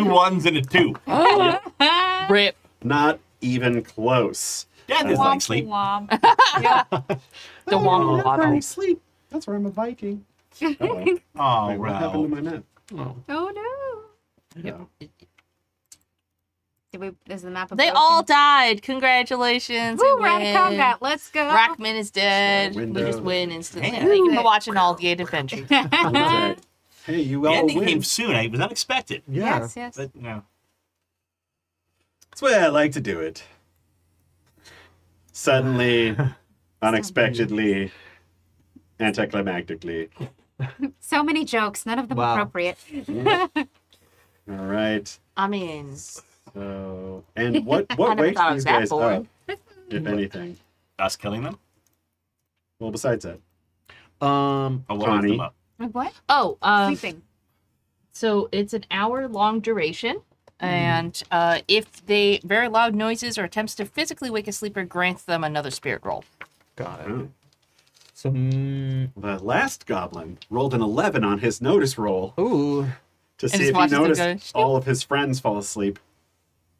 Speaker 1: 1s and a 2.
Speaker 5: Rip.
Speaker 2: Not even close.
Speaker 1: Death is like sleep.
Speaker 3: Womp.
Speaker 5: The womble
Speaker 2: not
Speaker 5: waddle.
Speaker 2: very sleep. That's where I'm a Viking. Uh-oh.
Speaker 1: Oh,
Speaker 2: Wait, what happened to my net?
Speaker 4: Oh.
Speaker 3: Oh no.
Speaker 2: Yeah.
Speaker 3: Is the map?
Speaker 5: They all died. Congratulations.
Speaker 3: Woo,
Speaker 5: we
Speaker 3: we're out of
Speaker 5: win.
Speaker 3: combat. Let's go.
Speaker 5: Rackman is dead.
Speaker 2: Window.
Speaker 5: We just win instantly.
Speaker 1: Damn.
Speaker 5: Thank you for watching Aldgate Adventures.
Speaker 2: That's right. Hey, you
Speaker 1: The
Speaker 2: all
Speaker 1: ending
Speaker 2: win.
Speaker 1: came soon. It was unexpected.
Speaker 4: Yeah.
Speaker 3: Yes, yes.
Speaker 1: But no.
Speaker 2: That's the way I like to do it. Suddenly, unexpectedly, anticlimactically.
Speaker 3: So many jokes, none of them
Speaker 4: Wow.
Speaker 3: appropriate.
Speaker 2: All right.
Speaker 5: I mean,
Speaker 2: So, and what
Speaker 5: I never
Speaker 2: wakes
Speaker 5: thought it
Speaker 2: these
Speaker 5: was that
Speaker 2: guys
Speaker 5: boring.
Speaker 2: up, if anything?
Speaker 1: Us killing them?
Speaker 2: Well, besides that,
Speaker 1: Or what wakes
Speaker 2: Connie.
Speaker 1: them up?
Speaker 3: What?
Speaker 5: oh,
Speaker 3: Sleeping.
Speaker 5: so it's an hour-long duration, and if they very loud noises or attempts to physically wake a sleeper grants them another spirit roll.
Speaker 4: Got it.
Speaker 2: Oh.
Speaker 4: So,
Speaker 2: The last goblin rolled an 11 on his notice roll
Speaker 4: ooh.
Speaker 2: to see
Speaker 5: just
Speaker 2: if he
Speaker 5: watches them
Speaker 2: noticed
Speaker 5: go,
Speaker 2: all of his friends fall asleep.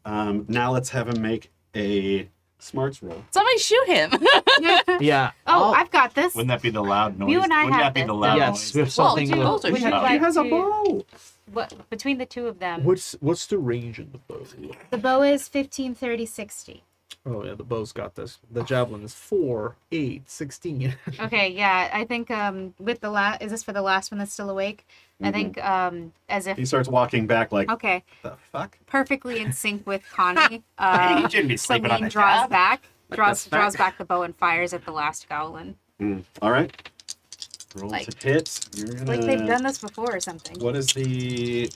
Speaker 2: Now let's have him make a smarts roll.
Speaker 5: Somebody shoot him!
Speaker 4: Yeah.
Speaker 3: Oh, I've got this.
Speaker 1: Wouldn't that be the loud noise?
Speaker 3: You and I
Speaker 1: Wouldn't
Speaker 3: have
Speaker 1: that be the
Speaker 3: this.
Speaker 1: loud
Speaker 4: Yes, we
Speaker 1: noise?
Speaker 4: have something.
Speaker 5: Well,
Speaker 4: with-
Speaker 5: those are
Speaker 3: Would you
Speaker 5: shot.
Speaker 3: like
Speaker 2: He has a
Speaker 3: to-
Speaker 2: bow.
Speaker 3: What, between the two of them,
Speaker 4: what's the range in the bow?
Speaker 3: the bow is 15, 30, 60.
Speaker 4: Oh yeah, the bow's got this. The javelin is 4, 8, 16.
Speaker 3: Okay, yeah, I think with the last, is this for the last one that's still awake? I think as if,
Speaker 2: He starts walking back like,
Speaker 3: okay,
Speaker 2: the fuck?
Speaker 3: perfectly in sync with Connie.
Speaker 1: Hey, you shouldn't be sleeping on
Speaker 3: Céline
Speaker 1: the
Speaker 3: draws
Speaker 1: job.
Speaker 3: back, draws
Speaker 2: fuck?
Speaker 3: back the bow and fires at the last goblin.
Speaker 2: All right. Roll
Speaker 3: Like-
Speaker 2: to hit. You're gonna...
Speaker 3: Like they've done this before or something.
Speaker 2: What is the...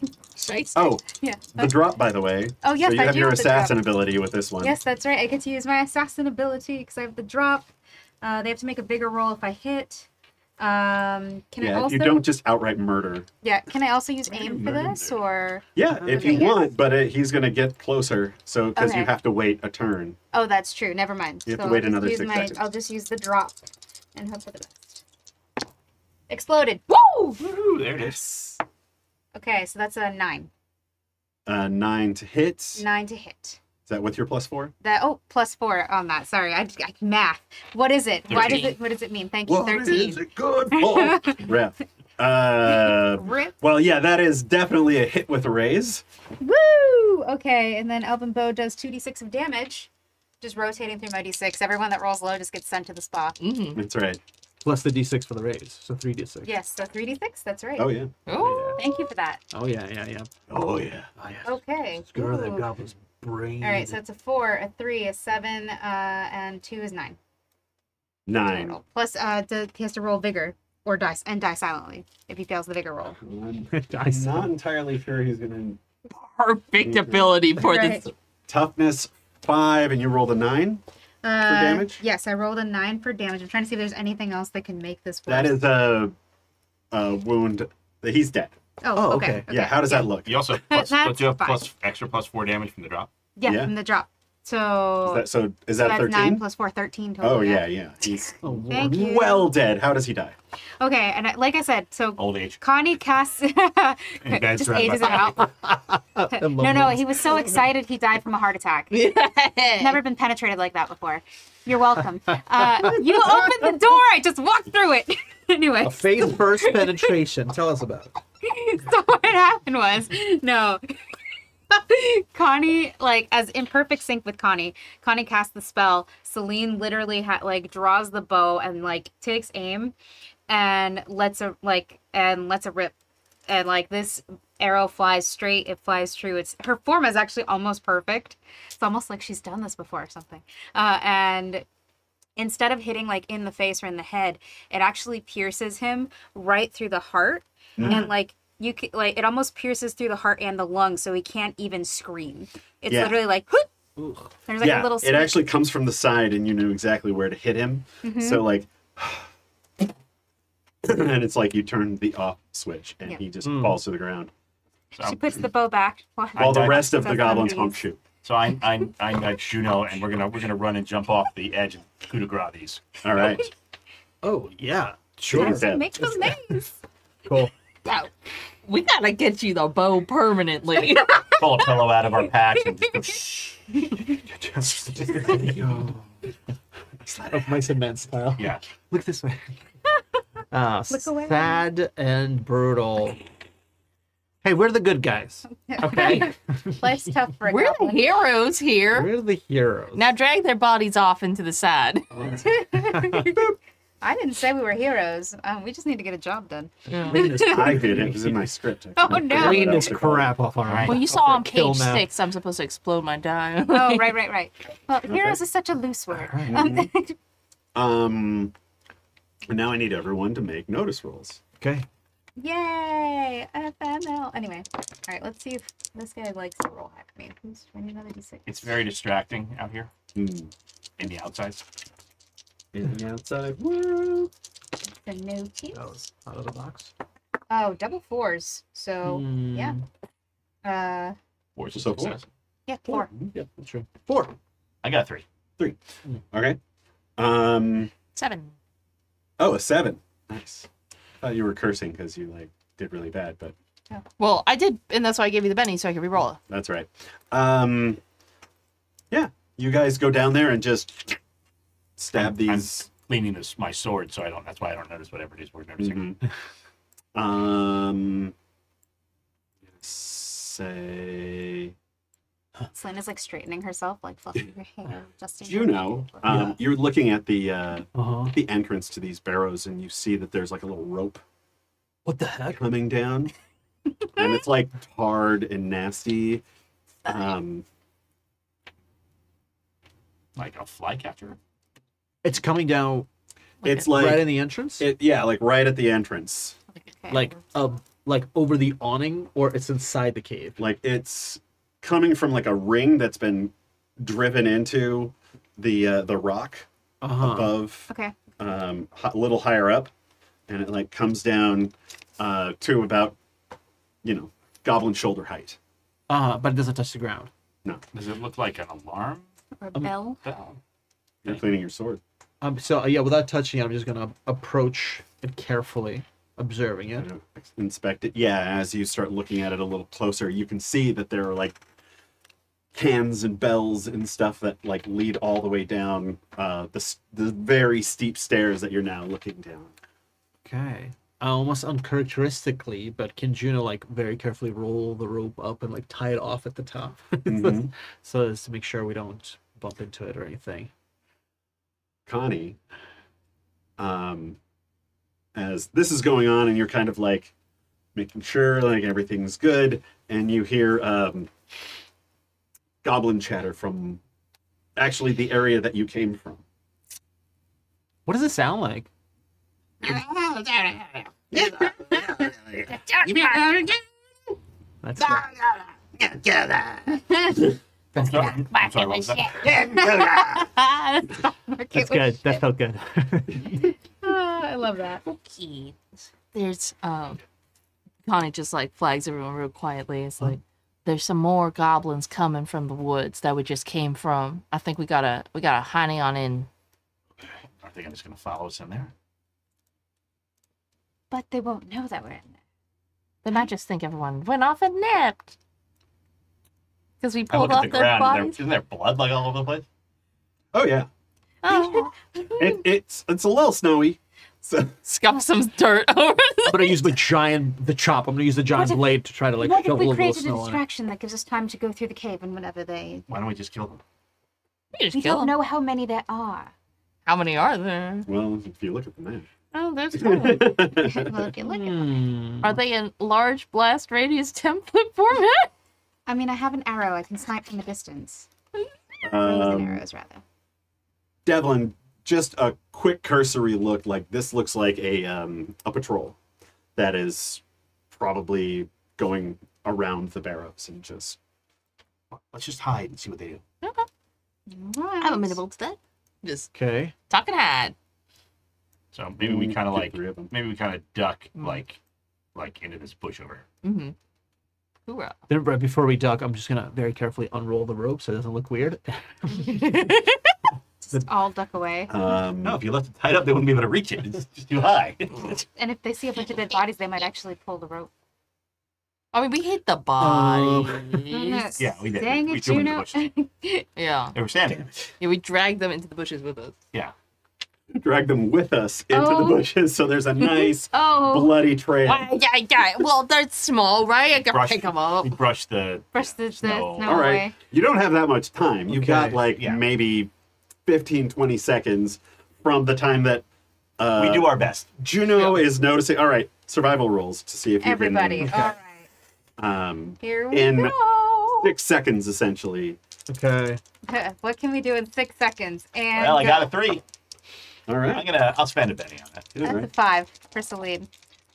Speaker 5: Right?
Speaker 2: Oh,
Speaker 3: Yeah.
Speaker 2: the drop, by the way.
Speaker 3: Oh, yes,
Speaker 2: so you
Speaker 3: I
Speaker 2: have
Speaker 3: do
Speaker 2: your
Speaker 3: have the drop.
Speaker 2: assassin ability with this one.
Speaker 3: Yes, that's right. I get to use my assassin ability because I have the drop. They have to make a bigger roll if I hit. Can I
Speaker 2: Yeah,
Speaker 3: also?
Speaker 2: you don't just outright murder.
Speaker 3: Yeah. Can I also use aim for this or?
Speaker 2: Yeah, if
Speaker 3: Okay,
Speaker 2: you
Speaker 3: yes.
Speaker 2: want, but he's going to get closer, so because you
Speaker 3: Okay.
Speaker 2: have to wait a turn.
Speaker 3: Oh, that's true. Never mind.
Speaker 2: You have to
Speaker 3: I'll
Speaker 2: wait
Speaker 3: just
Speaker 2: another
Speaker 3: use
Speaker 2: 6 seconds.
Speaker 3: I'll just use the drop and hope for the best. Exploded.
Speaker 5: Woo!
Speaker 1: Woo, there it is.
Speaker 3: Okay, so that's a 9.
Speaker 2: 9 to hit. Is
Speaker 3: 9 to hit.
Speaker 2: that with your +4?
Speaker 3: That +4 on that. Sorry, I math. What is it? Why does
Speaker 5: 13.
Speaker 3: it? What does it mean? Thank you. 13.
Speaker 2: it good for?
Speaker 3: Rip.
Speaker 2: Well, yeah, that is definitely a hit with a raise.
Speaker 3: Woo! Okay, and then Elven Bow does 2d6 of damage. Just rotating through my d6. Everyone that rolls low just gets sent to the spa.
Speaker 5: Mm-hmm.
Speaker 2: That's right.
Speaker 4: Plus the d6 for the raise, so 3d6.
Speaker 3: Yes, so 3d6. That's right.
Speaker 2: Oh, yeah.
Speaker 5: Oh,
Speaker 3: Thank you for that.
Speaker 4: Oh yeah, yeah, yeah.
Speaker 2: Oh, yeah.
Speaker 4: Oh yeah.
Speaker 3: Okay.
Speaker 4: Scar that
Speaker 3: Ooh.
Speaker 4: goblin's brain.
Speaker 3: All right, so it's a 4, a 3, a 7, and 2 is 9.
Speaker 2: 9.
Speaker 3: Total. Plus, he has to roll vigor or die silently if he fails the vigor roll.
Speaker 2: I'm
Speaker 4: Dice.
Speaker 2: not entirely sure he's going to...
Speaker 5: perfect ability for
Speaker 3: Right.
Speaker 5: this.
Speaker 2: Toughness 5, and you rolled a 9? damage?
Speaker 3: Yes, I rolled a 9 for damage. I'm trying to see if there's anything else that can make this worse.
Speaker 2: That is a wound. He's dead.
Speaker 3: Oh,
Speaker 4: Oh,
Speaker 3: okay.
Speaker 4: okay.
Speaker 2: Yeah, how does that look?
Speaker 1: You also have plus,
Speaker 3: That's
Speaker 1: don't you have
Speaker 3: fine.
Speaker 1: extra +4 damage from the drop?
Speaker 3: Yeah,
Speaker 2: Yeah.
Speaker 3: from the drop. So,
Speaker 2: Is that
Speaker 3: so
Speaker 2: a
Speaker 3: that's
Speaker 2: 13?
Speaker 3: 9 plus 4, 13 total.
Speaker 2: Oh, yeah. He's
Speaker 4: Oh,
Speaker 3: Thank you.
Speaker 2: well dead. How does he die?
Speaker 3: Okay, and like I said, so
Speaker 1: Old age.
Speaker 3: Connie casts
Speaker 1: bed
Speaker 3: just
Speaker 1: surrounded
Speaker 3: ages
Speaker 1: by
Speaker 3: him out. No, he was so excited he died from a heart attack. Never been penetrated like that before. You're welcome. You opened the door. I just walked through it. Anyway,
Speaker 4: A phase first penetration. Tell us about it.
Speaker 3: so what happened was, no. Connie, like, as in perfect sync with Connie casts the spell. Céline literally draws the bow and like takes aim and lets a rip, and like this arrow flies straight. It flies true. Her form is actually almost perfect. It's almost like she's done this before or something. And instead of hitting like in the face or in the head, it actually pierces him right through the heart, and like. You can, like, it almost pierces through the heart and the lungs, so he can't even scream. It's
Speaker 2: Yeah.
Speaker 3: literally like, whoop! There's like
Speaker 2: yeah,
Speaker 3: a little.
Speaker 2: it actually comes from the side, and you knew exactly where to hit him.
Speaker 3: Mm-hmm.
Speaker 2: So like, and it's like you turn the off switch, and
Speaker 3: Yeah.
Speaker 2: he just falls to the ground.
Speaker 3: She puts the bow back.
Speaker 2: While the rest of the
Speaker 3: That's
Speaker 2: goblins
Speaker 3: unbees.
Speaker 2: hump shoot.
Speaker 1: So I'm like Juno, and we're gonna run and jump off the edge and coup de grace these.
Speaker 2: All right.
Speaker 4: Oh yeah.
Speaker 2: Sure.
Speaker 3: Yes, make those names.
Speaker 4: Cool.
Speaker 5: Wow. We gotta get you the bow permanently.
Speaker 1: Pull a pillow out of our packs and just go shh.
Speaker 4: Of mice and men style.
Speaker 1: Yeah.
Speaker 4: Look this way.
Speaker 3: Look away.
Speaker 4: Sad and brutal. Hey, we're the good guys. Okay.
Speaker 3: Life's tough for a
Speaker 5: We're the
Speaker 3: goblin.
Speaker 5: heroes here.
Speaker 4: We're the heroes.
Speaker 5: Now drag their bodies off into the side.
Speaker 3: I didn't say we were heroes. We just need to get a job done.
Speaker 5: Yeah.
Speaker 2: I did. It was in my script.
Speaker 3: Oh, no.
Speaker 4: Clean this crap off our
Speaker 5: Well, you saw on
Speaker 4: kill
Speaker 5: page
Speaker 4: map.
Speaker 5: 6, I'm supposed to explode my die.
Speaker 3: Oh, right. Well, heroes is such a loose word.
Speaker 2: And now I need everyone to make notice rolls.
Speaker 4: Okay.
Speaker 3: Yay! FML. Anyway, all right. Let's see if this guy likes to roll hack me. Who's trying another d6?
Speaker 1: It's very distracting out here
Speaker 2: Mm.
Speaker 1: in the outsides.
Speaker 2: In the outside world.
Speaker 3: The no keys.
Speaker 4: That was out of the box.
Speaker 3: Oh, double fours. So yeah.
Speaker 1: Four is a
Speaker 2: So
Speaker 1: success.
Speaker 3: Yeah, 4.
Speaker 2: Yeah.
Speaker 4: That's true. 4.
Speaker 1: I got 3.
Speaker 2: Okay.
Speaker 5: 7.
Speaker 2: Oh, a 7. Nice. Thought you were cursing because you like did really bad, but
Speaker 5: Well, I did, and that's why I gave you the Benny, so I could re-roll it.
Speaker 2: that's right. Yeah. You guys go down there and just stab these.
Speaker 1: Cleaning my sword, so I don't. That's why I don't notice whatever it is we're noticing.
Speaker 2: Say
Speaker 3: Céline is like straightening herself, like fluffing her hair, adjusting. her
Speaker 2: Juno.
Speaker 3: makeup.
Speaker 2: You're looking at the
Speaker 4: Uh-huh.
Speaker 2: the entrance to these barrows, and you see that there's like a little rope
Speaker 4: What the heck?
Speaker 2: coming down, and it's like tarred and nasty.
Speaker 1: Like a flycatcher.
Speaker 4: It's coming down
Speaker 2: It's
Speaker 4: right
Speaker 2: like
Speaker 4: in the entrance?
Speaker 2: like right at the entrance.
Speaker 3: Okay.
Speaker 4: Like over the awning, or it's inside the cave?
Speaker 2: Like it's coming from like a ring that's been driven into the rock
Speaker 4: Uh-huh.
Speaker 2: above,
Speaker 3: Okay.
Speaker 2: a little higher up, and it like comes down to about goblin shoulder height.
Speaker 4: But it doesn't touch the ground.
Speaker 2: No,
Speaker 1: Does it look like an alarm
Speaker 3: Or a bell.
Speaker 1: bell?
Speaker 2: you're cleaning your sword.
Speaker 4: So yeah, without touching it, I'm just gonna approach it carefully, observing it.
Speaker 2: Inspect it. Yeah, as you start looking at it a little closer, you can see that there are like cans and bells and stuff that like lead all the way down the very steep stairs that you're now looking down.
Speaker 4: Okay. Almost uncharacteristically, but can Juno like very carefully roll the rope up and like tie it off at the top,
Speaker 2: Mhm.
Speaker 4: so as to make sure we don't bump into it or anything.
Speaker 2: Connie, as this is going on and you're kind of like making sure like everything's good, and you hear goblin chatter from actually the area that you came from.
Speaker 4: What does it sound like? That's
Speaker 1: I'm sorry, what was that?
Speaker 4: that's good. That felt good.
Speaker 3: I love that.
Speaker 5: Okay. There's Connie just like flags everyone real quietly. It's like there's some more goblins coming from the woods that we just came from. I think we gotta honey on in.
Speaker 1: Are they just gonna follow us in there?
Speaker 3: But they won't know that we're in there.
Speaker 5: They might just think everyone went off and napped. Because we
Speaker 1: I
Speaker 5: pulled
Speaker 1: look at
Speaker 5: off
Speaker 1: the
Speaker 5: their
Speaker 1: ground.
Speaker 5: bodies.
Speaker 1: Isn't there blood like all over the place?
Speaker 2: Oh yeah,
Speaker 5: Oh,
Speaker 2: it's a little snowy. So
Speaker 5: scuff some dirt over
Speaker 4: I'm gonna use the chop. I'm gonna use the giant
Speaker 3: What if-
Speaker 4: blade to try to like
Speaker 3: What if
Speaker 4: shovel
Speaker 3: we
Speaker 4: a little
Speaker 3: created a
Speaker 4: snow on it.
Speaker 3: distraction that gives us time to go through the cave and whenever they...
Speaker 1: Why don't we just kill them?
Speaker 5: We just
Speaker 3: We
Speaker 5: kill
Speaker 3: don't
Speaker 5: them.
Speaker 3: know how many there are.
Speaker 5: How many are there?
Speaker 2: well, if you look at the map.
Speaker 5: Oh, there's one.
Speaker 3: Look at
Speaker 4: Hmm.
Speaker 5: Are they in large blast radius template format?
Speaker 3: I mean, I have an arrow. I can snipe from a distance. Bows and arrows, rather.
Speaker 2: Devlin, just a quick cursory look. Like this looks like a patrol that is probably going around the barrows and just.
Speaker 1: Let's just hide and see what they do.
Speaker 5: I'm amenable to that. Just
Speaker 4: Okay.
Speaker 5: talk and hide.
Speaker 1: So maybe we kind of
Speaker 2: Get
Speaker 1: like,
Speaker 2: 3 of them.
Speaker 1: maybe we kind of duck like into this bush over.
Speaker 5: Mm-hmm. Hoorah.
Speaker 4: Then right before we duck, I'm just gonna very carefully unroll the rope so it doesn't look weird.
Speaker 3: Just all duck away.
Speaker 1: No, if you left it tied up, they wouldn't be able to reach it. It's just too high.
Speaker 3: And if they see a bunch of dead bodies, they might actually pull the rope.
Speaker 5: I mean, we hit the bodies.
Speaker 1: Yeah, we did.
Speaker 3: Dang
Speaker 1: We
Speaker 3: it,
Speaker 1: threw 'em in the
Speaker 3: Juno.
Speaker 1: bushes.
Speaker 5: Yeah.
Speaker 1: They were standing.
Speaker 5: Yeah, we dragged them into the bushes with us.
Speaker 1: Yeah.
Speaker 2: Drag them with us into the
Speaker 3: Oh.
Speaker 2: bushes, so there's a nice
Speaker 3: Oh,
Speaker 2: bloody trail.
Speaker 5: Yeah. Well, they're small, right? I can
Speaker 1: Brush-
Speaker 5: pick them up.
Speaker 1: We brushed the.
Speaker 3: brush the snow
Speaker 1: Snow.
Speaker 2: All right,
Speaker 3: away.
Speaker 2: you don't have that much time. You've got
Speaker 4: Okay.
Speaker 2: like
Speaker 1: Yeah.
Speaker 2: maybe 15, 20 seconds from the time that
Speaker 1: We do our best.
Speaker 2: Juno is noticing. All right, survival rolls to see if you
Speaker 3: Everybody.
Speaker 2: can.
Speaker 3: All right. Here we
Speaker 2: In
Speaker 3: go.
Speaker 2: 6 seconds, essentially.
Speaker 4: Okay.
Speaker 3: What can we do in 6 seconds? And
Speaker 1: Well, I got a 3.
Speaker 2: All right.
Speaker 1: I'll spend a penny on that.
Speaker 2: All
Speaker 3: That's a
Speaker 2: right.
Speaker 3: 5 for Céline.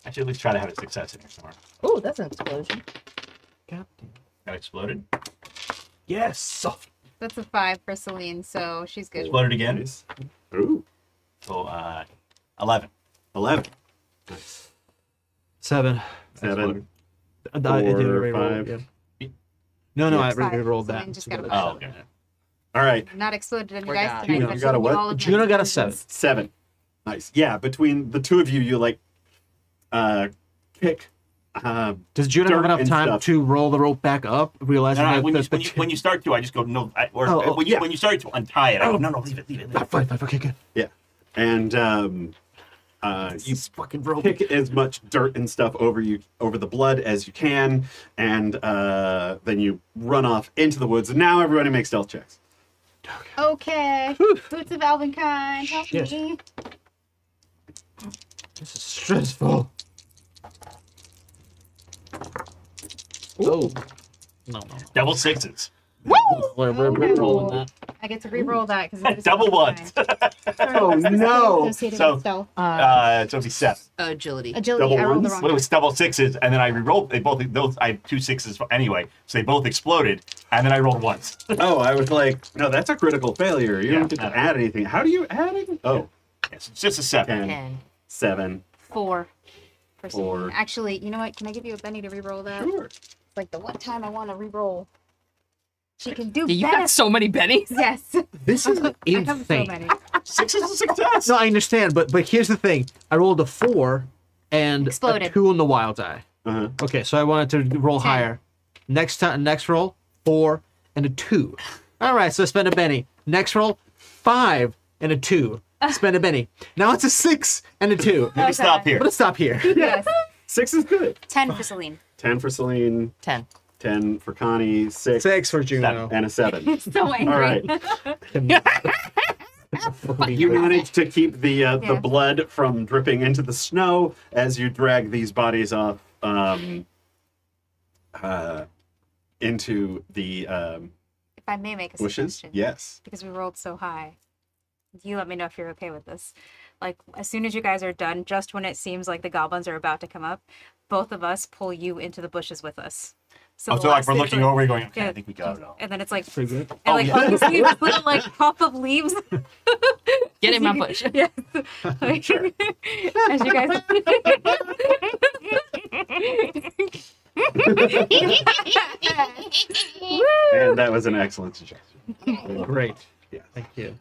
Speaker 1: I should at least try to have a success in here somewhere.
Speaker 5: Oh, that's an explosion.
Speaker 4: God.
Speaker 1: Got exploded.
Speaker 4: Yes.
Speaker 3: That's a 5 for Céline, so she's good.
Speaker 1: Exploded again.
Speaker 2: Nice. Ooh,
Speaker 1: So 11.
Speaker 2: 11. Nice.
Speaker 4: 7.
Speaker 2: 7.
Speaker 4: I did
Speaker 2: 4,
Speaker 4: re-roll,
Speaker 2: 5.
Speaker 4: yeah. No, I
Speaker 3: Five.
Speaker 4: re-rolled
Speaker 3: Céline
Speaker 4: that.
Speaker 3: just got a
Speaker 1: Oh, okay.
Speaker 2: All right.
Speaker 3: Not exploded on you
Speaker 5: We're
Speaker 3: guys
Speaker 5: down.
Speaker 3: tonight.
Speaker 4: Juno,
Speaker 3: but
Speaker 2: you got a
Speaker 3: you
Speaker 2: what?
Speaker 3: all of
Speaker 4: Juno
Speaker 3: my
Speaker 4: got a
Speaker 3: decisions.
Speaker 2: 7. Nice. Yeah, between the two of you, you like kick.
Speaker 4: Does Juno
Speaker 2: Dirt
Speaker 4: have enough
Speaker 2: and
Speaker 4: time
Speaker 2: stuff.
Speaker 4: to roll the rope back up, realizing that
Speaker 1: When you start to, I just go no. When
Speaker 2: yeah.
Speaker 1: you start to untie it, I go no, leave it.
Speaker 4: Fine, okay, good.
Speaker 2: Yeah, and you
Speaker 4: Fucking rope.
Speaker 2: kick as much dirt and stuff over the blood as you can, and then you run off into the woods. And now everybody makes stealth checks.
Speaker 3: Okay. Boots of Elvenkind, help
Speaker 4: Yes.
Speaker 3: me.
Speaker 4: This is stressful. Oh. No.
Speaker 1: Double sixes.
Speaker 4: We're rolling that.
Speaker 3: I get to re-roll that because
Speaker 1: Double ones.
Speaker 2: Oh no!
Speaker 1: So-
Speaker 3: stealth.
Speaker 1: So it'll be 7.
Speaker 5: Agility.
Speaker 3: Agility.
Speaker 2: double
Speaker 3: I rolled the
Speaker 2: ones?
Speaker 3: wrong
Speaker 1: Well, it
Speaker 3: one.
Speaker 1: was double 6s, and then I re-rolled. They both those. I had 2 6s anyway, so they both exploded, and then I rolled once.
Speaker 2: Oh, I was like, no, that's a critical failure. You
Speaker 1: Yeah.
Speaker 2: don't get to add anything. How do you add anything? Oh,
Speaker 1: Yes, it's just a 7.
Speaker 2: 10, 7.
Speaker 3: 4 for
Speaker 2: Four.
Speaker 3: Céline. Actually, you know what? Can I give you a penny to re-roll that?
Speaker 2: Sure.
Speaker 3: It's like the one time I want to re-roll. She can do
Speaker 5: Yeah, you
Speaker 3: better.
Speaker 5: got so many bennies.
Speaker 3: Yes.
Speaker 4: This is
Speaker 3: I have so
Speaker 4: insane.
Speaker 3: many.
Speaker 1: 6 is a success.
Speaker 4: No, I understand, but here's the thing. I rolled a 4 and
Speaker 3: Exploded.
Speaker 4: a 2 on the wild die.
Speaker 2: Uh-huh.
Speaker 4: Okay, so I wanted to roll
Speaker 3: 10.
Speaker 4: higher. Next roll, 4 and a 2. All right, so spend a penny. Next roll, 5 and a 2. Spend a penny. Now it's a 6 and a 2.
Speaker 1: Maybe stop here.
Speaker 4: I'm gonna stop here.
Speaker 3: Yes.
Speaker 2: 6 is good.
Speaker 3: 10 for Céline.
Speaker 2: 10 for Céline,
Speaker 5: 10.
Speaker 2: 10 for Connie, 6,
Speaker 4: 6 for Juno.
Speaker 2: and a 7.
Speaker 3: So angry.
Speaker 2: All right. You manage to keep the
Speaker 3: Yeah.
Speaker 2: blood from dripping into the snow as you drag these bodies off into the
Speaker 3: If I may make a
Speaker 2: bushes.
Speaker 3: suggestion.
Speaker 2: Yes.
Speaker 3: Because we rolled so high. You let me know if you're okay with this. Like, as soon as you guys are done, just when it seems like the goblins are about to come up, both of us pull you into the bushes with us.
Speaker 1: Oh,
Speaker 3: the
Speaker 1: so like
Speaker 3: last
Speaker 1: we're
Speaker 3: thing
Speaker 1: looking
Speaker 3: for-
Speaker 1: over, you're going, okay,
Speaker 3: Yeah.
Speaker 1: I think we got it all.
Speaker 3: And then it's like,
Speaker 4: Pretty good.
Speaker 3: and like
Speaker 1: yeah.
Speaker 3: obviously this little like puff of leaves.
Speaker 5: Get in my bush.
Speaker 3: Yes. Like, as you guys.
Speaker 2: And that was an excellent suggestion.
Speaker 4: Great.
Speaker 2: Yeah.
Speaker 4: Thank you.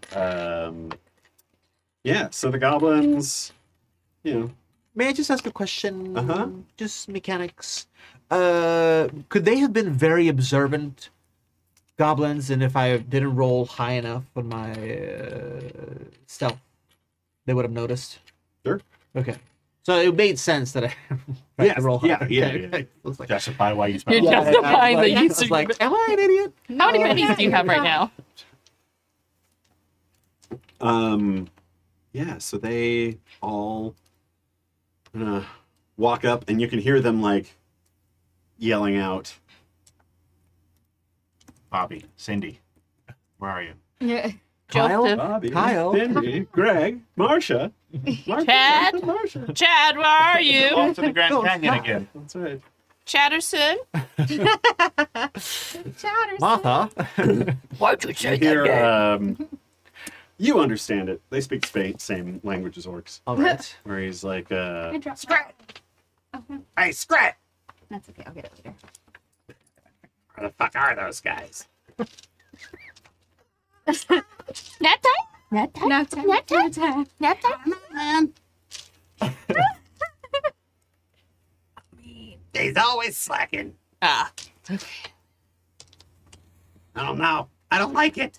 Speaker 2: Yeah, so the goblins, you know,
Speaker 4: May I just ask a question?
Speaker 2: Uh-huh.
Speaker 4: Just mechanics. Could they have been very observant goblins, and if I didn't roll high enough on my stealth, they would have noticed?
Speaker 2: Sure.
Speaker 4: Okay. So it made sense that I had
Speaker 2: Yes,
Speaker 4: to roll
Speaker 2: yeah,
Speaker 4: high.
Speaker 2: yeah,
Speaker 4: Okay.
Speaker 2: yeah.
Speaker 4: I was like,
Speaker 1: Justify why you spent
Speaker 5: You're
Speaker 1: all that.
Speaker 5: justifying the
Speaker 4: I
Speaker 5: use
Speaker 4: was
Speaker 5: of
Speaker 4: like, am I an idiot?
Speaker 5: How many bennies do you have right now?
Speaker 2: Yeah, so they all walk up, and you can hear them like yelling out.
Speaker 1: Bobby, Cindy, where are you?
Speaker 3: Yeah.
Speaker 4: Kyle?
Speaker 5: Joseph.
Speaker 2: Bobby,
Speaker 4: Kyle.
Speaker 2: Cindy, Greg, Marsha.
Speaker 5: Chad?
Speaker 2: Marsha.
Speaker 5: Chad, where are you?
Speaker 1: Off to the Grand
Speaker 4: Don't
Speaker 1: Canyon
Speaker 4: stop.
Speaker 1: again.
Speaker 2: That's right.
Speaker 5: Chatterson?
Speaker 3: Chatters.
Speaker 4: Martha.
Speaker 5: Why'd you say
Speaker 2: Here, you understand it. They speak same language as orcs.
Speaker 4: All right.
Speaker 2: Where he's like,
Speaker 3: Scrat.
Speaker 2: "Hey, Scrat,
Speaker 3: That's okay. I'll get it later.
Speaker 2: where the fuck are those guys?"
Speaker 5: Nap time? Nap time?
Speaker 3: Nap time.
Speaker 5: Nap time?
Speaker 3: Nap time.
Speaker 5: Nap time?
Speaker 2: Man. He's always slacking.
Speaker 5: Ah.
Speaker 2: I don't know. I don't like it.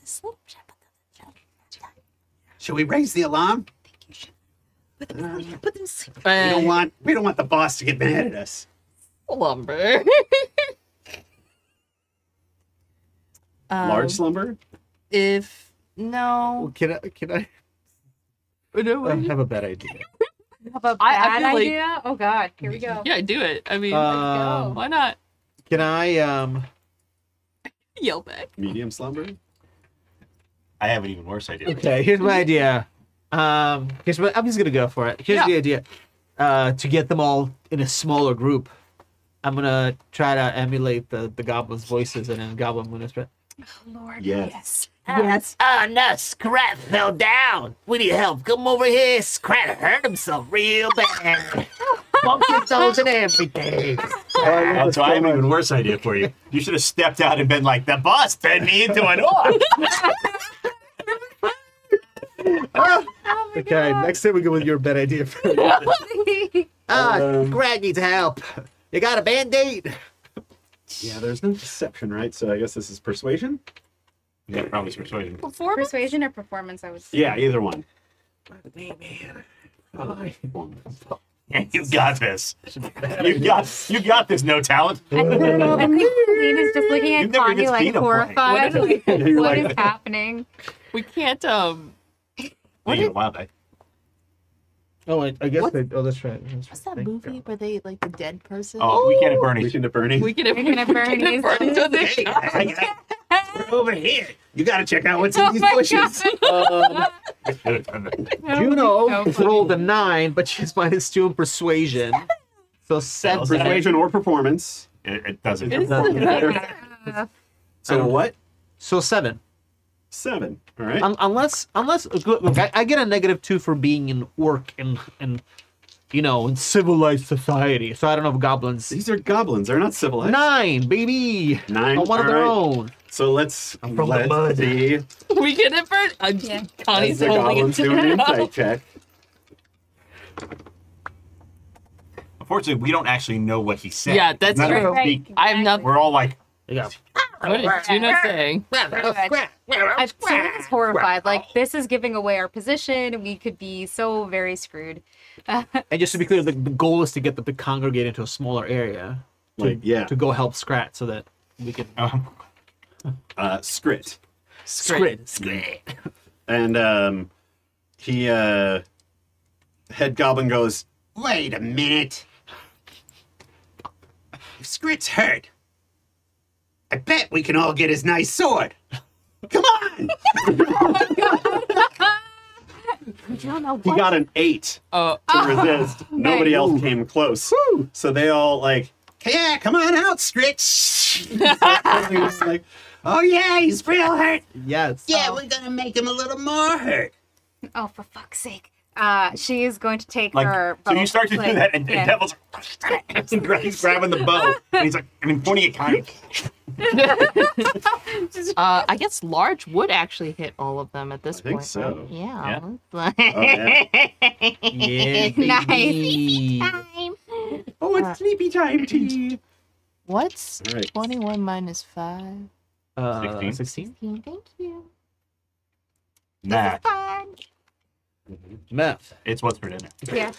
Speaker 2: Should we raise the alarm?
Speaker 5: Put them to sleep.
Speaker 2: We don't want the boss to get mad at us.
Speaker 5: Lumber.
Speaker 2: Large slumber?
Speaker 5: If no,
Speaker 4: Can I I have a bad idea.
Speaker 3: Have a
Speaker 5: I
Speaker 3: bad
Speaker 5: feel like-
Speaker 3: idea? Oh god, here we go.
Speaker 5: Yeah, do it. I mean,
Speaker 4: Um,
Speaker 5: why not?
Speaker 4: Can I
Speaker 5: Yell back.
Speaker 2: Medium slumber.
Speaker 1: I have an even worse idea.
Speaker 4: Okay, here's my idea. Here's what I'm just gonna go for it. Here's
Speaker 5: Yeah.
Speaker 4: the idea. To get them all in a smaller group, I'm gonna try to emulate the goblins' voices and then Goblin Moon is.
Speaker 3: Oh, Lord,
Speaker 2: Yes.
Speaker 3: yes.
Speaker 6: Oh no, Scrat fell down. We need help. Come over here. Scrat hurt himself real bad. Bumped toes and everything.
Speaker 1: Oh, so I have an even worse idea for you. You should have stepped out and been like, the boss turned me into an orc.
Speaker 4: Okay, next time we go with your bad idea first.
Speaker 6: Scrat needs help. You got a band-aid?
Speaker 2: Yeah, there's no deception, right? So I guess this is persuasion?
Speaker 1: Yeah, probably persuasion.
Speaker 3: Persuasion or performance, I would say.
Speaker 2: Yeah, either one.
Speaker 1: You got this. You got this, no talent.
Speaker 3: I think Céline is just looking
Speaker 1: You've
Speaker 3: at
Speaker 1: never
Speaker 3: Connie
Speaker 1: even
Speaker 3: like
Speaker 1: seen a play.
Speaker 3: horrified. Like,
Speaker 2: You're
Speaker 3: what
Speaker 2: like-
Speaker 3: is happening?
Speaker 5: We can't.
Speaker 1: What
Speaker 5: did-
Speaker 1: a wild day.
Speaker 4: Oh, I guess
Speaker 5: What?
Speaker 4: they. Oh, that's right.
Speaker 5: What's that movie where they like the dead person?
Speaker 1: Oh, Weekend at Bernie's.
Speaker 2: Weekend at Bernie.
Speaker 5: We can have
Speaker 3: Weekend at Bernie's.
Speaker 2: Over here. You gotta check out what's
Speaker 3: Oh
Speaker 2: in these
Speaker 3: my
Speaker 2: bushes.
Speaker 4: Juno
Speaker 3: So funny.
Speaker 4: rolled a 9, but she's -2 in persuasion. So 7.
Speaker 2: Persuasion or performance.
Speaker 1: It doesn't.
Speaker 5: It's-
Speaker 2: Doesn't matter. So what?
Speaker 4: So 7.
Speaker 2: 7. All right.
Speaker 4: Unless look, I get a -2 for being an orc in in civilized society. So I don't know if goblins.
Speaker 2: These are goblins. They're not civilized.
Speaker 4: 9, baby.
Speaker 2: 9.
Speaker 4: On one of their
Speaker 2: All right.
Speaker 4: own.
Speaker 2: So let's
Speaker 4: from the mud.
Speaker 2: see.
Speaker 5: We can have burn.
Speaker 3: Yeah.
Speaker 5: Connie's
Speaker 2: The
Speaker 5: holding it
Speaker 2: goblins
Speaker 5: to
Speaker 2: do an
Speaker 5: her
Speaker 2: insight
Speaker 5: mouth.
Speaker 2: check.
Speaker 1: Unfortunately, we don't actually know what he said.
Speaker 5: Yeah, that's
Speaker 1: None of us
Speaker 5: true.
Speaker 1: speak.
Speaker 5: I have nothing.
Speaker 1: We're all like,
Speaker 4: Yeah.
Speaker 5: What is Juno saying?
Speaker 3: Céline is horrified. Like, this is giving away our position. We could be so very screwed.
Speaker 4: And just to be clear, the goal is to get them to congregate into a smaller area.
Speaker 2: Like, yeah.
Speaker 4: To go help Scrat so that we can.
Speaker 2: Scrit.
Speaker 4: Scrit.
Speaker 2: And he head goblin goes,
Speaker 6: Wait a minute. If Scrit's hurt, I bet we can all get his nice sword. Come on!
Speaker 2: he got an 8
Speaker 5: Oh,
Speaker 2: to resist. Nobody else came close. So they all like,
Speaker 6: Yeah, come on out, Scrit.
Speaker 2: like,
Speaker 6: Oh yeah, he's real hurt.
Speaker 4: Yes.
Speaker 6: Yeah, we're gonna make him a little more hurt.
Speaker 3: Oh, for fuck's sake. She is going to take
Speaker 1: like
Speaker 3: her.
Speaker 1: so you start to do that, and
Speaker 3: yeah.
Speaker 1: Devil's he's grabbing the bow, and he's like, pointing at Connie.
Speaker 5: I guess large would actually hit all of them at this
Speaker 2: I think
Speaker 5: point.
Speaker 2: so.
Speaker 5: Right? Yeah.
Speaker 2: oh, yeah.
Speaker 4: Yeah. baby.
Speaker 2: Oh, it's sleepy time tea.
Speaker 5: What's
Speaker 2: All right.
Speaker 5: 21 minus 5?
Speaker 1: 16.
Speaker 4: 16.
Speaker 5: Thank you.
Speaker 1: Nah,
Speaker 4: Math.
Speaker 1: it's what's for dinner.
Speaker 3: Yeah.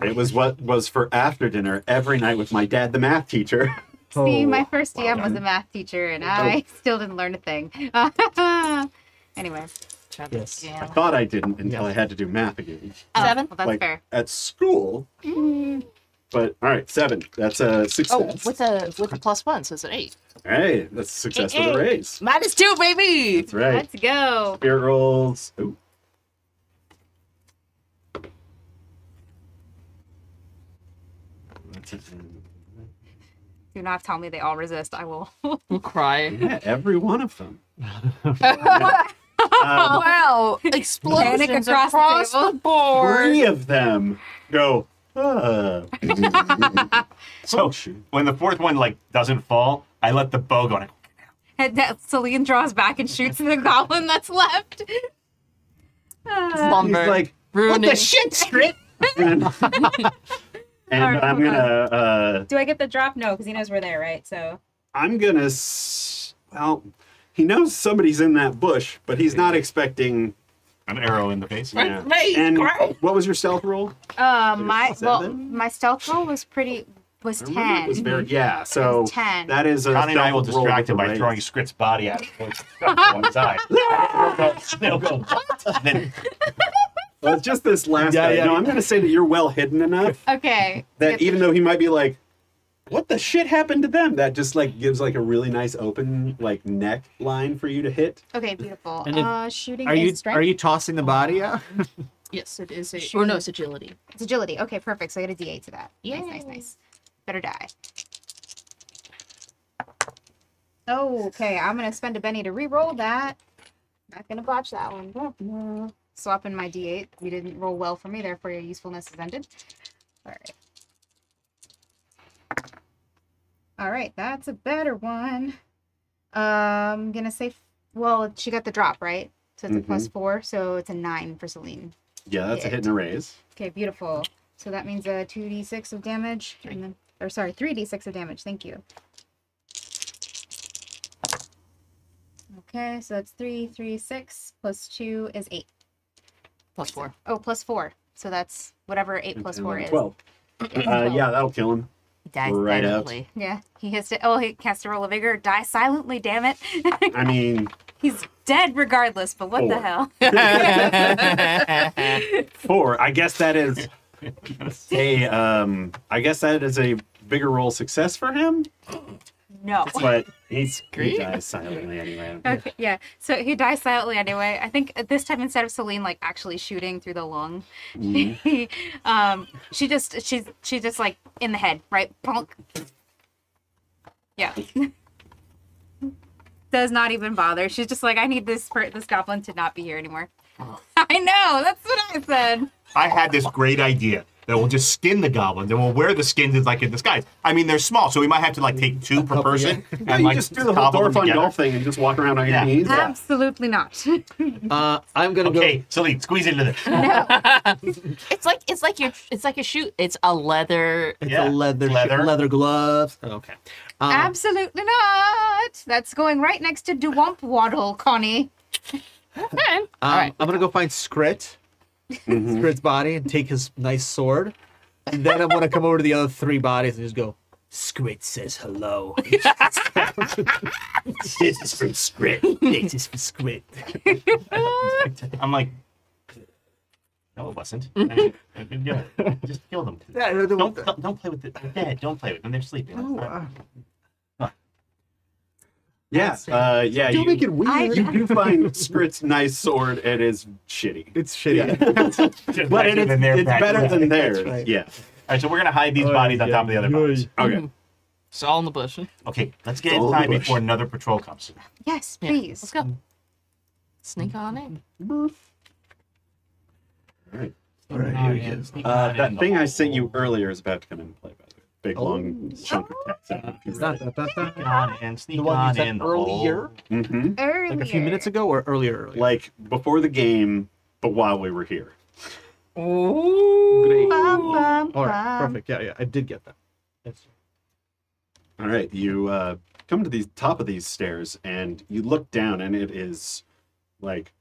Speaker 2: It was what was for after dinner every night with my dad, the math teacher.
Speaker 3: See,
Speaker 4: Oh.
Speaker 3: my first DM was a math teacher, and I still didn't learn a thing. Anyways.
Speaker 4: Yes.
Speaker 5: Yeah.
Speaker 2: I thought I didn't until I had to do math again.
Speaker 3: Oh,
Speaker 5: 7?
Speaker 3: well, that's
Speaker 2: like
Speaker 3: fair.
Speaker 2: at school. But all right, 7. That's a success.
Speaker 5: Oh, with a +1, so it's an 8.
Speaker 2: All right, that's a success with a raise.
Speaker 5: -2, baby.
Speaker 2: That's right.
Speaker 3: Let's go.
Speaker 2: Spirit rolls. Ooh.
Speaker 3: Do not tell me they all resist. I will.
Speaker 5: We'll cry.
Speaker 2: Yeah, every one of them.
Speaker 5: Wow! Explosions
Speaker 3: across
Speaker 5: across,
Speaker 3: the table.
Speaker 5: the board.
Speaker 2: 3 of them go.
Speaker 1: So when the fourth one like doesn't fall, I let the bow go.
Speaker 3: And that Céline draws back and shoots the goblin that's left.
Speaker 5: Slumber.
Speaker 2: He's like,
Speaker 5: ruining.
Speaker 6: The shit, Scrit.
Speaker 2: and
Speaker 3: Alright,
Speaker 2: I'm
Speaker 3: hold
Speaker 2: gonna
Speaker 3: Do I get the drop? No, because he knows we're there, right? So.
Speaker 2: well, he knows somebody's in that bush, but he's not expecting.
Speaker 1: An arrow in the face.
Speaker 2: Yeah.
Speaker 6: Right,
Speaker 2: And
Speaker 6: right.
Speaker 2: what was your stealth roll?
Speaker 3: My
Speaker 2: 7?
Speaker 3: my stealth roll was
Speaker 2: I remember
Speaker 3: 10.
Speaker 2: It was very, yeah. So
Speaker 3: 10.
Speaker 2: that is a.
Speaker 1: Connie and I will
Speaker 2: stealth roll
Speaker 1: distract him
Speaker 2: with a
Speaker 1: by
Speaker 2: raise.
Speaker 1: throwing Scrit's body out to one side. They'll go, what? And then
Speaker 2: Well, it's just this last
Speaker 4: Yeah,
Speaker 2: guy.
Speaker 4: yeah.
Speaker 2: No, I'm going to say that you're well hidden enough
Speaker 3: Okay.
Speaker 2: that even though he might be like, what the shit happened to them? That just like gives like a really nice open like neck line for you to hit.
Speaker 3: Okay, beautiful.
Speaker 4: And
Speaker 3: Shooting
Speaker 4: Are you
Speaker 3: is strength.
Speaker 4: are you tossing the body out?
Speaker 5: Yes, it is.
Speaker 3: Shooting.
Speaker 5: Or no, it's agility.
Speaker 3: It's agility. Okay, perfect. So I get a D8 to that.
Speaker 5: Yay.
Speaker 3: Nice. Better die. Oh, okay. I'm gonna spend a Benny to re-roll that. Not gonna botch that one. Swap in my D8. You didn't roll well for me, therefore your usefulness is ended. Alright. Alright, that's a better one. I'm gonna say, well, she got the drop, right? So it's a +4, so it's a 9 for Céline.
Speaker 2: Yeah, that's a hit and a raise.
Speaker 3: Okay, beautiful. So that means a 2d6 of damage, and then, or sorry, 3d6 of damage. Thank you. Okay, so that's 3, 3, 6 plus 2 is 8.
Speaker 5: +4.
Speaker 3: Oh, +4. So that's whatever 8 plus 4 is.
Speaker 2: 12. Yeah, that'll kill him.
Speaker 5: He dies
Speaker 2: Right out.
Speaker 5: silently.
Speaker 3: Yeah, he has to. Oh, he has to roll a vigor. Die silently. Damn it.
Speaker 2: I mean,
Speaker 3: He's dead regardless. But what the
Speaker 2: 4.
Speaker 3: hell?
Speaker 2: 4. I guess that is I guess that is a bigger roll success for him.
Speaker 3: No.
Speaker 2: But he
Speaker 5: Great.
Speaker 2: dies silently anyway.
Speaker 3: Okay, yeah. So he dies silently anyway. I think this time instead of Céline like actually shooting through the lung, she's just like in the head, right? Bonk. Yeah. Does not even bother. She's just like, I need this goblin to not be here anymore. I know. That's what I said.
Speaker 1: I had this great idea that we'll just skin the goblins and we'll wear the skins as like a disguise. I mean, they're small, so we might have to like take 2 per person
Speaker 2: Yeah,
Speaker 1: and
Speaker 2: you
Speaker 1: like
Speaker 2: just do the whole
Speaker 1: cobble them
Speaker 2: Dorfun
Speaker 1: together.
Speaker 2: golf thing and just walk around on your
Speaker 1: Yeah.
Speaker 2: knees.
Speaker 3: Absolutely not.
Speaker 4: I'm gonna
Speaker 1: Okay, Céline, squeeze into this.
Speaker 5: It's like a shoot. It's a leather.
Speaker 4: It's
Speaker 1: Yeah.
Speaker 4: a leather gloves. Okay.
Speaker 3: Absolutely not. That's going right next to d&amp waddle, Connie.
Speaker 5: Okay. All right.
Speaker 4: I'm gonna go find Scrit, Scrit's body, and take his nice sword. And then I'm gonna come over to the other 3 bodies and just go, Scrit says hello.
Speaker 6: This is from Scrit.
Speaker 4: This is for Scrit.
Speaker 1: I'm like, no, it wasn't. Yeah, just kill them. Don't play with it. They're dead. Don't play with them. They're sleeping.
Speaker 2: Yeah, yeah.
Speaker 4: Don't make it weird.
Speaker 2: You do find Scrit's nice sword. It is shitty.
Speaker 4: It's shitty.
Speaker 2: But it's better than theirs.
Speaker 4: right.
Speaker 2: Yeah.
Speaker 1: All right, so we're gonna hide these bodies on top of the other bodies.
Speaker 2: Okay.
Speaker 5: It's all in the bush.
Speaker 1: Okay, let's get
Speaker 2: All in the
Speaker 1: inside
Speaker 2: bush.
Speaker 1: before another patrol comes.
Speaker 3: Yes,
Speaker 5: Yeah.
Speaker 3: please.
Speaker 5: Let's go. Sneak on in.
Speaker 2: All right, here he is. That thing I sent you earlier is about to come into play, by the way. Big long chunk of text.
Speaker 4: It's not
Speaker 1: Sneak on and sneak
Speaker 4: the one you
Speaker 1: on
Speaker 4: said
Speaker 1: in.
Speaker 4: earlier,
Speaker 2: Mm-hmm.
Speaker 3: Earlier.
Speaker 4: like a few minutes ago, or earlier.
Speaker 2: Like before the game, but while we were here.
Speaker 4: Great.
Speaker 3: Bum, bum,
Speaker 4: All right,
Speaker 3: bum.
Speaker 4: perfect. Yeah, I did get that. Yes.
Speaker 2: All right, you come to the top of these stairs and you look down, and it is like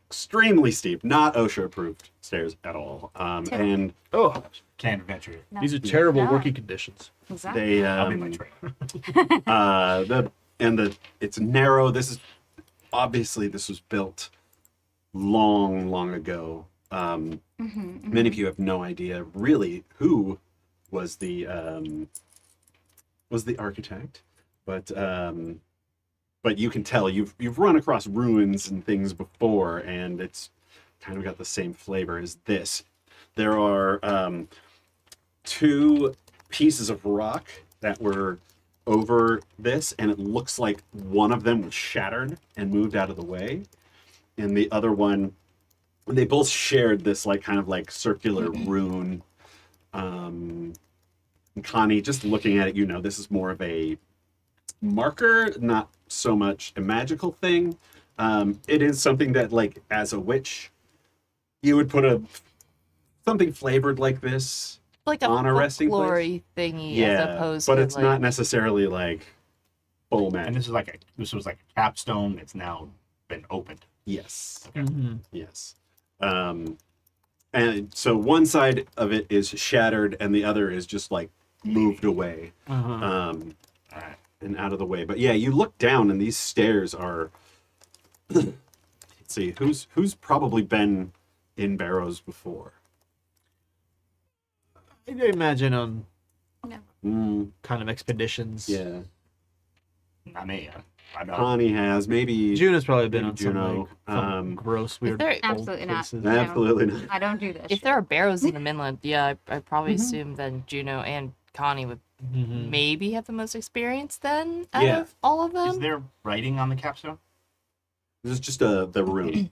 Speaker 2: extremely steep, not OSHA approved stairs at all. And
Speaker 4: Oh,
Speaker 1: Can't venture.
Speaker 3: No.
Speaker 4: these are terrible
Speaker 3: No.
Speaker 4: working conditions.
Speaker 3: Exactly.
Speaker 2: they
Speaker 1: I'll be my trainer.
Speaker 2: it's narrow. This was built long ago. Many of you have no idea really who was the architect, but you can tell you've run across ruins and things before, and it's kind of got the same flavor as this. There are 2 pieces of rock that were over this, and it looks like one of them was shattered and moved out of the way, and the other one, they both shared this like kind of like circular rune. And Connie, just looking at it, you know this is more of a marker, not so much a magical thing. It is something that, like, as a witch, you would put something flavored like this
Speaker 5: Like a
Speaker 2: on a resting place.
Speaker 5: folklore-y thingy as opposed
Speaker 2: but
Speaker 5: to
Speaker 2: it's
Speaker 5: like...
Speaker 2: not necessarily like full
Speaker 1: And
Speaker 2: magic.
Speaker 1: this was like a capstone. It's now been opened.
Speaker 2: Yes.
Speaker 4: Mm-hmm.
Speaker 2: Yes. And so one side of it is shattered and the other is just like moved away and out of the way. But yeah, you look down and these stairs are let's see, who's probably been in barrows before?
Speaker 4: I imagine on
Speaker 3: No.
Speaker 4: kind of expeditions.
Speaker 2: Yeah.
Speaker 1: Not me. I'm not.
Speaker 2: Connie has. Maybe
Speaker 4: Juno's probably been
Speaker 2: Maybe
Speaker 4: on
Speaker 2: Juno,
Speaker 4: some gross, weird,
Speaker 5: there-
Speaker 4: old
Speaker 3: Absolutely not.
Speaker 4: places.
Speaker 3: No.
Speaker 2: Absolutely not.
Speaker 3: I don't do this.
Speaker 5: If there are barrows in the Midland, yeah, I probably
Speaker 2: Mm-hmm.
Speaker 5: assume then Juno and Connie would
Speaker 4: Mhm.
Speaker 5: maybe have the most experience then out
Speaker 2: Yeah.
Speaker 5: of all of
Speaker 1: Is
Speaker 5: them.
Speaker 1: there writing on the capstone?
Speaker 2: This is just the room.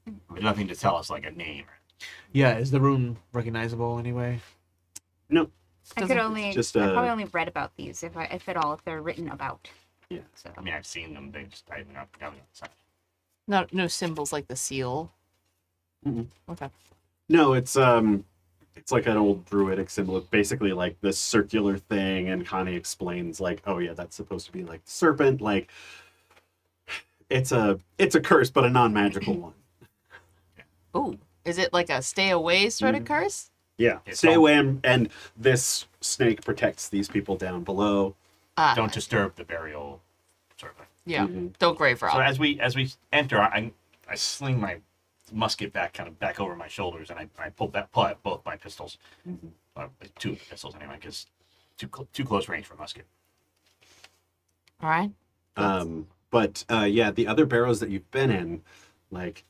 Speaker 1: There's nothing to tell us, like a name.
Speaker 4: Yeah, is the rune recognizable anyway?
Speaker 2: No.
Speaker 3: I could only.
Speaker 2: just,
Speaker 3: I probably only read about these, if at all, if they're written about.
Speaker 2: Yeah.
Speaker 3: So.
Speaker 1: I mean, I've seen them. They just I haven't got the outside.
Speaker 5: No symbols like the seal.
Speaker 2: Mhm.
Speaker 5: Okay.
Speaker 2: No, it's like an old druidic symbol. It's basically like this circular thing, and Connie explains like, oh yeah, that's supposed to be like the serpent. Like, it's a curse, but a non-magical one.
Speaker 5: Ooh, is it like a stay away sort of curse?
Speaker 2: Yeah.
Speaker 1: It's
Speaker 2: Stay
Speaker 1: all-
Speaker 2: away, and this snake protects these people down below.
Speaker 5: Ah,
Speaker 1: Don't disturb the burial, sort of thing.
Speaker 5: yeah.
Speaker 2: Mhm.
Speaker 5: Don't grave rob.
Speaker 1: So as we enter, I sling my musket back over my shoulders, and I pull out both my pistols, like two pistols anyway, because too close range for a musket.
Speaker 5: All right.
Speaker 2: But yeah, the other barrows that you've been in, like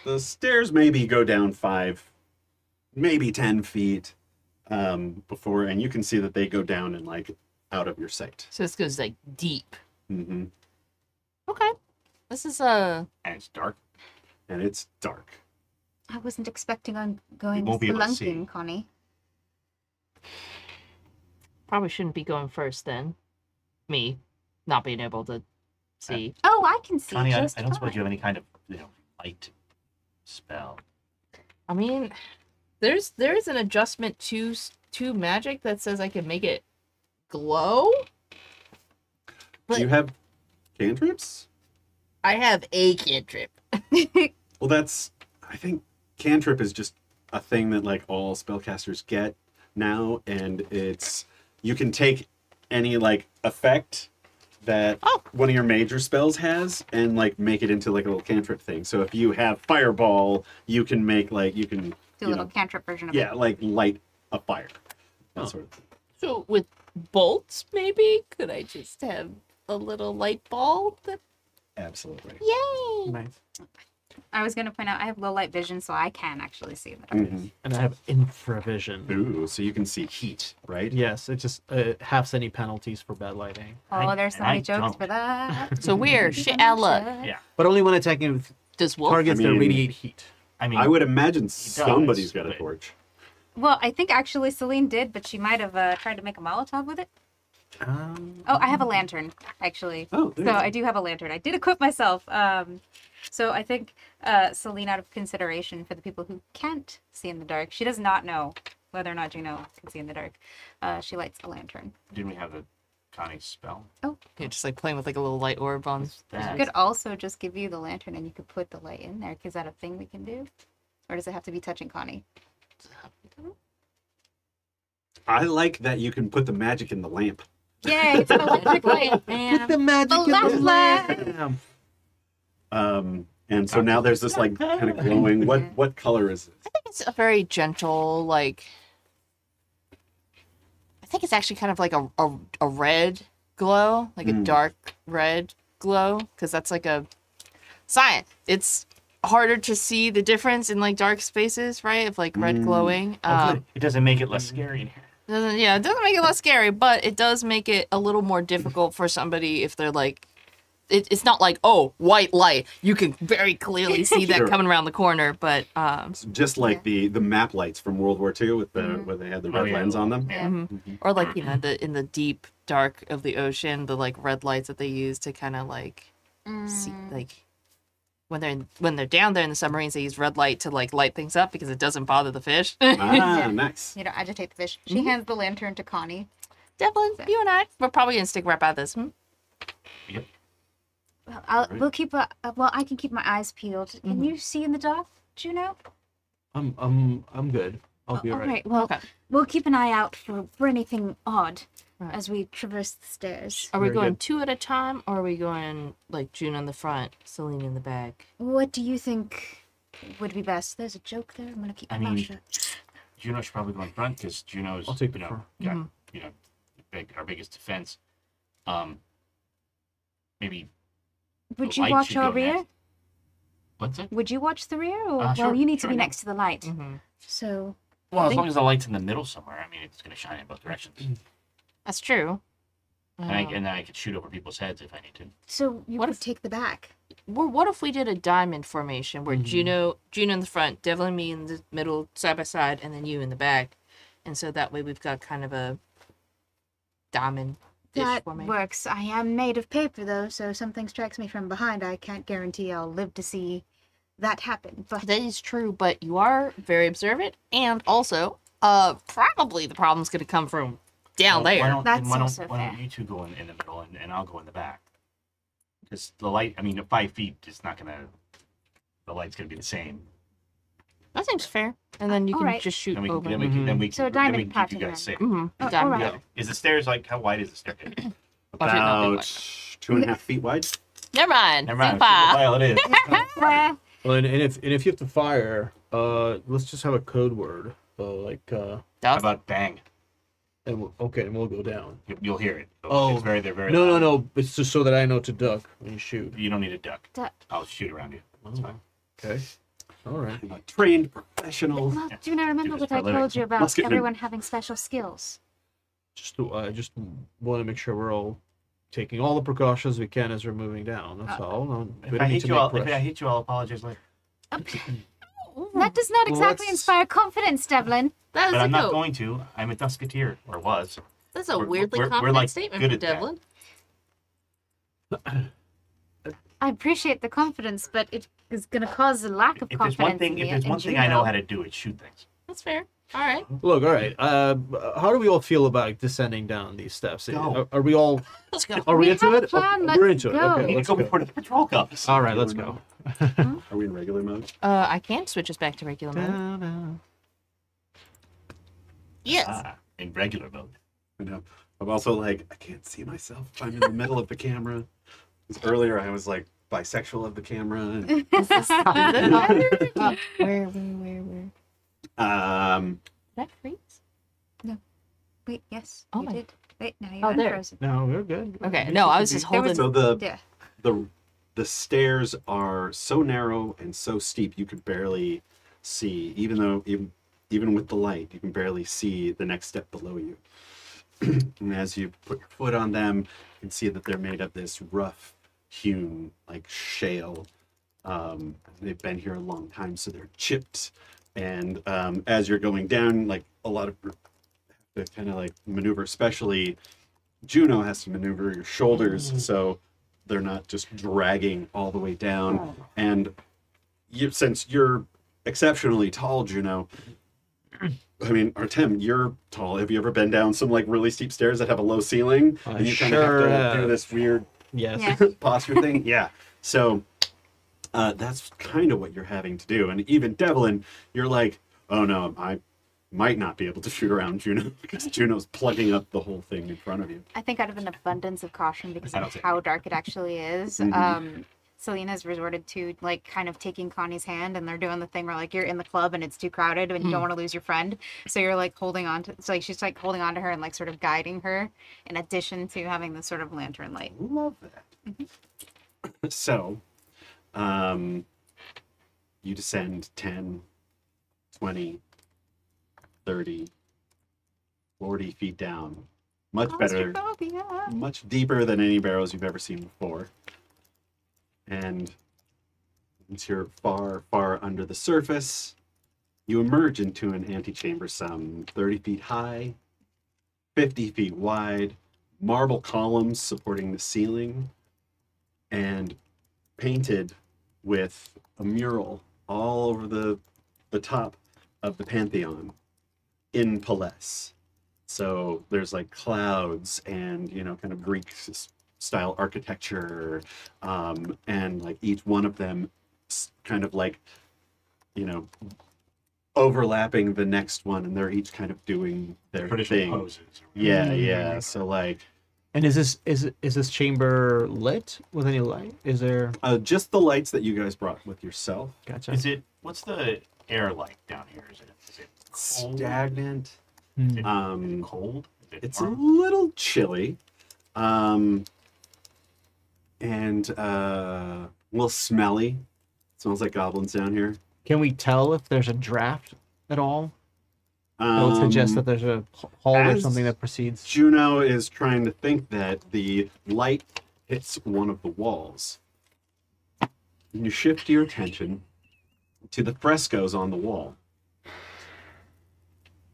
Speaker 2: the stairs maybe go down 5, maybe 10 feet before, and you can see that they go down and like out of your sight.
Speaker 5: So this goes like deep.
Speaker 2: Mm-hmm.
Speaker 5: Okay. This is
Speaker 1: And it's dark.
Speaker 2: And it's dark.
Speaker 3: I wasn't expecting on going
Speaker 1: won't be able to see.
Speaker 3: spelunking, Connie.
Speaker 5: probably shouldn't be going first then. Me not being able to see.
Speaker 3: Oh, I can see.
Speaker 1: Connie, I
Speaker 3: just
Speaker 1: don't suppose
Speaker 3: fine.
Speaker 1: you have any kind of light spell.
Speaker 5: I mean, there is an adjustment to magic that says I can make it glow. But
Speaker 2: Do you have cantrips?
Speaker 5: I have a cantrip.
Speaker 2: Well, that's, I think cantrip is just a thing that like all spellcasters get now, and it's, you can take any like effect that one of your major spells has and like make it into like a little cantrip thing. So if you have fireball, you can make like, you can,
Speaker 3: Do a
Speaker 2: you
Speaker 3: little
Speaker 2: know,
Speaker 3: cantrip version of
Speaker 2: yeah,
Speaker 3: it.
Speaker 2: like light a fire. That sort of thing.
Speaker 5: So with bolts, maybe could I just have a little light ball? That
Speaker 2: Absolutely.
Speaker 5: yay!
Speaker 4: Nice.
Speaker 3: I was going to point out I have low light vision, so I can actually see in the dark.
Speaker 2: Mhm.
Speaker 4: And I have infravision.
Speaker 2: Ooh, so you can see heat, right?
Speaker 4: Yes, it just halves any penalties for bad lighting.
Speaker 3: Oh, there's so
Speaker 1: I
Speaker 3: many jokes
Speaker 1: don't.
Speaker 3: for that.
Speaker 5: So weird. Shit out of luck.
Speaker 1: Yeah.
Speaker 4: But only when attacking with
Speaker 5: Does Wolf?
Speaker 4: targets
Speaker 2: I
Speaker 4: that
Speaker 2: mean-
Speaker 4: radiate heat.
Speaker 1: I mean,
Speaker 2: I would imagine somebody's got a
Speaker 1: but-
Speaker 2: torch.
Speaker 3: Well, I think actually Céline did, but she might have tried to make a Molotov with it. Oh, I have a lantern, actually.
Speaker 2: Oh, there
Speaker 3: So
Speaker 2: you go.
Speaker 3: I do have a lantern. I did equip myself. So I think Céline, out of consideration for the people who can't see in the dark, she does not know whether or not Juno can see in the dark. She lights a lantern.
Speaker 1: didn't we have the Connie spell?
Speaker 5: Yeah, just like playing with like a little light orb on.
Speaker 3: She
Speaker 1: That
Speaker 3: could also just give you the lantern and you could put the light in there. Is that a thing we can do? Or does it have to be touching Connie?
Speaker 2: I like that you can put the magic in the lamp.
Speaker 3: Yay, it's an electric light, man.
Speaker 4: The magic
Speaker 3: The flashlight.
Speaker 2: And so now there's this like kind of glowing. What color is it?
Speaker 5: It's a very gentle, like. I think it's actually kind of like a red glow, like a dark red glow, because that's like a science. It's harder to see the difference in like dark spaces, right? Of like red glowing.
Speaker 1: it doesn't make it less scary in here.
Speaker 5: It doesn't make it less scary, but it does make it a little more difficult for somebody if they're like. It's not like, oh, white light. You can very clearly see that
Speaker 2: Sure.
Speaker 5: coming around the corner, but
Speaker 2: It's just like the map lights from World War II with the where they had the red
Speaker 1: yeah.
Speaker 2: lens on them.
Speaker 3: Yeah.
Speaker 5: or like in the deep dark of the ocean, the like red lights that they use to kind of like see like when they're down there in the submarines, they use red light to like light things up because it doesn't bother the fish.
Speaker 2: Ah, nice.
Speaker 3: You don't agitate the fish. She hands the lantern to Connie.
Speaker 5: Devlin, you and I, we're probably gonna stick right by this.
Speaker 1: Yep.
Speaker 3: Well, we'll keep well, I can keep my eyes peeled. Can you see in the dark, Juno?
Speaker 4: I'm good. I'll be
Speaker 3: All
Speaker 4: alright.
Speaker 3: right. Well,
Speaker 5: Okay.
Speaker 3: we'll keep an eye out for anything odd
Speaker 5: Right.
Speaker 3: as we traverse the stairs.
Speaker 5: Are we
Speaker 4: Very
Speaker 5: going
Speaker 4: good.
Speaker 5: 2 at a time, or are we going like June in the front, Céline in the back?
Speaker 3: What do you think would be best? There's a joke there. I'm gonna keep my
Speaker 1: I
Speaker 3: mouth
Speaker 1: mean,
Speaker 3: shut.
Speaker 1: Juno should probably go in front because Juno's,
Speaker 4: I'll take the
Speaker 1: got,
Speaker 4: front.
Speaker 1: our biggest defense. Maybe.
Speaker 3: Would
Speaker 1: the
Speaker 3: you
Speaker 1: light
Speaker 3: watch
Speaker 1: should
Speaker 3: your
Speaker 1: go
Speaker 3: rear?
Speaker 1: next. What's it?
Speaker 3: Would you watch the rear? Or,
Speaker 1: Sure,
Speaker 3: well, you need to
Speaker 1: sure,
Speaker 3: be
Speaker 1: yeah.
Speaker 3: next to the light.
Speaker 5: Mm-hmm.
Speaker 3: So,
Speaker 1: Well, as
Speaker 5: think-
Speaker 1: long as the light's in the middle somewhere, I mean, it's going to shine in both directions.
Speaker 5: That's true.
Speaker 1: And then I could shoot over people's heads if I need to.
Speaker 3: so you
Speaker 5: What
Speaker 3: could
Speaker 5: if-
Speaker 3: take the back.
Speaker 5: Well, what if we did a diamond formation where Juno in the front, Devlin and me in the middle, side by side, and then you in the back, and so that way we've got kind of a diamond.
Speaker 3: That
Speaker 5: formation.
Speaker 3: works. I am made of paper, though, so if something strikes me from behind, I can't guarantee I'll live to see that happen. But
Speaker 5: That is true, but you are very observant, and also, probably the problem's going to come from down
Speaker 1: Well,
Speaker 5: there.
Speaker 3: That's
Speaker 1: why
Speaker 3: also
Speaker 1: don't
Speaker 3: fair.
Speaker 1: you two go in the middle and I'll go in the back? Because the light, I mean, at 5 feet, it's not going to, the light's going to be the same.
Speaker 5: That seems fair. And then you can
Speaker 3: Alright.
Speaker 5: just shoot
Speaker 1: Then we
Speaker 5: over.
Speaker 1: can, then we can, then we
Speaker 3: So a
Speaker 1: can, then we
Speaker 3: diamond
Speaker 1: can keep you
Speaker 3: pattern
Speaker 1: guys
Speaker 3: then.
Speaker 1: safe.
Speaker 5: Mm-hmm.
Speaker 3: Oh,
Speaker 5: Diamond.
Speaker 3: alright.
Speaker 5: Yeah.
Speaker 1: Is the stairs like, how wide is the staircase?
Speaker 5: Watch it not be
Speaker 2: About
Speaker 5: wide.
Speaker 2: 2.5 feet wide.
Speaker 5: Never mind.
Speaker 1: Never mind.
Speaker 5: Super.
Speaker 1: Well, it is.
Speaker 4: Well, and if you have to fire, let's just have a code word,
Speaker 1: How
Speaker 5: Duff.
Speaker 1: about bang?
Speaker 4: and we'll go down.
Speaker 1: You'll hear it.
Speaker 4: Oh.
Speaker 1: It's they're very
Speaker 4: No,
Speaker 1: loud.
Speaker 4: no. It's just so that I know to duck when you shoot.
Speaker 1: You don't need a duck.
Speaker 3: Duck.
Speaker 1: I'll shoot around you. That's fine.
Speaker 4: Okay. All right.
Speaker 2: I'm a trained professional.
Speaker 3: well, do you not remember
Speaker 1: Do
Speaker 3: what
Speaker 1: this
Speaker 3: I
Speaker 1: for a living.
Speaker 3: told you about
Speaker 2: Musket men.
Speaker 3: everyone having special skills?
Speaker 4: I just want to make sure we're all taking all the precautions we can as we're moving down. That's all. No, we
Speaker 1: If
Speaker 4: don't
Speaker 1: I
Speaker 4: need
Speaker 1: hate
Speaker 4: to
Speaker 1: you,
Speaker 4: make
Speaker 1: if I
Speaker 4: press.
Speaker 1: hate you, I'll apologize later.
Speaker 3: That does not
Speaker 4: Well,
Speaker 3: exactly
Speaker 4: that's-
Speaker 3: inspire confidence, Devlin.
Speaker 5: That is
Speaker 1: But
Speaker 5: a
Speaker 1: I'm not
Speaker 5: cool.
Speaker 1: going to. I'm a Dusketeer, or was.
Speaker 5: That's a
Speaker 1: We're-
Speaker 5: weirdly
Speaker 1: we're,
Speaker 5: confident
Speaker 1: like,
Speaker 5: statement
Speaker 1: good
Speaker 5: from
Speaker 1: at that.
Speaker 5: Devlin.
Speaker 3: I appreciate the confidence, but it is going to cause a lack of
Speaker 1: If there's
Speaker 3: confidence
Speaker 1: one thing,
Speaker 3: in
Speaker 1: if
Speaker 3: me
Speaker 1: there's
Speaker 3: and
Speaker 1: one thing I know
Speaker 3: Juno.
Speaker 1: how to do, it's shoot things.
Speaker 5: That's fair. All right.
Speaker 4: Look, all right. How do we all feel about descending down these steps?
Speaker 1: Go.
Speaker 4: Are we all?
Speaker 5: Let's go.
Speaker 4: Are we,
Speaker 3: We
Speaker 4: into
Speaker 3: have a
Speaker 4: it?
Speaker 3: plan,
Speaker 4: Oh,
Speaker 3: let's
Speaker 4: we're into it.
Speaker 3: go.
Speaker 4: Okay,
Speaker 1: We need
Speaker 4: let's
Speaker 1: to go
Speaker 4: go.
Speaker 1: before the patrol comes.
Speaker 4: All right, let's go.
Speaker 2: Are we in regular mode?
Speaker 5: I can switch us back to regular mode. Yes.
Speaker 1: In regular mode.
Speaker 2: I know. I'm also like, I can't see myself. I'm in the middle of the camera. 'Cause earlier I was like bisexual of the camera. And,
Speaker 5: Is this where?
Speaker 2: um,
Speaker 5: Did I freeze?
Speaker 3: Wait, yes,
Speaker 5: Oh
Speaker 3: you
Speaker 5: my-
Speaker 3: did. Wait, now you're
Speaker 5: Oh, there.
Speaker 3: unfrozen.
Speaker 4: No, we're good.
Speaker 5: Okay. No, I was just
Speaker 3: There was-
Speaker 5: holding.
Speaker 2: so
Speaker 3: Yeah.
Speaker 2: the stairs are so narrow and so steep you could barely see, even with the light, you can barely see the next step below you. And as you put your foot on them, you can see that they're made of this rough hewn like shale. They've been here a long time, so they're chipped. And as you're going down, like a lot of the kind of like maneuver, especially Juno has to maneuver your shoulders so they're not just dragging all the way down. And since you're exceptionally tall, Juno, I mean, Artem, you're tall. Have you ever been down some like really steep stairs that have a low ceiling?
Speaker 4: I
Speaker 2: And you kind
Speaker 4: sure
Speaker 2: of have to do
Speaker 4: have.
Speaker 2: this weird
Speaker 4: Yes.
Speaker 3: Yeah.
Speaker 2: posture thing? Yeah. So that's kind of what you're having to do. And even Devlin, you're like, oh no, I might not be able to shoot around Juno because Juno's plugging up the whole thing in front of you.
Speaker 3: I think out of an abundance of caution because
Speaker 1: I
Speaker 3: of
Speaker 1: don't think-
Speaker 3: how dark it actually is,
Speaker 2: Mhm.
Speaker 3: Céline has resorted to like kind of taking Connie's hand, and they're doing the thing where like you're in the club and it's too crowded and you don't want to lose your friend, so you're like holding on to. So like she's like holding on to her and like sort of guiding her, in addition to having this sort of lantern light.
Speaker 2: Love that. So, you descend 10, 20, 30, 40 feet down. Much better,
Speaker 3: Claustrophobia.
Speaker 2: much deeper than any barrels you've ever seen before. And once you're far, far under the surface, you emerge into an antechamber some 30 feet high, 50 feet wide, marble columns supporting the ceiling, and painted with a mural all over the top of the Pantheon in Palais. So there's like clouds and, kind of Greek style architecture, and like each one of them kind of like, overlapping the next one, and they're each kind of doing their
Speaker 1: Traditional
Speaker 2: thing.
Speaker 1: poses.
Speaker 2: Yeah. So like
Speaker 4: And is this chamber lit with any light? Is there?
Speaker 2: Just the lights that you guys brought with yourself.
Speaker 4: Gotcha.
Speaker 1: What's the air like down here? Is it cold?
Speaker 2: Stagnant.
Speaker 1: Is it cold? Is it
Speaker 2: It's a
Speaker 1: warm?
Speaker 2: little chilly. And a little smelly. Smells like goblins down here.
Speaker 4: Can we tell if there's a draft at all? That would suggest that there's a hall or
Speaker 2: as
Speaker 4: something that precedes.
Speaker 2: Juno is trying to think that the light hits one of the walls. And you shift your attention to the frescoes on the wall.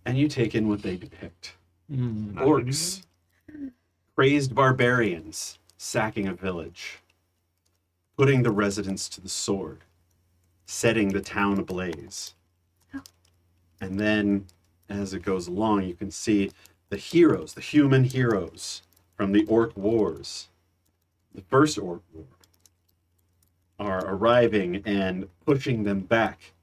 Speaker 2: And you take in what they depict. Orcs, crazed barbarians, sacking a village, putting the residents to the sword, setting the town ablaze. And then, as it goes along, you can see the heroes, the human heroes from the Orc Wars, the first Orc War, are arriving and pushing them back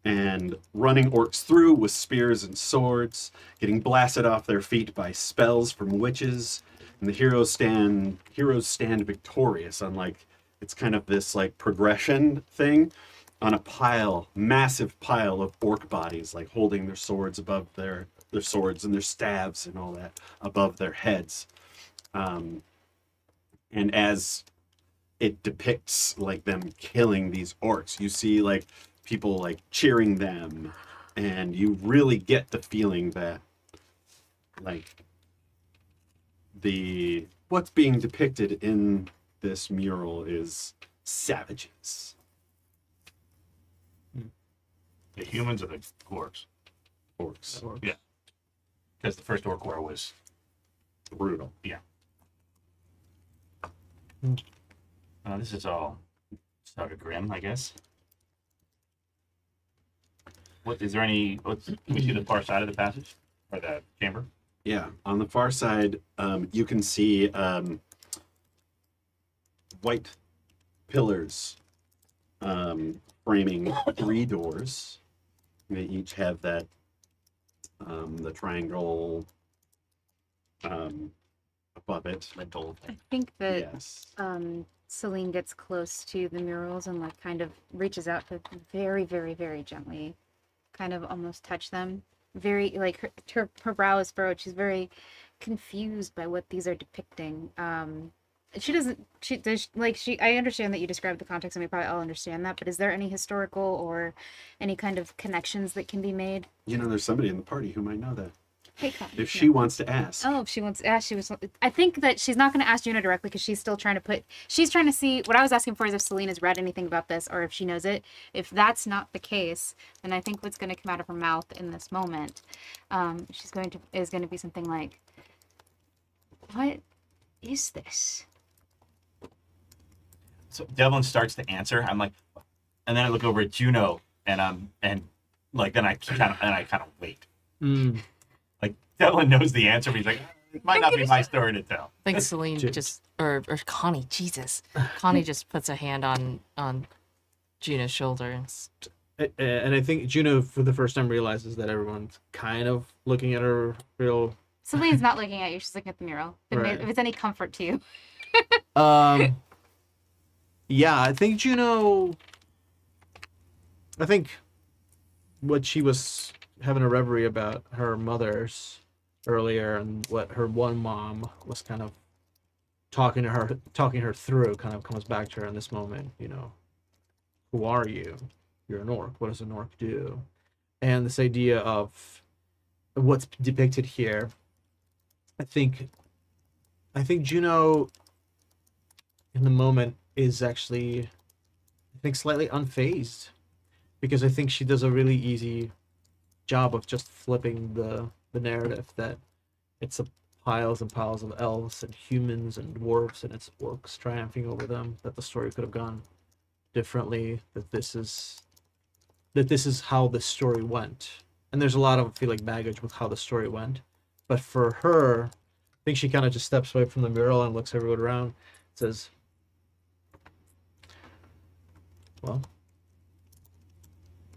Speaker 2: and running orcs through with spears and swords, getting blasted off their feet by spells from witches, and the heroes stand victorious on, like, it's kind of this like progression thing on a pile, massive pile of orc bodies, like holding their swords above their swords and their staves and all that above their heads. And as it depicts like them killing these orcs, you see like people like cheering them, and you really get the feeling that like what's being depicted in this mural is savages.
Speaker 1: The humans or the orcs?
Speaker 2: Orcs.
Speaker 1: Yeah. Because the first Orc War was
Speaker 2: Brutal.
Speaker 1: Yeah. This is all sort of grim, I guess. Can we see the far side of the passage? Or the chamber?
Speaker 2: Yeah, on the far side, you can see white pillars framing 3 doors. They each have that, the triangle above it.
Speaker 1: Lintel.
Speaker 3: I think that
Speaker 2: Yes.
Speaker 3: Céline gets close to the murals and like kind of reaches out to very, very, very gently, kind of almost touch them. Very like her brow is furrowed. She's very confused by what these are depicting. I understand that you described the context and we probably all understand that, but is there any historical or any kind of connections that can be made?
Speaker 2: You know, there's somebody in the party who might know that.
Speaker 3: Hey, Connie.
Speaker 2: If she wants to ask.
Speaker 3: Oh, if she wants to ask, I think that she's not going to ask Juno directly because she's still trying to see. What I was asking for is if Céline has read anything about this or if she knows it. If that's not the case, then I think what's going to come out of her mouth in this moment, is going to be something like, "What is this?"
Speaker 1: So Devlin starts to answer. I'm like, and then I look over at Juno, and then I kind of wait. Like Devlin knows the answer, but he's like, it might not be my story to tell.
Speaker 5: I think Céline or Connie, Jesus. Connie just puts a hand on Juno's shoulder.
Speaker 4: And I think Juno, for the first time, realizes that everyone's kind of looking at her real.
Speaker 3: Celine's not looking at you; she's looking at the mural.
Speaker 4: Right.
Speaker 3: If it's any comfort to you.
Speaker 4: Yeah, I think Juno. I think what she was having a reverie about her mother's earlier, and what her one mom was kind of talking her through, kind of comes back to her in this moment. You know, who are you? You're an orc. What does an orc do? And this idea of what's depicted here. I think Juno, in the moment, is actually, I think, slightly unfazed, because I think she does a really easy job of just flipping the narrative that it's piles and piles of elves and humans and dwarves and it's orcs triumphing over them, that the story could have gone differently, that this is how the story went. And there's a lot of, I feel like, baggage with how the story went. But for her, I think she kind of just steps away from the mural and looks everyone around, says, well,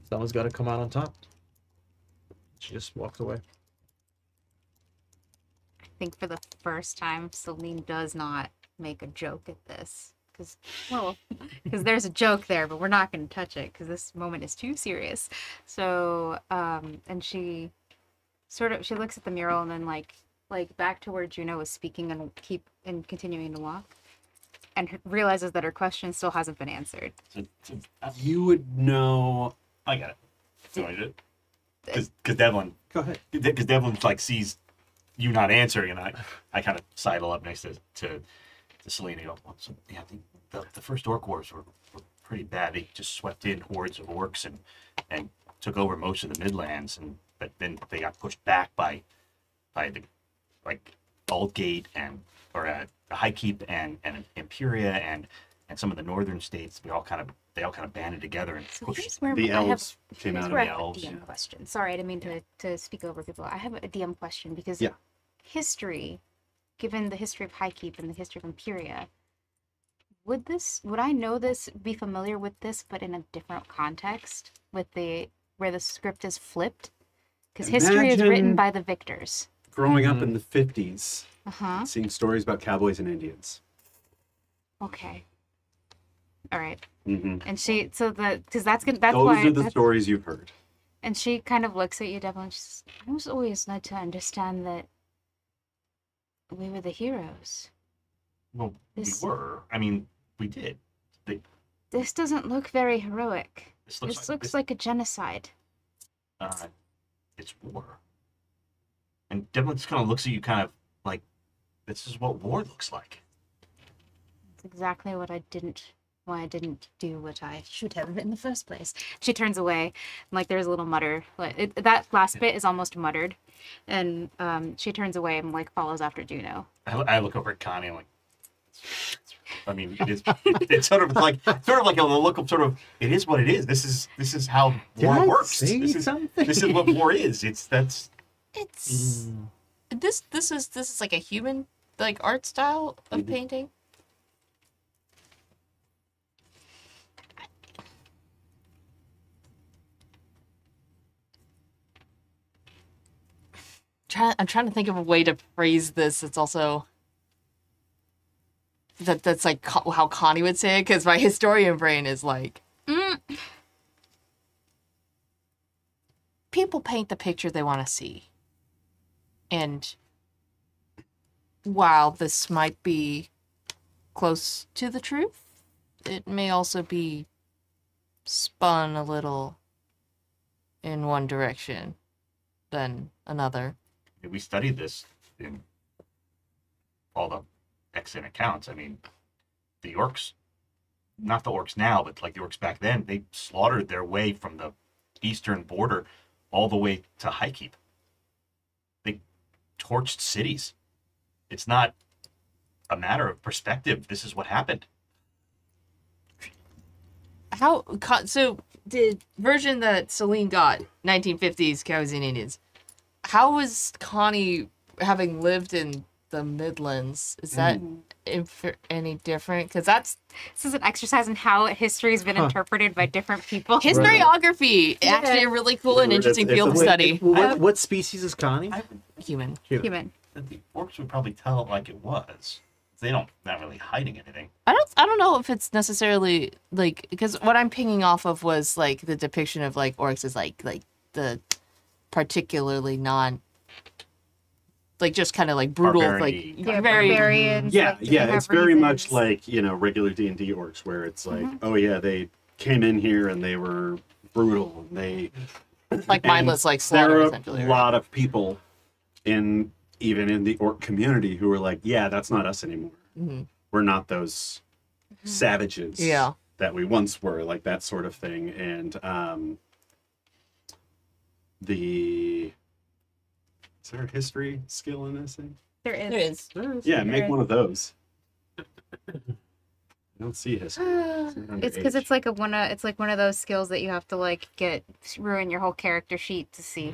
Speaker 4: someone's got to come out on top. She just walks away.
Speaker 3: think for the first time, Céline does not make a joke at this. Because there's a joke there, but we're not going to touch it because this moment is too serious. So, and she looks at the mural and then like back to where Juno was speaking and continuing to walk, and realizes that her question still hasn't been answered.
Speaker 2: You would know.
Speaker 1: I got it. Do I do it? Because Devlin.
Speaker 2: Go ahead.
Speaker 1: Because Devlin like sees you not answering, and I kind of sidle up next to Céline and go, well, so, yeah, the first Orc Wars were pretty bad. They just swept in hordes of orcs and took over most of the Midlands, but then they got pushed back by the like Aldgate or High Keep and Imperia and some of the northern states. They all kind of banded together and pushed.
Speaker 2: The elves came out of
Speaker 3: I
Speaker 2: the
Speaker 3: have
Speaker 2: elves.
Speaker 3: a DM question. Sorry, I didn't mean to speak over people. I have a DM question because history, given the history of High Keep and the history of Imperia, would I know this, be familiar with this, but in a different context, with where the script is flipped? Because history is written by the victors.
Speaker 2: Growing up in the 50s,
Speaker 3: Uh-huh.
Speaker 2: seeing stories about cowboys and Indians.
Speaker 3: Okay. All right.
Speaker 2: Mm-hmm.
Speaker 3: And that's
Speaker 2: Those
Speaker 3: why
Speaker 2: are the stories you've heard.
Speaker 3: And she kind of looks at you, Devlin. She says, I was always led to understand that we were the heroes.
Speaker 1: Well,
Speaker 3: This-
Speaker 1: we were. I mean, we did.
Speaker 3: This doesn't look very heroic.
Speaker 1: This
Speaker 3: This looks like a genocide.
Speaker 1: It's war. And Devlin just kind of looks at you, kind of like, this is what war looks like.
Speaker 3: That's exactly why I didn't do what I should have in the first place. She turns away, and like there's a little mutter. That last bit is almost muttered, and she turns away and like follows after Juno.
Speaker 1: I look over at Connie. I'm like, I mean, it's sort of like a look of sort of. It is what it is. This is how war works. This is what war is. This
Speaker 5: is like a human like art style of painting. I'm trying to think of a way to phrase this. It's also that's like how Connie would say it, because my historian brain is like, people paint the picture they want to see, and while this might be close to the truth, it may also be spun a little in one direction than another.
Speaker 1: We studied this in all the extant accounts. I mean, the orcs, not the orcs now, but like the orcs back then, they slaughtered their way from the eastern border all the way to High Keep. They torched cities. It's not a matter of perspective. This is what happened.
Speaker 5: So the version that Céline got, 1950s Cowboys and Indians, how was Connie, having lived in the Midlands, is that any different? Because this
Speaker 3: is an exercise in how history has been interpreted by different people.
Speaker 5: Historiography, actually a really cool and interesting field of study.
Speaker 4: What species is Connie?
Speaker 5: Human.
Speaker 3: Human.
Speaker 1: The orcs would probably tell it like it was. They not really hiding anything.
Speaker 5: I don't know if it's necessarily like, because what I'm pinging off of was like the depiction of like orcs as like the particularly like just kind of like brutal,
Speaker 1: Barbarian-y.
Speaker 5: like very
Speaker 3: barbarians.
Speaker 2: Yeah,
Speaker 3: like,
Speaker 2: yeah,
Speaker 3: have
Speaker 2: it's very much
Speaker 3: reasons.
Speaker 2: like, regular D&D orcs, where it's like, oh yeah, they came in here and they were brutal. And they
Speaker 5: like mindless, like slaughter,
Speaker 2: there are
Speaker 5: essentially.
Speaker 2: a lot of people even in the orc community who are like, yeah, that's not us anymore.
Speaker 5: Mm-hmm.
Speaker 2: We're not those savages that we once were, like that sort of thing. And is there a history skill in this thing?
Speaker 3: There is.
Speaker 2: Yeah, make one of those. I don't see history.
Speaker 3: It's because it's like one of those skills that you have to like ruin your whole character sheet to see.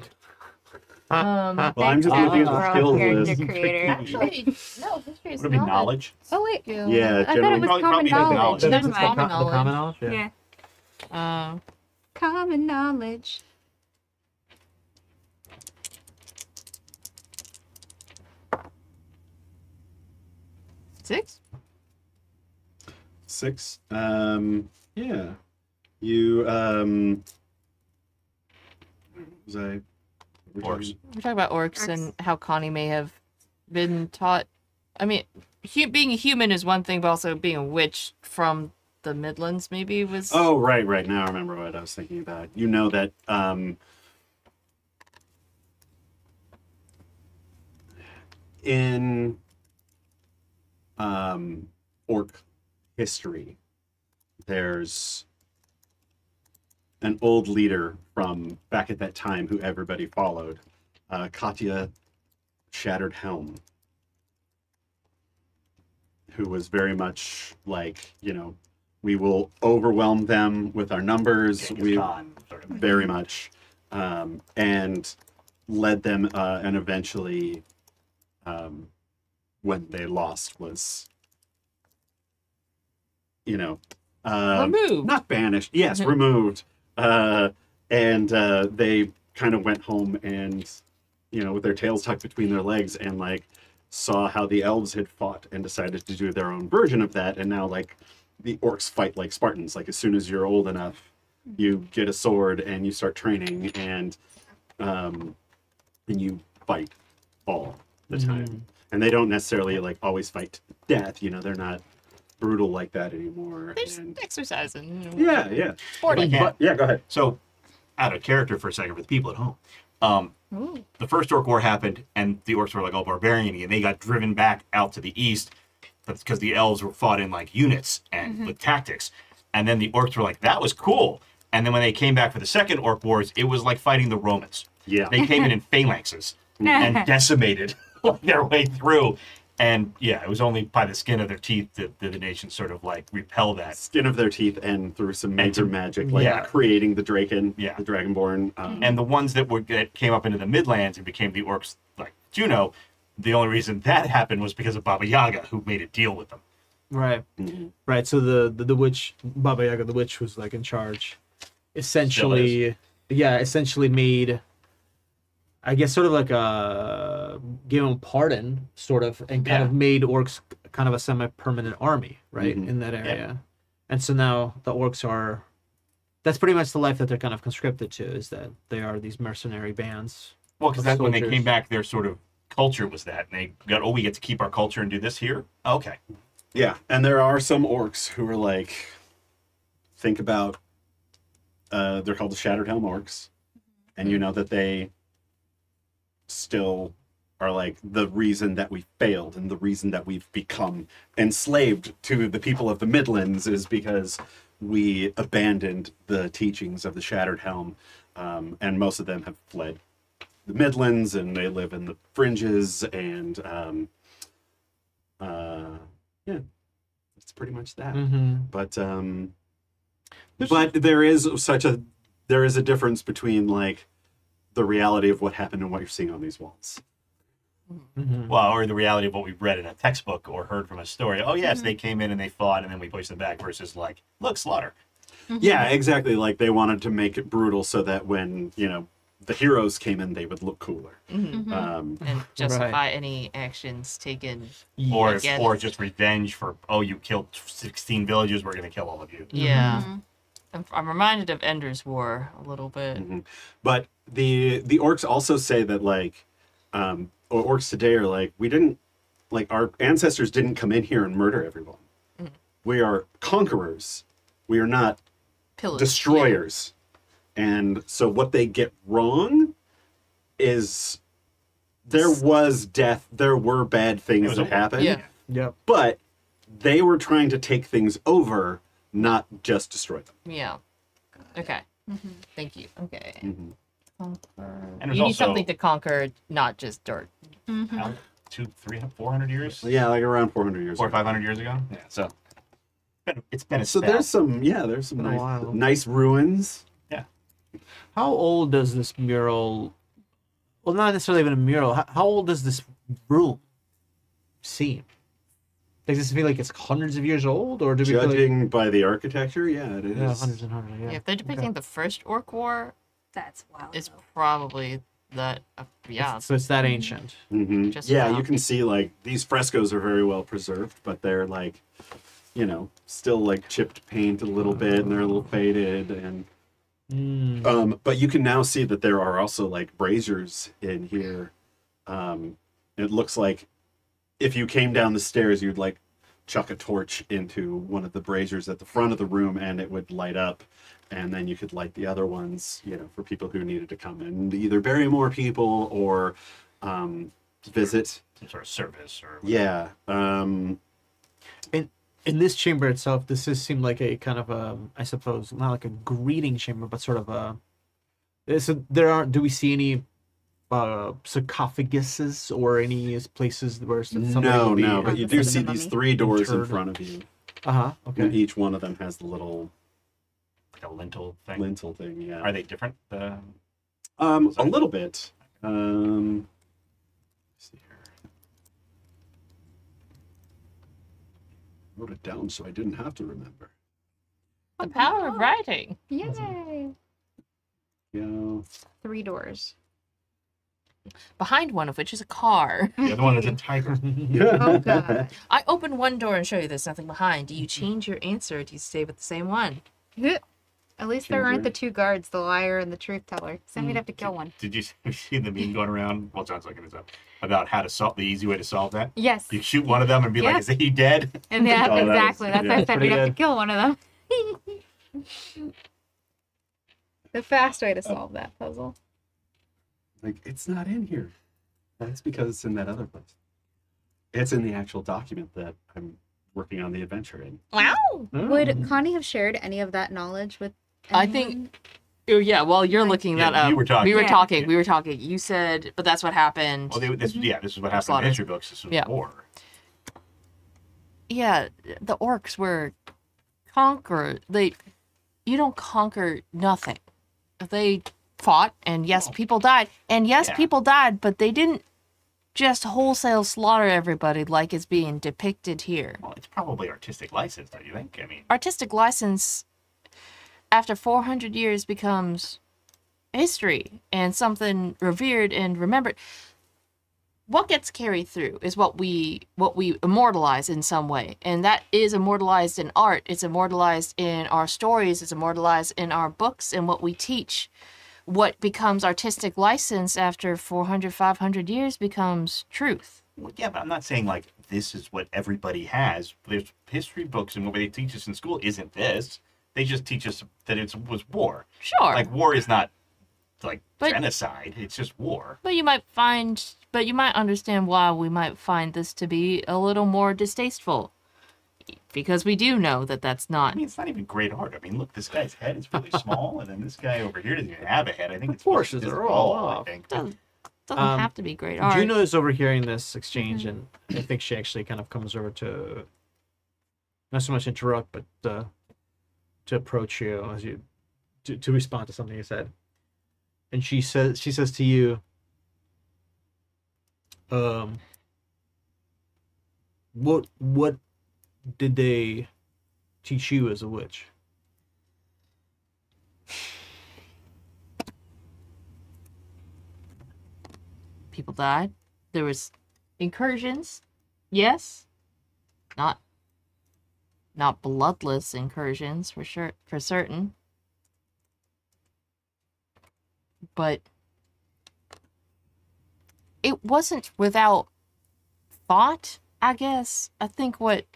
Speaker 2: Well, I'm just looking at the skills list.
Speaker 3: Creator.
Speaker 5: Actually, no, history is
Speaker 1: Would it be
Speaker 5: not
Speaker 1: knowledge?
Speaker 3: Oh wait.
Speaker 2: Yeah,
Speaker 3: I thought it was
Speaker 1: Probably
Speaker 3: common
Speaker 1: has knowledge.
Speaker 3: knowledge.
Speaker 1: That's
Speaker 3: Never
Speaker 4: The
Speaker 3: mind.
Speaker 4: common knowledge?
Speaker 3: Yeah. Common knowledge.
Speaker 5: 6?
Speaker 2: 6. Yeah. You was I
Speaker 1: Orcs.
Speaker 5: We're talking about orcs and how Connie may have been taught. I mean, being a human is one thing, but also being a witch from the Midlands maybe was.
Speaker 2: Oh, right. Now I remember what I was thinking about. You know that in orc history, there's an old leader from back at that time who everybody followed, Katya Shattered Helm, who was very much like, we will overwhelm them with our numbers.
Speaker 1: Genghis Khan, sort of.
Speaker 2: Very much, and led them, and eventually, when they lost, was,
Speaker 5: Removed.
Speaker 2: not banished. Yes, removed. And they kind of went home and, with their tails tucked between their legs, and like saw how the elves had fought and decided to do their own version of that. And now, like, the orcs fight like Spartans. Like, as soon as you're old enough, you get a sword and you start training, and you fight all the time. And they don't necessarily like always fight to death. They're not brutal like that anymore.
Speaker 5: They're just exercising.
Speaker 2: Yeah.
Speaker 5: Sporting.
Speaker 1: But-
Speaker 2: Yeah, go ahead.
Speaker 1: So, out of character for a second for the people at home. The first Orc War happened, and the orcs were like all barbarian, and they got driven back out to the east. That's because the elves were fought in like units and with tactics. And then the orcs were like, that was cool. And then when they came back for the second Orc Wars, it was like fighting the Romans.
Speaker 2: Yeah.
Speaker 1: They came in phalanxes and decimated their way through. And yeah, it was only by the skin of their teeth that the nation sort of like repel that.
Speaker 2: Skin of their teeth, and through some major magic, like creating the Draken, the Dragonborn.
Speaker 1: And the ones that came up into the Midlands and became the orcs like Juno, the only reason that happened was because of Baba Yaga, who made a deal with them.
Speaker 4: Right. Right. So the witch, Baba Yaga, the witch, was like in charge. Essentially made, I guess, sort of like a gave them pardon, sort of, and kind of made orcs kind of a semi-permanent army, right, in that area.
Speaker 1: Yeah.
Speaker 4: And so now the orcs are. That's pretty much the life that they're kind of conscripted to, is that they are these mercenary bands.
Speaker 1: Well, because that's when they
Speaker 4: soldiers.
Speaker 1: came back, their sort of culture was that. And they got, we get to keep our culture and do this here? Okay.
Speaker 2: Yeah, and there are some orcs who are like, think about, they're called the Shattered Helm orcs, and you know that they still are like the reason that we failed and the reason that we've become enslaved to the people of the Midlands is because we abandoned the teachings of the Shattered Helm, and most of them have fled the Midlands, and they live in the fringes, and yeah, that's pretty much that. But there is a difference between like the reality of what happened and what you're seeing on these walls.
Speaker 1: Well, or the reality of what we've read in a textbook or heard from a story. Oh, yes, they came in and they fought, and then we pushed them back, versus like, look, slaughter.
Speaker 2: Yeah, exactly. Like they wanted to make it brutal so that when, the heroes came in, they would look cooler.
Speaker 5: And justify any actions taken.
Speaker 1: Or
Speaker 5: against.
Speaker 1: just revenge for, oh, you killed 16 villages, we're going to kill all of you.
Speaker 5: Yeah. I'm reminded of Ender's War a little bit.
Speaker 2: But the orcs also say that like, orcs today are like, we didn't, like our ancestors didn't come in here and murder everyone. We are conquerors. We are not
Speaker 5: Pillage.
Speaker 2: destroyers. And so what they get wrong is there was death, there were bad things that happened.
Speaker 5: Yeah.
Speaker 4: Yep.
Speaker 2: But they were trying to take things over, not just destroy them.
Speaker 5: Yeah. Okay. Thank you. Okay.
Speaker 1: And
Speaker 5: You
Speaker 1: there's
Speaker 5: need
Speaker 1: also
Speaker 5: something to conquer, not just dirt.
Speaker 1: 200, 300, 400 years?
Speaker 2: Yeah, like around 400 years
Speaker 1: 400 or
Speaker 2: ago.
Speaker 1: 500 years ago? Yeah, so it's been a
Speaker 2: So
Speaker 1: spell.
Speaker 2: there's some
Speaker 4: Been a
Speaker 2: nice,
Speaker 4: while.
Speaker 2: nice ruins.
Speaker 1: Yeah.
Speaker 4: How old does this mural? Well, not necessarily even a mural. How old does this room seem? Does this feel like it's hundreds of years old, or do we feel like,
Speaker 2: Judging by the architecture, yeah, it is.
Speaker 4: yeah, hundreds and hundreds?
Speaker 5: Yeah,
Speaker 4: Yeah.
Speaker 5: if they're depicting the first Orc War,
Speaker 3: That's wild.
Speaker 5: it's
Speaker 3: though.
Speaker 5: probably that yeah.
Speaker 4: So it's that ancient.
Speaker 5: Just
Speaker 2: Yeah,
Speaker 5: about.
Speaker 2: you can see like these frescoes are very well preserved, but they're like, you know, still like chipped paint a little bit, and they're a little faded, and but you can now see that there are also like braziers in here. It looks like if you came down the stairs, you'd like chuck a torch into one of the braziers at the front of the room, and it would light up, and then you could light the other ones, you know, for people who needed to come and either bury more people or visit.
Speaker 1: Some sort of service or
Speaker 2: Yeah.
Speaker 4: In this chamber itself, this does seem like a kind of I suppose, not like a greeting chamber, but sort of a. So do we see any sarcophaguses or any places where somebody will be?
Speaker 2: No, but you do see
Speaker 3: mummy.
Speaker 2: these 3 doors in
Speaker 4: Interred.
Speaker 2: front of you.
Speaker 4: Okay.
Speaker 2: And each one of them has the little
Speaker 1: like a lintel thing.
Speaker 2: lintel thing. Yeah.
Speaker 1: Are they different?
Speaker 2: A little bit. Let's see here. Wrote it down so I didn't have to remember.
Speaker 5: The power of writing.
Speaker 3: Yay!
Speaker 2: Yeah.
Speaker 3: 3 doors.
Speaker 5: Behind one of which is a car.
Speaker 1: The other one is a tiger.
Speaker 3: Oh god.
Speaker 5: I open one door and show you there's nothing behind. Do you change your answer or do you stay with the same one?
Speaker 3: At least there aren't the 2 guards, the liar and the truth teller. So we'd have to kill one.
Speaker 1: Did you see the meme going around? Well, John's looking this up about how to solve the easy way to solve that.
Speaker 3: Yes.
Speaker 1: You shoot one of them and be like,
Speaker 3: Yeah.
Speaker 1: "Is he dead?"
Speaker 3: And yeah,
Speaker 2: Oh, that was-
Speaker 3: exactly. That's why I
Speaker 2: yeah,
Speaker 3: said
Speaker 4: pretty
Speaker 3: we'd have to
Speaker 4: good.
Speaker 3: kill one of them. The fast way to solve that puzzle.
Speaker 2: Like, it's not in here. That's because it's in that other place. It's in the actual document that I'm working on the adventure in.
Speaker 5: Wow.
Speaker 3: Would Connie have shared any of that knowledge with
Speaker 5: I
Speaker 3: anyone?
Speaker 5: think. Oh, yeah, well, you're looking
Speaker 1: Yeah,
Speaker 5: that up.
Speaker 1: you were talking.
Speaker 5: We were
Speaker 3: Yeah.
Speaker 5: talking. We were talking. You said, but that's what happened.
Speaker 1: Well, this is what happened in
Speaker 5: Slaughtered.
Speaker 1: history books. This was
Speaker 5: Yeah.
Speaker 1: war.
Speaker 5: Yeah, the orcs were conquered. You don't conquer nothing. They fought, and yes, people died. And yes,
Speaker 1: Yeah.
Speaker 5: people died, but they didn't just wholesale slaughter everybody like it's being depicted here.
Speaker 1: Well, it's probably artistic license, don't you think? I mean,
Speaker 5: Artistic license, after 400 years, becomes history and something revered and remembered. What gets carried through is what we immortalize in some way, and that is immortalized in art. It's immortalized in our stories. It's immortalized in our books and what we teach. What becomes artistic license after 400, 500 years becomes truth.
Speaker 1: well, yeah, but I'm not saying like this is what everybody has. There's history books, and what they teach us in school isn't this. They just teach us that it was war.
Speaker 5: Sure.
Speaker 1: Like war is not like
Speaker 5: But-
Speaker 1: genocide. It's just war.
Speaker 5: But you might understand why we might find this to be a little more distasteful. Because we do know that that's
Speaker 1: I
Speaker 5: not.
Speaker 1: mean, it's not even great art. I mean, look, this guy's head is really small, and then this guy over here doesn't even have a head. I think it's
Speaker 4: Proportions
Speaker 1: just
Speaker 4: are all
Speaker 1: bald, I
Speaker 4: off.
Speaker 1: think.
Speaker 5: Doesn't have to be great art.
Speaker 4: Juno is overhearing this exchange, and I think she actually kind of comes over to not so much interrupt, but to approach you as you to respond to something you said. And she says to you, what did they teach you as a witch?
Speaker 5: People died. There was incursions. Yes. Not bloodless incursions for sure, for certain. But it wasn't without thought, I guess. I think what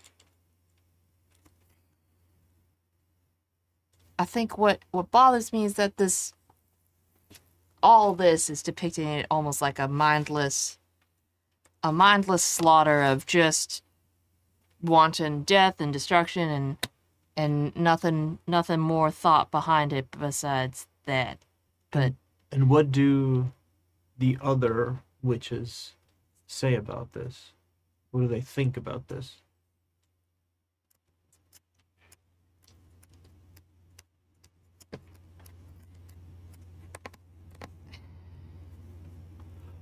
Speaker 5: bothers me is that all this is depicting it almost like a mindless slaughter of just wanton death and destruction and nothing more thought behind it besides that. But
Speaker 4: And what do the other witches say about this? What do they think about this?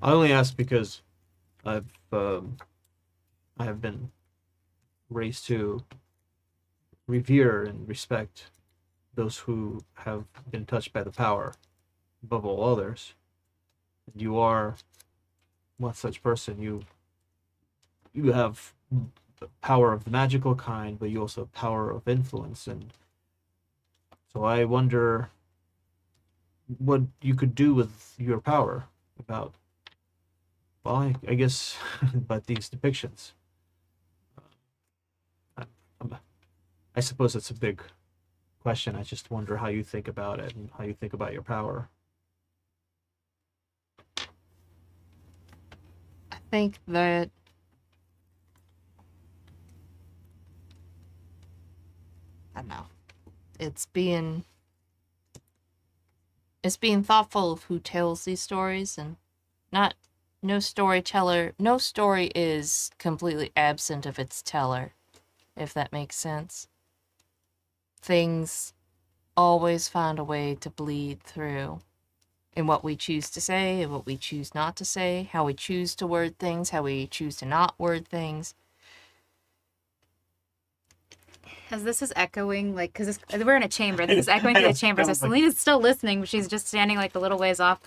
Speaker 4: I only ask because I have been raised to revere and respect those who have been touched by the power above all others. You are one such person. You have the power of the magical kind, but you also have power of influence. And so I wonder what you could do with your power about, well, I guess, about these depictions. I suppose it's a big question. I just wonder how you think about it and how you think about your power.
Speaker 5: I think that I don't know. It's being thoughtful of who tells these stories, and no story is completely absent of its teller, if that makes sense. Things always find a way to bleed through in what we choose to say and what we choose not to say, how we choose to word things, how we choose to not word things.
Speaker 3: As this is echoing, like, because we're in a chamber, this is echoing through the chamber, so Céline is still listening, but she's just standing, like, a little ways off,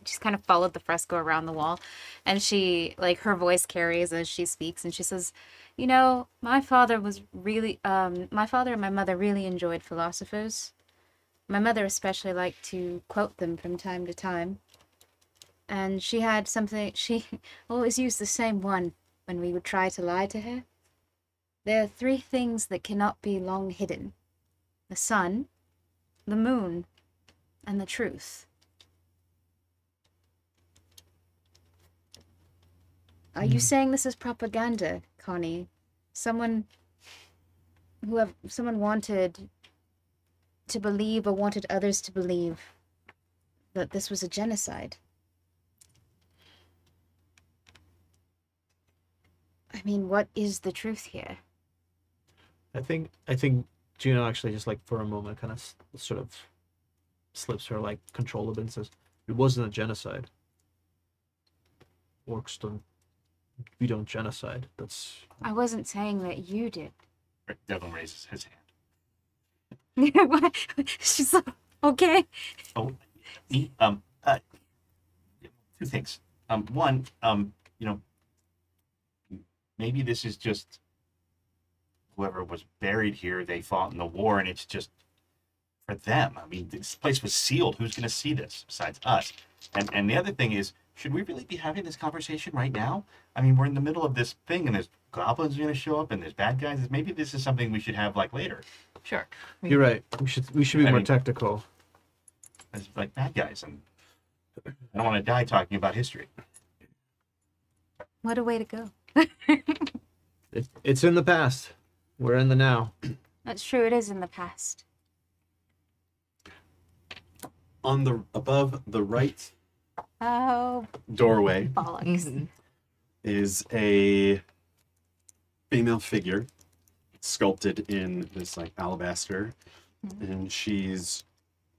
Speaker 3: she's kind of followed the fresco around the wall, and she, like, her voice carries as she speaks, and she says, you know, my father and my mother really enjoyed philosophers. My mother especially liked to quote them from time to time, and she always used the same one when we would try to lie to her. There are 3 things that cannot be long hidden: the sun, the moon, and the truth. Are you saying this is propaganda, Connie? Someone wanted to believe, or wanted others to believe, that this was a genocide. I mean, what is the truth here?
Speaker 4: I think Juno actually just, like, for a moment kind of sort of slips her, like, control a bit and says, it wasn't a genocide. Orcs we don't genocide. That's...
Speaker 3: I wasn't saying that you did.
Speaker 1: Devlin raises his hand.
Speaker 3: She's like, okay.
Speaker 1: Oh, two things. One, you know, maybe this is just whoever was buried here, they fought in the war, and it's just for them. I mean, this place was sealed. Who's going to see this besides us? And the other thing is, should we really be having this conversation right now? I mean, we're in the middle of this thing, and there's goblins going to show up, and there's bad guys. Maybe this is something we should have, like, later.
Speaker 5: Sure.
Speaker 4: You're right. We should be more tactical.
Speaker 1: As, like, bad guys, and I don't want to die talking about history.
Speaker 3: What a way to go.
Speaker 4: It's in the past. We're in the now.
Speaker 3: That's true, it is in the past.
Speaker 2: Above the right
Speaker 3: Oh,
Speaker 2: doorway
Speaker 3: bollocks.
Speaker 2: is a female figure sculpted in this, like, alabaster, and she's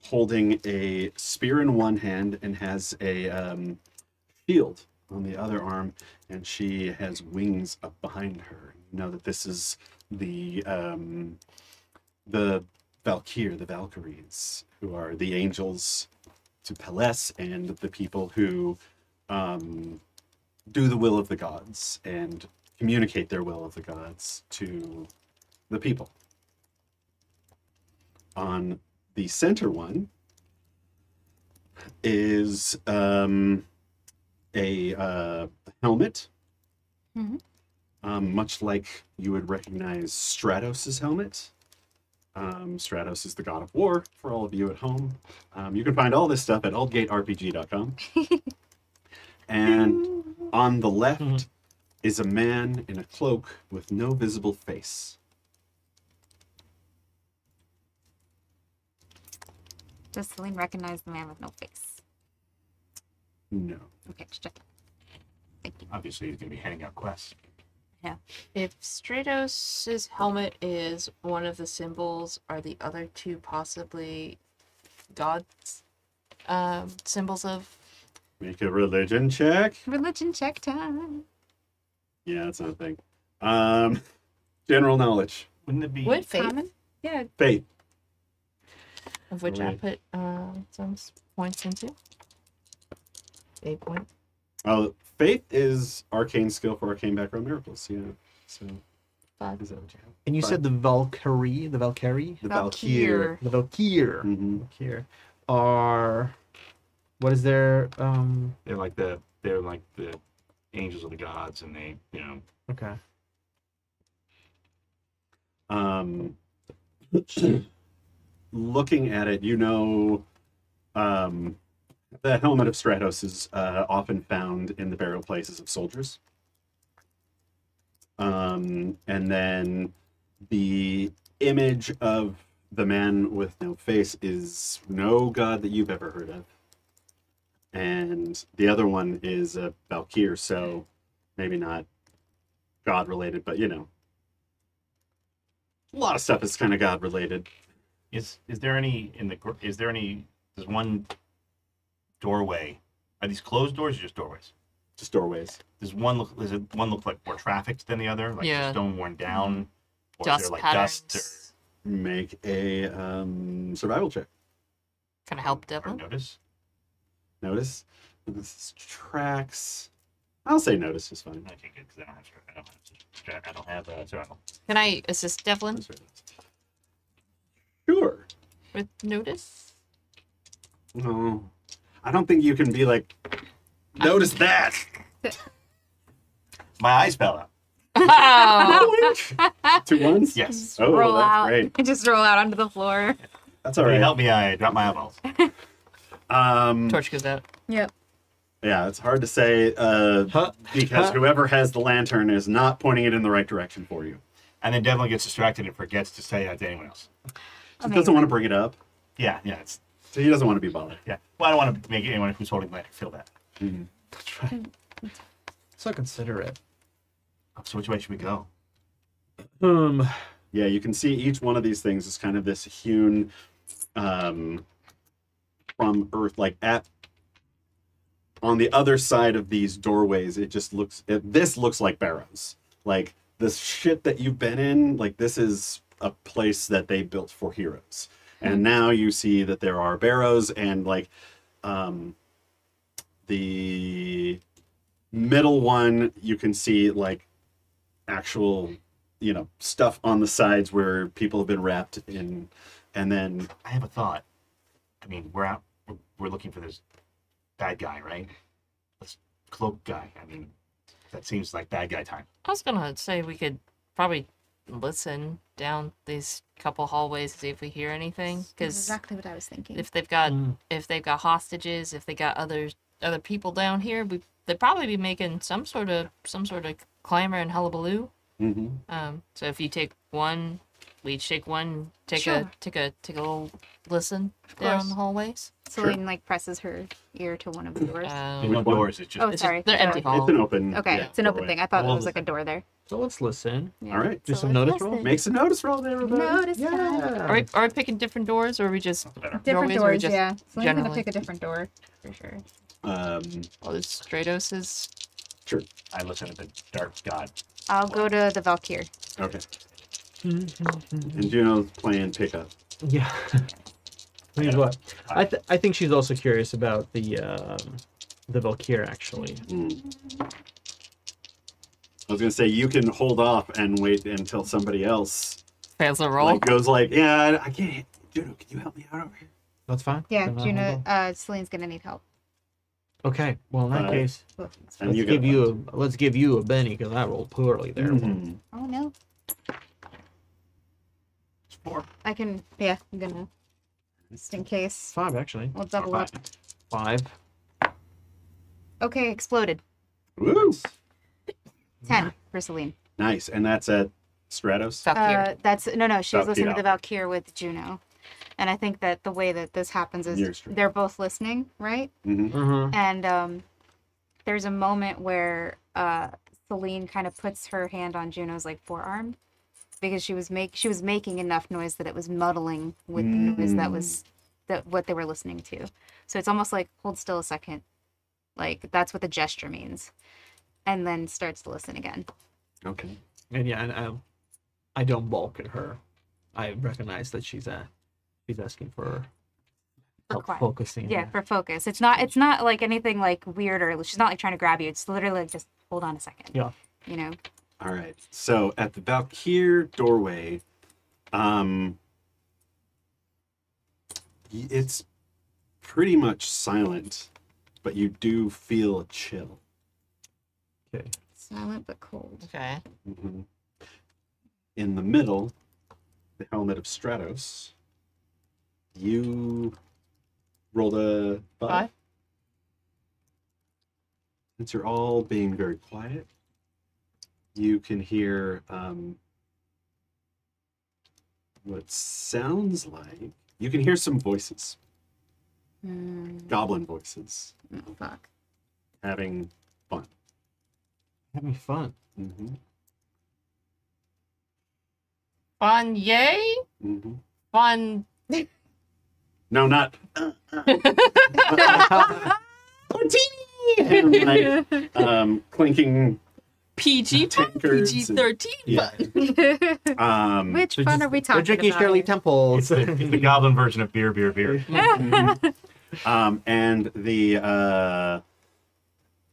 Speaker 2: holding a spear in one hand and has a shield on the other arm, and she has wings up behind her. You know that this is the Valkyr, the Valkyries, who are the angels to Pelès, and the people who do the will of the gods and communicate their will of the gods to the people. On the center one is a helmet, much like you would recognize Stratos' helmet. Stratos is the god of war for all of you at home. You can find all this stuff at aldgaterpg.com. And on the left is a man in a cloak with no visible face.
Speaker 3: Does Céline recognize the man with no face?
Speaker 2: No.
Speaker 3: Okay, just check. Thank you.
Speaker 1: Obviously, he's going to be handing out quests.
Speaker 3: Yeah.
Speaker 5: If Stratos' helmet is one of the symbols, are the other 2 possibly gods? Symbols of...
Speaker 2: Make a religion check.
Speaker 3: Religion check time.
Speaker 2: Yeah, that's not a thing. General knowledge.
Speaker 1: Wouldn't it be...
Speaker 5: Would faith,
Speaker 3: Common? Yeah.
Speaker 2: Faith.
Speaker 5: of which I
Speaker 2: Right.
Speaker 5: put some points into. 8 point.
Speaker 2: Faith is arcane skill for arcane background miracles. Yeah. So
Speaker 5: 5.
Speaker 2: is that what you have?
Speaker 4: And you said the Valkyrie?
Speaker 2: The Valkyr.
Speaker 4: The Valkyr. Valkyr are... What is their...
Speaker 1: They're like the angels of the gods, and they,
Speaker 4: Okay.
Speaker 2: Looking at it, the helmet of Stratos is often found in the burial places of soldiers. And then the image of the man with no face is no god that you've ever heard of. And the other one is a Valkyr, so maybe not god related, but a lot of stuff is kind of god related.
Speaker 1: Is there any there's one doorway? Are these closed doors or just doorways?
Speaker 2: Just doorways.
Speaker 1: Does one look like more trafficked than the other? Like
Speaker 5: Yeah.
Speaker 1: stone worn down? Or
Speaker 5: Dust
Speaker 1: is there like
Speaker 5: patterns.
Speaker 1: dust
Speaker 2: Make a survival check.
Speaker 5: Can I help
Speaker 1: or
Speaker 5: Devlin?
Speaker 1: notice?
Speaker 2: Notice. This is tracks. I'll say notice is fine.
Speaker 1: Okay, good, because I don't have survival.
Speaker 5: Can I assist Devlin
Speaker 2: Sure.
Speaker 5: with notice?
Speaker 2: No. I don't think you can be like, notice that.
Speaker 1: My eyes fell out.
Speaker 5: Oh.
Speaker 2: 2 ones?
Speaker 1: Yes.
Speaker 2: Oh,
Speaker 3: roll
Speaker 2: that's
Speaker 3: out.
Speaker 2: great.
Speaker 3: Just roll out onto the floor.
Speaker 2: That's all
Speaker 1: Somebody
Speaker 2: right.
Speaker 1: help me! I dropped my eyeballs.
Speaker 5: Torch goes out.
Speaker 3: Yep.
Speaker 2: Yeah, it's hard to say because whoever has the lantern is not pointing it in the right direction for you.
Speaker 1: And then Devlin gets distracted and forgets to say that to anyone else.
Speaker 2: He doesn't want to bring it up.
Speaker 1: Yeah,
Speaker 2: So he doesn't want to be bothered.
Speaker 1: yeah. Well, I don't want to make anyone who's holding the lantern feel that.
Speaker 4: That's right. So considerate.
Speaker 1: So which way should we go?
Speaker 2: Yeah, you can see each one of these things is kind of this hewn from earth, like on the other side of these doorways. This looks like barrows. Like this shit that you've been in, like this is a place that they built for heroes. And now you see that there are barrows and like the middle one, you can see like actual stuff on the sides where people have been wrapped in. And then
Speaker 1: I have a thought. I mean, we're looking for this bad guy, right? This cloak guy. I mean, that seems like bad guy time.
Speaker 5: I was gonna say we could probably listen down these couple hallways, see if we hear anything.
Speaker 3: That's
Speaker 5: Because
Speaker 3: exactly what I was thinking.
Speaker 5: if they've got hostages, if they got other people down here, they'd probably be making some sort of clamor and hullabaloo. So if you take one, we each take one. Take a little listen down
Speaker 3: course.
Speaker 5: the hallways.
Speaker 3: Céline presses her ear to one of the doors.
Speaker 1: There's no doors. It's just
Speaker 3: Oh, sorry.
Speaker 5: They're empty
Speaker 3: Sorry.
Speaker 5: halls.
Speaker 2: it's an open.
Speaker 3: Okay,
Speaker 2: yeah,
Speaker 3: it's an open
Speaker 2: doorway.
Speaker 3: thing. I thought it
Speaker 1: Well,
Speaker 3: was like a door there.
Speaker 4: So let's listen.
Speaker 3: Yeah.
Speaker 2: All right.
Speaker 4: Do some
Speaker 3: let's
Speaker 4: notice rolls?
Speaker 3: listen.
Speaker 2: Make some notice roll there, everybody.
Speaker 3: Notice time.
Speaker 5: Are we picking different doors, or are we just
Speaker 3: Different
Speaker 5: doorways, or we
Speaker 3: doors,
Speaker 5: just
Speaker 3: yeah. Celine's gonna
Speaker 5: generally?
Speaker 3: pick a different door for sure.
Speaker 5: Oh, there's Stratos'
Speaker 2: Sure.
Speaker 1: I listen to the dark god.
Speaker 3: I'll go to the Valkyr.
Speaker 2: Okay. And Juno's playing pickup.
Speaker 4: Yeah. Here's what. I think she's also curious about the Valkyr actually.
Speaker 2: I was gonna say you can hold off and wait until somebody else
Speaker 5: fails a roll.
Speaker 2: goes like, yeah, I can't. Juno, can you help me out over here?
Speaker 4: That's fine.
Speaker 3: Yeah,
Speaker 4: Then I'll
Speaker 3: Juno.
Speaker 4: hold on.
Speaker 3: Celine's gonna need help.
Speaker 4: Okay. Well, in that case,
Speaker 3: Oh,
Speaker 2: And
Speaker 4: let's
Speaker 2: you
Speaker 4: give
Speaker 2: got
Speaker 4: you a Benny because I rolled poorly there.
Speaker 2: Mhm.
Speaker 3: oh no.
Speaker 1: It's 4.
Speaker 3: I can. Yeah, I'm gonna. Just in case.
Speaker 4: 5 actually.
Speaker 3: We'll double up.
Speaker 4: 5.
Speaker 3: Okay, exploded.
Speaker 2: Woo!
Speaker 3: 10 for Céline.
Speaker 2: Nice. And that's at Stratos.
Speaker 5: Valkyr.
Speaker 3: That's no. She was listening to
Speaker 2: Valkyr.
Speaker 3: the Valkyr with Juno, and I think that the way that this happens
Speaker 2: You're
Speaker 3: is
Speaker 2: straight.
Speaker 3: they're both listening, right?
Speaker 4: Mm-hmm.
Speaker 3: And there's a moment where Céline kind of puts her hand on Juno's like forearm because she was making enough noise that it was muddling with the noise that was what they were listening to. So it's almost like hold still a second, like that's what the gesture means, and then starts to listen again.
Speaker 2: Okay.
Speaker 4: And yeah, and I don't balk at her. I recognize that she's asking for
Speaker 3: quiet.
Speaker 4: Focusing.
Speaker 3: Yeah, for focus. It's not like anything like weird or she's not like trying to grab you. It's literally like just hold on a second.
Speaker 4: Yeah.
Speaker 3: You know.
Speaker 2: All right. So at the Valkyr doorway, it's pretty much silent, but you do feel a chill.
Speaker 4: Okay.
Speaker 3: Silent but cold.
Speaker 5: Okay.
Speaker 2: Mm-hmm. In the middle, the helmet of Stratos. You rolled a 5.
Speaker 5: 5.
Speaker 2: Since you're all being very quiet, you can hear what sounds like you can hear some voices, goblin voices,
Speaker 3: Oh, fuck.
Speaker 2: having fun.
Speaker 4: Having fun.
Speaker 2: Mm-hmm.
Speaker 5: Fun, yay!
Speaker 2: Mm-hmm.
Speaker 5: Fun.
Speaker 2: No, not. Clinking
Speaker 5: PG fun,
Speaker 2: tankards
Speaker 5: PG-13
Speaker 2: yeah.
Speaker 5: fun.
Speaker 3: Which fun are we
Speaker 4: They're
Speaker 3: talking
Speaker 4: drinking
Speaker 3: about?
Speaker 4: Shirley
Speaker 1: It's
Speaker 4: Temples.
Speaker 1: the goblin version of beer.
Speaker 2: And the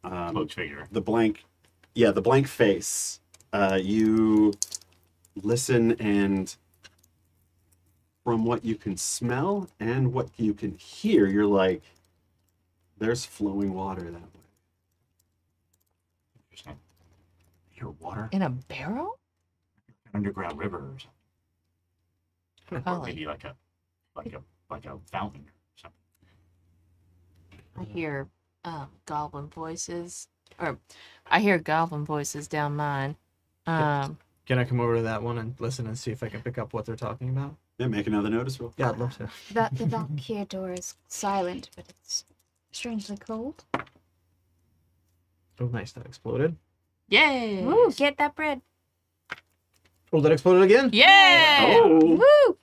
Speaker 1: Cloak figure.
Speaker 2: the blank face. You listen, and from what you can smell and what you can hear, you're like, there's flowing water that way.
Speaker 1: Interesting. You hear water?
Speaker 5: In a barrel?
Speaker 1: An underground river or something. Or
Speaker 5: Golly.
Speaker 1: maybe like a fountain or something.
Speaker 5: I hear goblin voices. Or I hear goblin voices down mine.
Speaker 4: Can I come over to that one and listen and see if I can pick up what they're talking about?
Speaker 2: Yeah, make another notice roll.
Speaker 4: Yeah, I'd love to.
Speaker 3: The Valkyr door is silent, but it's strangely cold.
Speaker 4: Oh, nice. That exploded.
Speaker 5: Yay!
Speaker 3: Woo, get that bread.
Speaker 4: Oh, that exploded again?
Speaker 5: Yeah!
Speaker 2: Oh,
Speaker 3: Woo!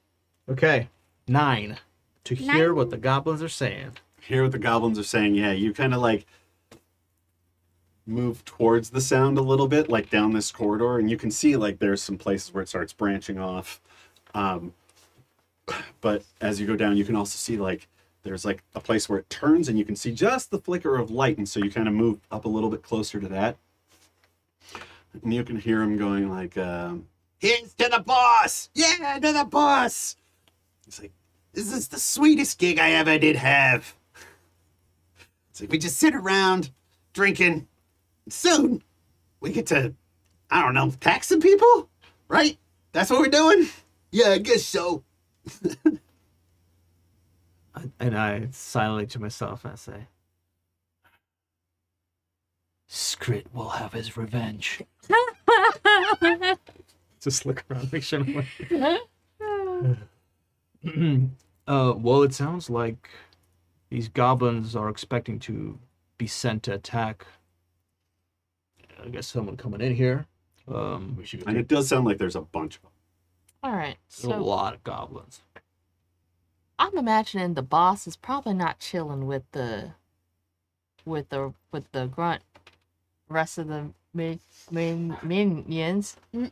Speaker 4: Okay. 9. To hear what the goblins are saying.
Speaker 2: hear what the goblins are saying. Yeah, you kind of like move towards the sound a little bit, like down this corridor, and you can see like there's some places where it starts branching off. But as you go down, you can also see like there's like a place where it turns, and you can see just the flicker of light, and so you kind of move up a little bit closer to that, and you can hear him going like, "Here's to the boss! Yeah, to the boss!" He's like, "This is the sweetest gig I ever did have." It's like we just sit around drinking. Soon we get to, I don't know, tax some people, right? That's what we're doing? Yeah, I guess so.
Speaker 4: And I silently to myself, I say, Skrit will have his revenge. Just look around, make sure well, it sounds like these goblins are expecting to be sent to attack. I guess someone coming in here.
Speaker 1: We should go
Speaker 2: And it does sound like there's a bunch of them.
Speaker 5: All right.
Speaker 4: There's a
Speaker 5: So
Speaker 4: lot of goblins.
Speaker 5: I'm imagining the boss is probably not chilling with the grunt rest of the minions.
Speaker 4: It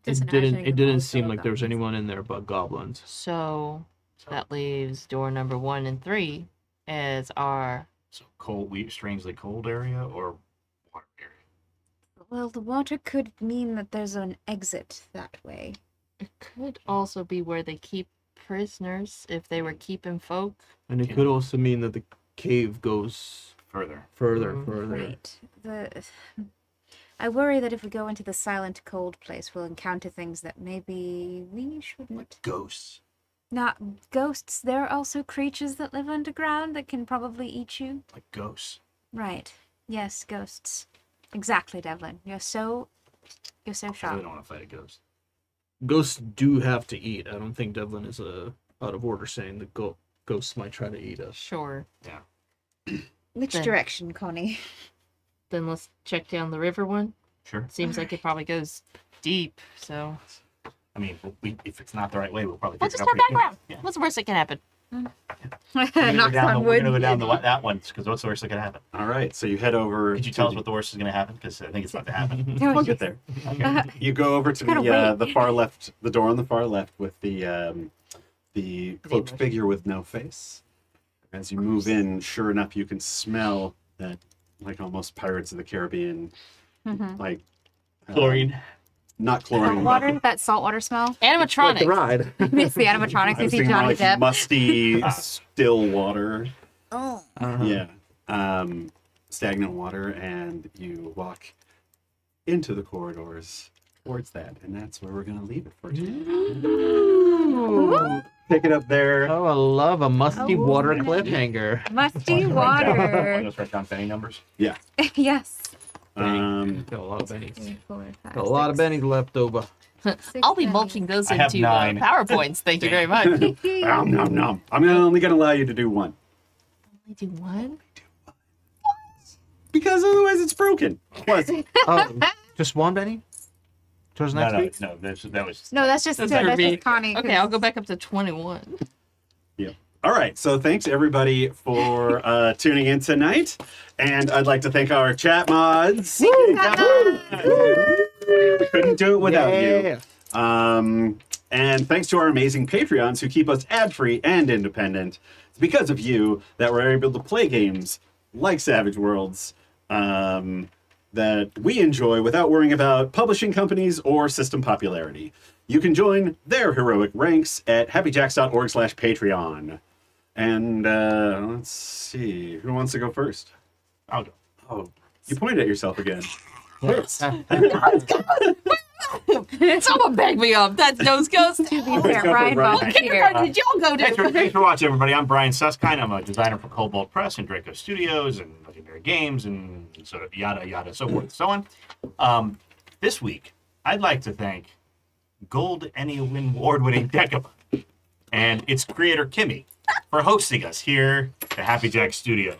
Speaker 3: Just imagining the
Speaker 4: didn't
Speaker 3: most
Speaker 4: seem
Speaker 3: of
Speaker 4: like there was
Speaker 3: goblins.
Speaker 4: anyone in there but goblins.
Speaker 5: So that leaves door number 1 and 3 as our.
Speaker 1: So cold, strangely cold area or water area?
Speaker 3: Well, the water could mean that there's an exit that way.
Speaker 5: It could also be where they keep prisoners if they were keeping folk.
Speaker 4: And it could also mean that the cave goes
Speaker 1: Further.
Speaker 4: further.
Speaker 3: Right. I worry that if we go into the silent, cold place, we'll encounter things that maybe we shouldn't.
Speaker 1: Ghosts.
Speaker 3: Not ghosts. There are also creatures that live underground that can probably eat you.
Speaker 1: Like ghosts.
Speaker 3: Right. Yes, ghosts. Exactly, Devlin. You're so
Speaker 1: I really
Speaker 3: sharp.
Speaker 1: don't want to fight a ghost.
Speaker 4: Ghosts do have to eat. I don't think Devlin is out of order saying that ghosts might try to eat us.
Speaker 5: Sure.
Speaker 1: Yeah.
Speaker 3: Which
Speaker 5: Then-
Speaker 3: direction, Connie?
Speaker 5: Then let's check down the river one.
Speaker 1: Sure.
Speaker 5: Seems like it probably goes deep. So
Speaker 1: I mean, if it's not the right way, we'll probably
Speaker 5: we'll
Speaker 1: figure
Speaker 5: just
Speaker 1: it out
Speaker 5: turn back
Speaker 1: pretty
Speaker 5: around.
Speaker 1: quick.
Speaker 5: What's the worst that can happen?
Speaker 1: We're gonna
Speaker 3: Knocks on
Speaker 1: We're
Speaker 3: wood.
Speaker 1: gonna go down that one because what's the worst that can happen?
Speaker 2: All right, so you head over.
Speaker 1: Could you tell us what the worst is gonna happen? Because I think it's about to happen.
Speaker 2: We'll get there.
Speaker 1: Okay.
Speaker 2: You go over to
Speaker 3: Gotta
Speaker 2: the
Speaker 3: wait.
Speaker 2: far left, the door on the far left with the the cloaked figure with no face. As you move in, sure enough, you can smell that, like almost Pirates of the Caribbean, like
Speaker 1: Chlorine.
Speaker 2: not chlorine, but
Speaker 3: Water, that saltwater smell.
Speaker 5: Animatronic.
Speaker 4: The ride.
Speaker 3: It's the animatronics.
Speaker 2: I
Speaker 3: You
Speaker 2: was
Speaker 3: see
Speaker 2: thinking more
Speaker 3: Johnny
Speaker 2: like
Speaker 3: Depp.
Speaker 2: musty, still water.
Speaker 3: Oh.
Speaker 2: Yeah. Stagnant water, and you walk into the corridors towards that, and that's where we're going to leave it for today. Pick it up there.
Speaker 4: Oh, I love a musty
Speaker 3: Oh,
Speaker 4: water
Speaker 3: nice.
Speaker 4: cliffhanger.
Speaker 3: Musty water.
Speaker 1: Let's write down Benny numbers.
Speaker 2: Yeah.
Speaker 3: Yes.
Speaker 4: Got a lot of bennies.
Speaker 3: 3, 4, 5,
Speaker 4: Got a lot of
Speaker 3: 6,
Speaker 4: bennies left over.
Speaker 3: 6,
Speaker 5: I'll be
Speaker 3: 7.
Speaker 5: mulching those
Speaker 1: I have
Speaker 5: into
Speaker 1: 9.
Speaker 5: PowerPoints. Thank you very much.
Speaker 2: Nom, nom, nom. I'm only going to allow you to do one.
Speaker 5: I do one.
Speaker 2: Because otherwise it's broken. Plus,
Speaker 4: Just one benny? Towards next week?
Speaker 1: No, that was.
Speaker 3: No, that's just
Speaker 5: for me.
Speaker 3: Connie.
Speaker 5: Okay, I'll go back up to 21.
Speaker 2: yeah. All right. So thanks everybody for tuning in tonight. And I'd like to thank our chat mods. We couldn't do it without you. And thanks to our amazing Patreons who keep us ad-free and independent. It's because of you that we're able to play games like Savage Worlds that we enjoy without worrying about publishing companies or system popularity. You can join their heroic ranks at happyjacks.org/Patreon. And let's see, who wants to go first?
Speaker 1: I'll go.
Speaker 2: Oh, you pointed at yourself again.
Speaker 5: Someone back me up. That's nose ghost.
Speaker 3: To be fair, Brian volunteered.
Speaker 5: Did y'all go
Speaker 1: Thanks
Speaker 5: to?
Speaker 1: for watching, everybody. I'm Brian Suskind. I'm a designer for Cobalt Press and Draco Studios and Legendary Games and so yada yada, so forth and so on. This week, I'd like to thank Gold Emmy Award-winning Decima and its creator Kimmy for hosting us here at Happy Jack Studio.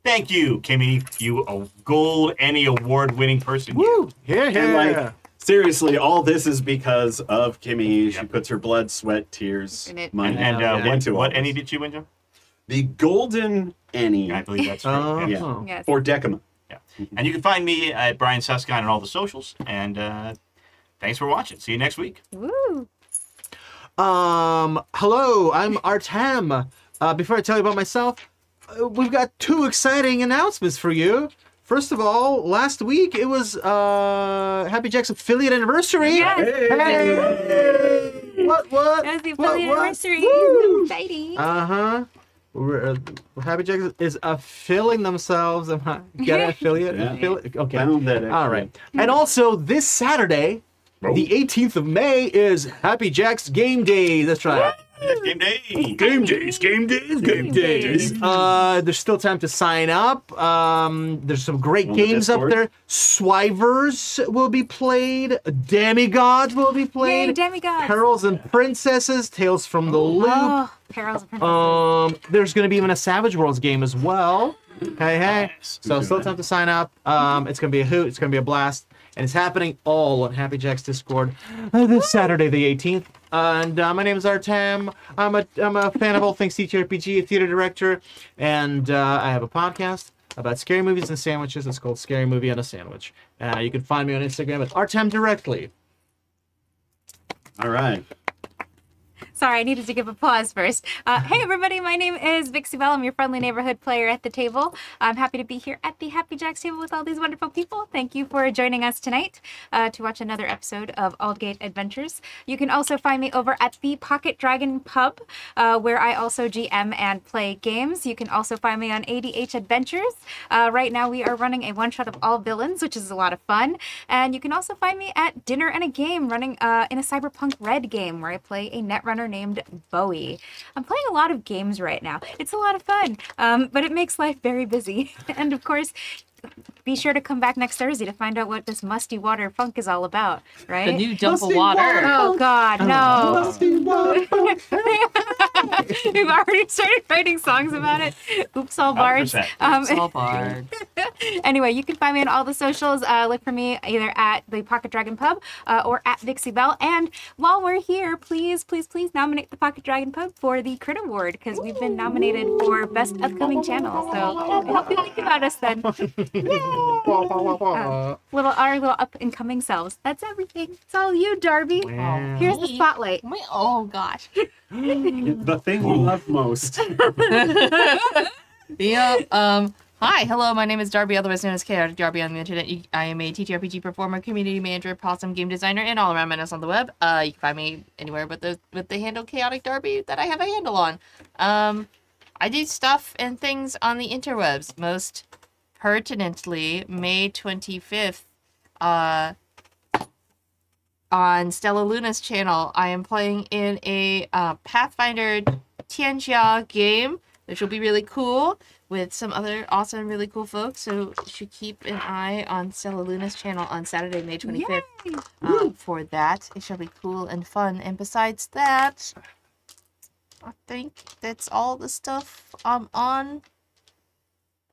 Speaker 1: Thank you, Kimmy. You a Gold Emmy Award-winning person.
Speaker 4: Woo! Here,
Speaker 2: And like, seriously, all this is because of Kimmy. She
Speaker 1: Yep.
Speaker 2: puts her blood, sweat, tears,
Speaker 3: In it.
Speaker 2: money
Speaker 1: And
Speaker 2: into
Speaker 1: what
Speaker 2: all
Speaker 1: Emmy
Speaker 2: this.
Speaker 1: did you win, Joe?
Speaker 2: The Golden Annie.
Speaker 1: I believe that's right.
Speaker 4: Oh.
Speaker 1: Yeah.
Speaker 2: Yeah.
Speaker 3: Yes.
Speaker 2: For Decima.
Speaker 1: Yeah. And you can find me at Brian Suskind on all the socials. And thanks for watching. See you next week.
Speaker 3: Woo.
Speaker 4: Hello, I'm Artem. Before I tell you about myself, we've got 2 exciting announcements for you. First of all, last week it was Happy Jack's affiliate anniversary.
Speaker 3: Yes.
Speaker 4: Hey! What?
Speaker 3: That was the
Speaker 4: What?
Speaker 3: affiliate anniversary.
Speaker 4: Woo!
Speaker 3: Exciting.
Speaker 4: Happy Jack is affiliating themselves. Get it? Affiliate?
Speaker 2: Yeah.
Speaker 4: Affiliate? Okay.
Speaker 2: Found that.
Speaker 4: All right. And also this Saturday, the 18th of May, is Happy Jack's Game Day. That's right.
Speaker 1: Game day.
Speaker 2: Game days, game days, game days.
Speaker 4: There's still time to sign up. There's some great
Speaker 2: On the
Speaker 4: games up
Speaker 2: Discord.
Speaker 4: there. Swivers will be played. Demigods will be
Speaker 3: Yay,
Speaker 4: played.
Speaker 3: demigods.
Speaker 4: Perils and Princesses, Tales from the Loop.
Speaker 3: Oh, Perils and Princesses.
Speaker 4: There's going to be even a Savage Worlds game as well. Hey.
Speaker 1: Nice.
Speaker 4: So still time to sign up. It's going to be a hoot. It's going to be a blast. And it's happening all on Happy Jack's Discord this Saturday, the 18th. And my name is Artem. I'm a fan of all things TTRPG, a theater director, and I have a podcast about scary movies and sandwiches. It's called Scary Movie and a Sandwich. You can find me on Instagram at Artem Directly.
Speaker 2: All right.
Speaker 3: Sorry, I needed to give a pause first. Hey, everybody, my name is Vixie Bell. I'm your friendly neighborhood player at the table. I'm happy to be here at the Happy Jacks table with all these wonderful people. Thank you for joining us tonight to watch another episode of Aldgate Adventures. You can also find me over at the Pocket Dragon Pub, where I also GM and play games. You can also find me on ADH Adventures. Right now, we are running a one-shot of All Villains, which is a lot of fun. And you can also find me at Dinner and a Game, running in a Cyberpunk Red game, where I play a netrunner named Bowie. I'm playing a lot of games right now. It's a lot of fun, but it makes life very busy. And of course, be sure to come back next Thursday to find out what this musty water funk is all about, right?
Speaker 5: The new dump of
Speaker 2: Musty
Speaker 5: water.
Speaker 2: water.
Speaker 3: Oh God, no!
Speaker 2: Musty water.
Speaker 3: We've already started writing songs about it. Oops, all bards.
Speaker 1: 100%.
Speaker 5: It's all barred.
Speaker 3: Anyway, you can find me on all the socials. Look for me either at the Pocket Dragon Pub or at Vixie Bell. And while we're here, please nominate the Pocket Dragon Pub for the Crit Award, because we've been nominated for Best Upcoming Channel. So I hope you think about us then. Yay! Our little up and coming selves. That's everything. It's all you, Darby.
Speaker 4: Wow.
Speaker 3: Here's the spotlight.
Speaker 5: Oh gosh.
Speaker 2: The thing we love most.
Speaker 5: Yeah. Hi, hello. My name is Darby, otherwise known as Chaotic Darby on the internet. I am a TTRPG performer, community manager, possum game designer, and all around menace on the web. You can find me anywhere with the handle Chaotic Darby that I have a handle on. I do stuff and things on the interwebs. Most pertinently, May 25th, on Stella Luna's channel, I am playing in a Pathfinder Tianxia game, which will be really cool, with some other awesome, really cool folks. So you should keep an eye on Stella Luna's channel on Saturday, May 25th for that. It shall be cool and fun. And besides that, I think that's all the stuff I'm on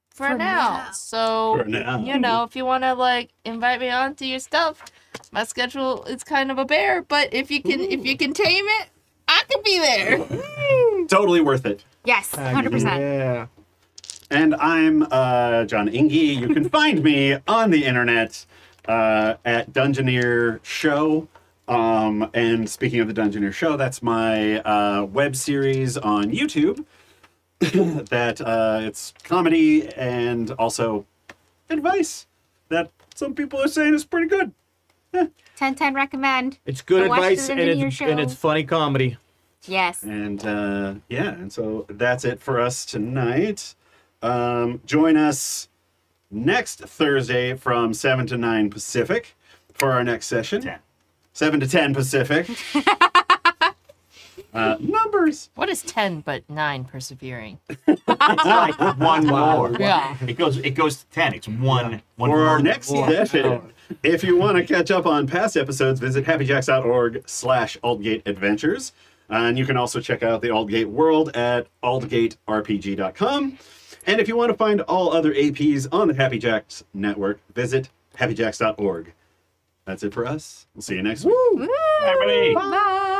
Speaker 5: for now. So,
Speaker 2: For now.
Speaker 5: you know, if you want to, like, invite me on to your stuff, my schedule is kind of a bear, but if you can tame it, I can be there.
Speaker 2: Totally worth it.
Speaker 3: Yes, 100%.
Speaker 4: Yeah.
Speaker 2: And I'm Jon Enge. You can find me on the internet at Dungeoneer Show. And speaking of the Dungeoneer Show, that's my web series on YouTube. That it's comedy and also advice that some people are saying is pretty good.
Speaker 3: 10/10 recommend.
Speaker 4: It's good
Speaker 3: So watch the
Speaker 4: advice
Speaker 3: Dungeoneer Show.
Speaker 4: and it's funny comedy.
Speaker 3: Yes.
Speaker 2: And and so that's it for us tonight. Join us next Thursday from 7 to 9 Pacific for our next session.
Speaker 1: 10.
Speaker 2: 7 to 10 Pacific. Numbers.
Speaker 5: What is 10 but 9 persevering?
Speaker 1: It's like one more.
Speaker 5: Yeah.
Speaker 1: It goes to 10. It's one
Speaker 2: For
Speaker 1: more.
Speaker 2: our next session, if you want to catch up on past episodes, visit happyjacks.org/Aldgate Adventures. And you can also check out the Aldgate world at aldgaterpg.com. And if you want to find all other APs on the Happy Jacks network, visit happyjacks.org. That's it for us. We'll see you next week.
Speaker 3: Woo!
Speaker 1: Everybody.
Speaker 3: Bye.